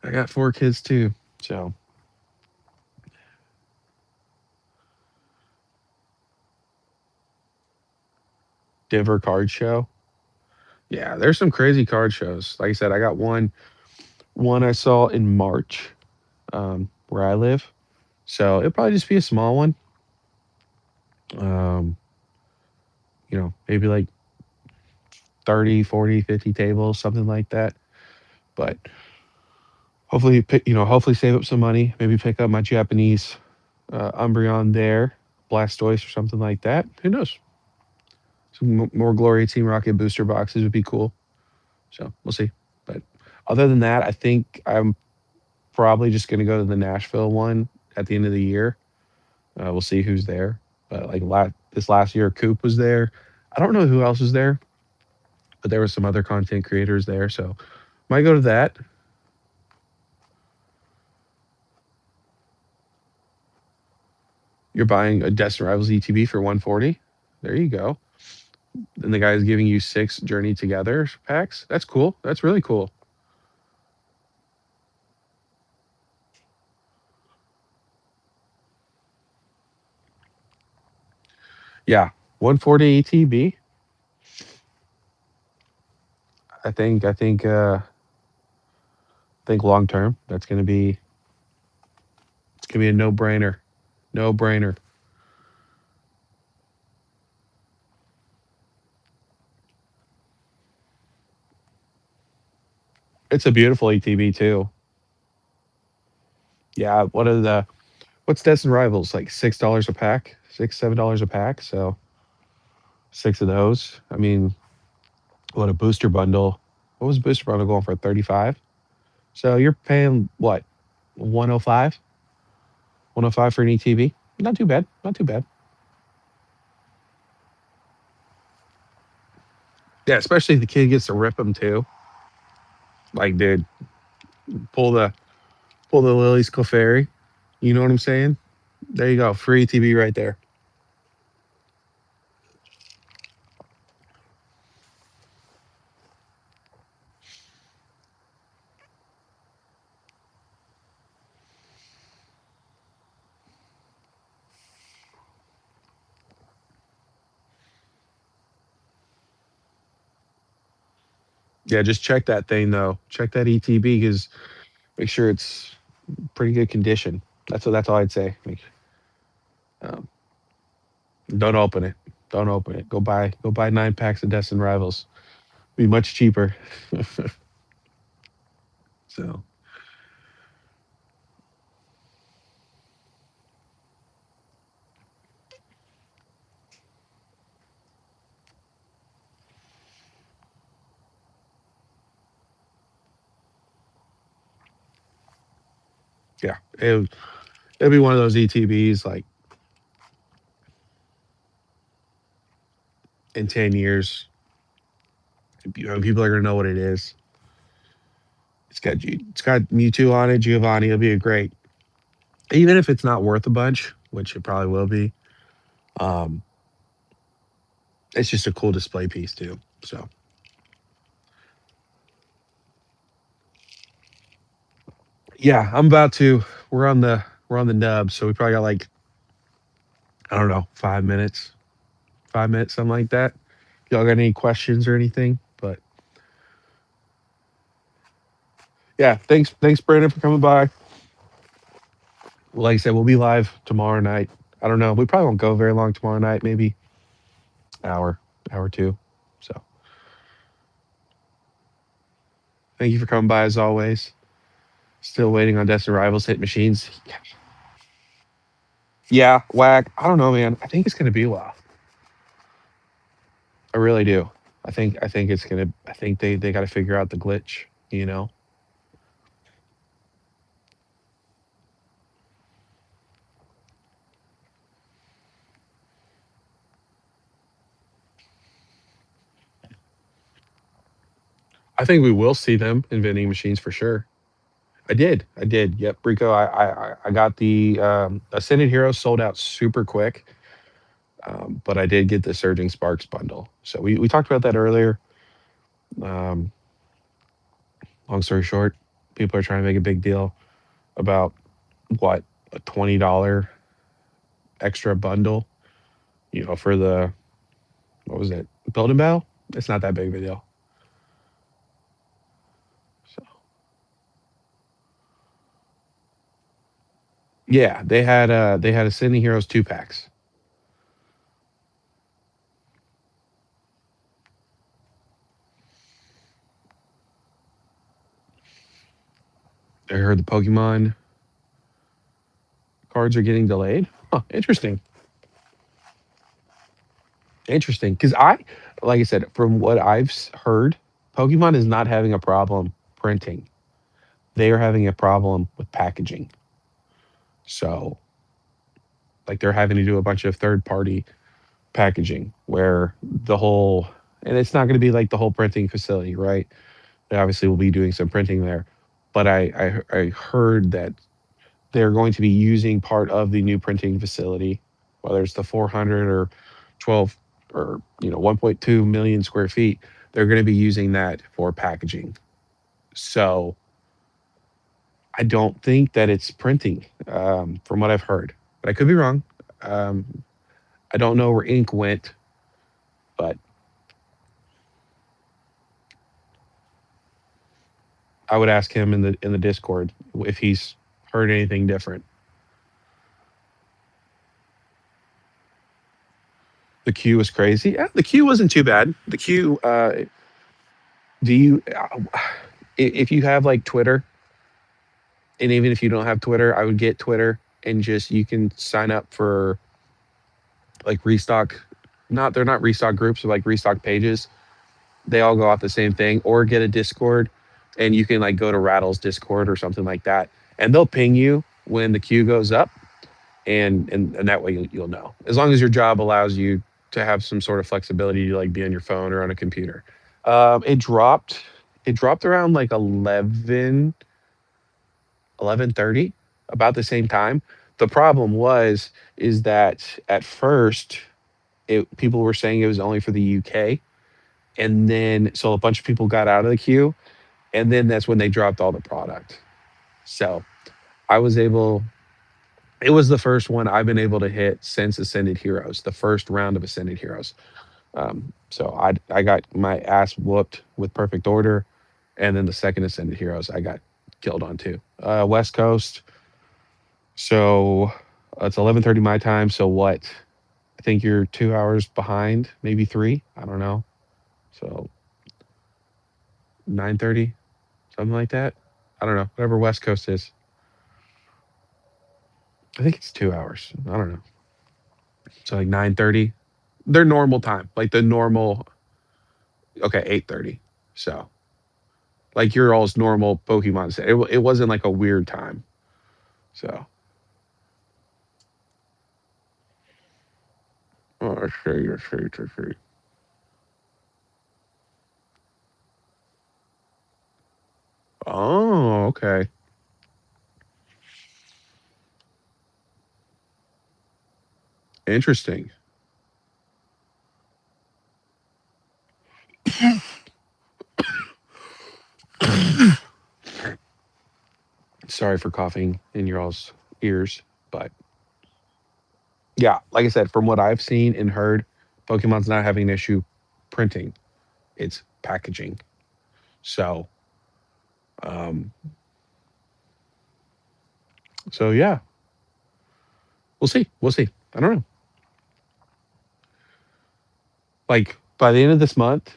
[SPEAKER 1] I got four kids too. So Denver card show. Yeah, there's some crazy card shows. Like I said, I got one I saw in March, where I live. So it'll probably just be a small one. Um, maybe like 30, 40, 50 tables, something like that. But hopefully save up some money, maybe pick up my Japanese Umbreon there, Blastoise or something like that. Who knows? Some more Glory Team Rocket booster boxes would be cool. So we'll see. But other than that, I think I'm probably just going to go to the Nashville one at the end of the year. We'll see who's there. But like this last year, Coop was there. I don't know who else was there, but there were some other content creators there. So might go to that. You're buying a Destin Rivals ETB for 140. There you go. And the guy is giving you 6 Journey Together packs. That's cool. That's really cool. Yeah, 140 ETB. I think long term that's gonna be a no brainer. No brainer. It's a beautiful ETB too. Yeah, what's Destin Rivals like $6 a pack, $7 a pack. So 6 of those. I mean, what a booster bundle. What was a booster bundle going for? 35. So you're paying what 105, 105 for an ETB. Not too bad. Not too bad. Yeah, especially if the kid gets to rip them too. Like, dude, pull the pull the Lily's Clefairy. You know what I'm saying? There you go. Free ETB right there. Yeah, just check that thing though. Check that ETB because make sure it's pretty good condition. That's all I'd say. Um, don't open it. Don't open it. Go buy 9 packs of Destin Rivals. Be much cheaper. So yeah, it'll be one of those ETBs like in 10 years. People are gonna know what it is. It's got Mewtwo on it, Giovanni. It'll be a great, even if it's not worth a bunch, which it probably will be. Um, it's just a cool display piece too. So yeah, I'm about to. We're on the nub, so we probably got like I don't know 5 minutes, 5 minutes, something like that. Y'all got any questions or anything? But yeah, thanks Brandon for coming by. Like I said, we'll be live tomorrow night. I don't know. We probably won't go very long tomorrow night. Maybe hour, hour two. So thank you for coming by as always. Still waiting on Destin Rivals hit machines. Yeah, whack. I don't know, man. I think it's gonna be a while. I really do. I think it's gonna. I think they got to figure out the glitch. You know. I think we will see them in vending machines for sure. I did. I did. Yep, Rico. I got the Ascended Heroes sold out super quick, but I did get the Surging Sparks bundle. So we talked about that earlier. Um, long story short, people are trying to make a big deal about what a $20 extra bundle. For the what was it? Build and Battle. It's not that big of a deal. So yeah, they had Ascending Heroes 2 packs. I heard the Pokemon cards are getting delayed. Huh, interesting. Interesting. Because like I said, from what I've heard, Pokemon is not having a problem printing. They are having a problem with packaging. So, like, they're having to do a bunch of third party packaging where the whole, and it's not going to be like the whole printing facility, right? They obviously will be doing some printing there. But I heard that they're going to be using part of the new printing facility, whether it's the 400 or 12 or 1.2 million square feet. They're going to be using that for packaging. So I don't think that it's printing, from what I've heard, but I could be wrong. Um, I don't know where ink went, but I would ask him in the Discord if he's heard anything different. The queue was crazy. Yeah, the queue wasn't too bad. The queue. Do you? If you have like Twitter, and even if you don't have Twitter, I would get Twitter and just you can sign up for like restock. Not they're not restock groups, but like restock pages. They all go off the same thing, or get a Discord, and you can like go to Rattle's Discord or something like that, and they'll ping you when the queue goes up, and that way you'll know. As long as your job allows you to have some sort of flexibility to like be on your phone or on a computer. It dropped. It dropped around like 11:30, about the same time. The problem was is that at first people were saying it was only for the UK, and then so a bunch of people got out of the queue, and then that's when they dropped all the product. So I was able. It was the first one I've been able to hit since Ascended Heroes, the first round of Ascended Heroes. So I got my ass whooped with Perfect Order, and then the second Ascended Heroes I got killed on too. West Coast. So it's 11:30 my time. So what? I think you're 2 hours behind, maybe three. I don't know. So 9:30, something like that. I don't know. Whatever West Coast is. I think it's 2 hours. I don't know. So like 9:30. Their normal time, like the normal. Okay, 8:30. So like your all's normal Pokemon set. It wasn't like a weird time. So oh, I see. Oh, okay. Interesting. Sorry for coughing in your all's ears, but yeah, like I said, from what I've seen and heard, Pokemon's not having an issue printing. It's packaging. So, um, so yeah, we'll see. We'll see. I don't know. Like by the end of this month,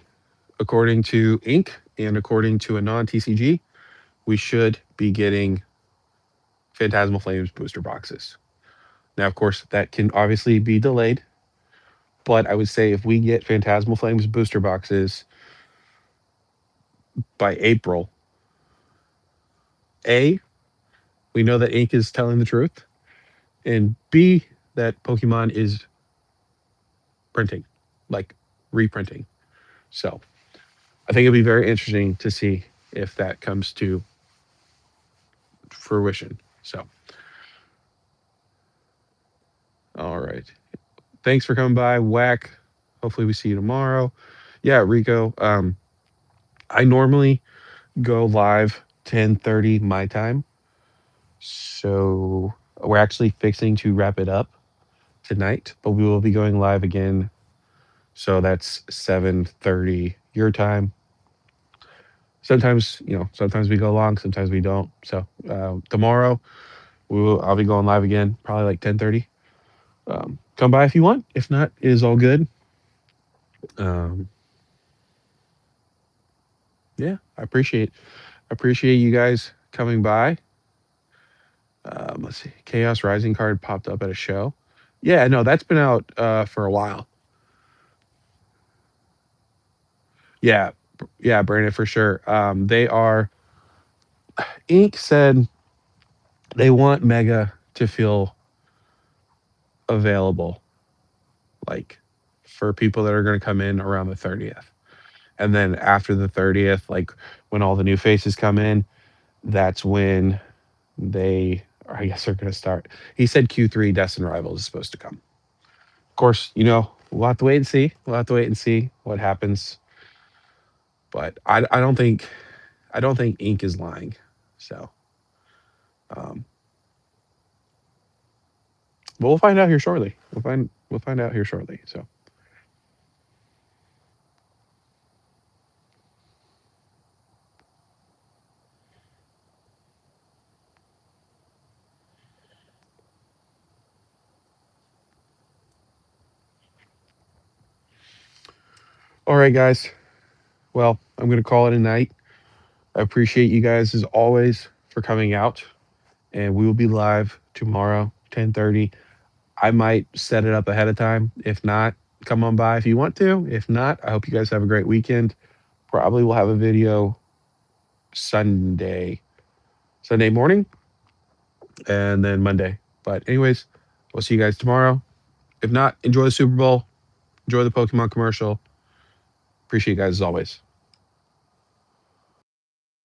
[SPEAKER 1] according to Inc. and according to a non TCG, we should be getting Phantasmal Flames booster boxes. Now, of course, that can obviously be delayed, but I would say if we get Phantasmal Flames booster boxes by April, A, we know that Inc. is telling the truth, and B, that Pokemon is printing, like reprinting. So I think it'll be very interesting to see if that comes to fruition. So, all right. Thanks for coming by, Whack. Hopefully, we see you tomorrow. Yeah, Rico. I normally go live 10:30 my time. So we're actually fixing to wrap it up tonight, but we will be going live again. So that's 7:30 your time. Sometimes, sometimes we go long, sometimes we don't. So tomorrow I'll be going live again, probably like 10:30. Come by if you want. If not, it is all good. Um, yeah, I appreciate you guys coming by. Let's see. Chaos Rising card popped up at a show. Yeah, no, that's been out for a while. Yeah, Yeah, Brandon, for sure. They are Inc. said they want Mega to feel available, like for people that are going to come in around the 30th. And then after the 30th, like when all the new faces come in, that's when they, or I guess, are going to start. He said Q3 Destin Rivals is supposed to come. Of course, we'll have to wait and see. We'll have to wait and see what happens. But I don't think Inc. is lying. So, um, but we'll find out here shortly. We'll find out here shortly. So, all right, guys. Well, I'm going to call it a night. I appreciate you guys as always for coming out, and we will be live tomorrow, 10:30. I might set it up ahead of time. If not, come on by if you want to. If not, I hope you guys have a great weekend. Probably will have a video Sunday, Sunday morning, and then Monday. But anyways, we'll see you guys tomorrow. If not, enjoy the Super Bowl. Enjoy the Pokemon commercial. Appreciate you guys as always.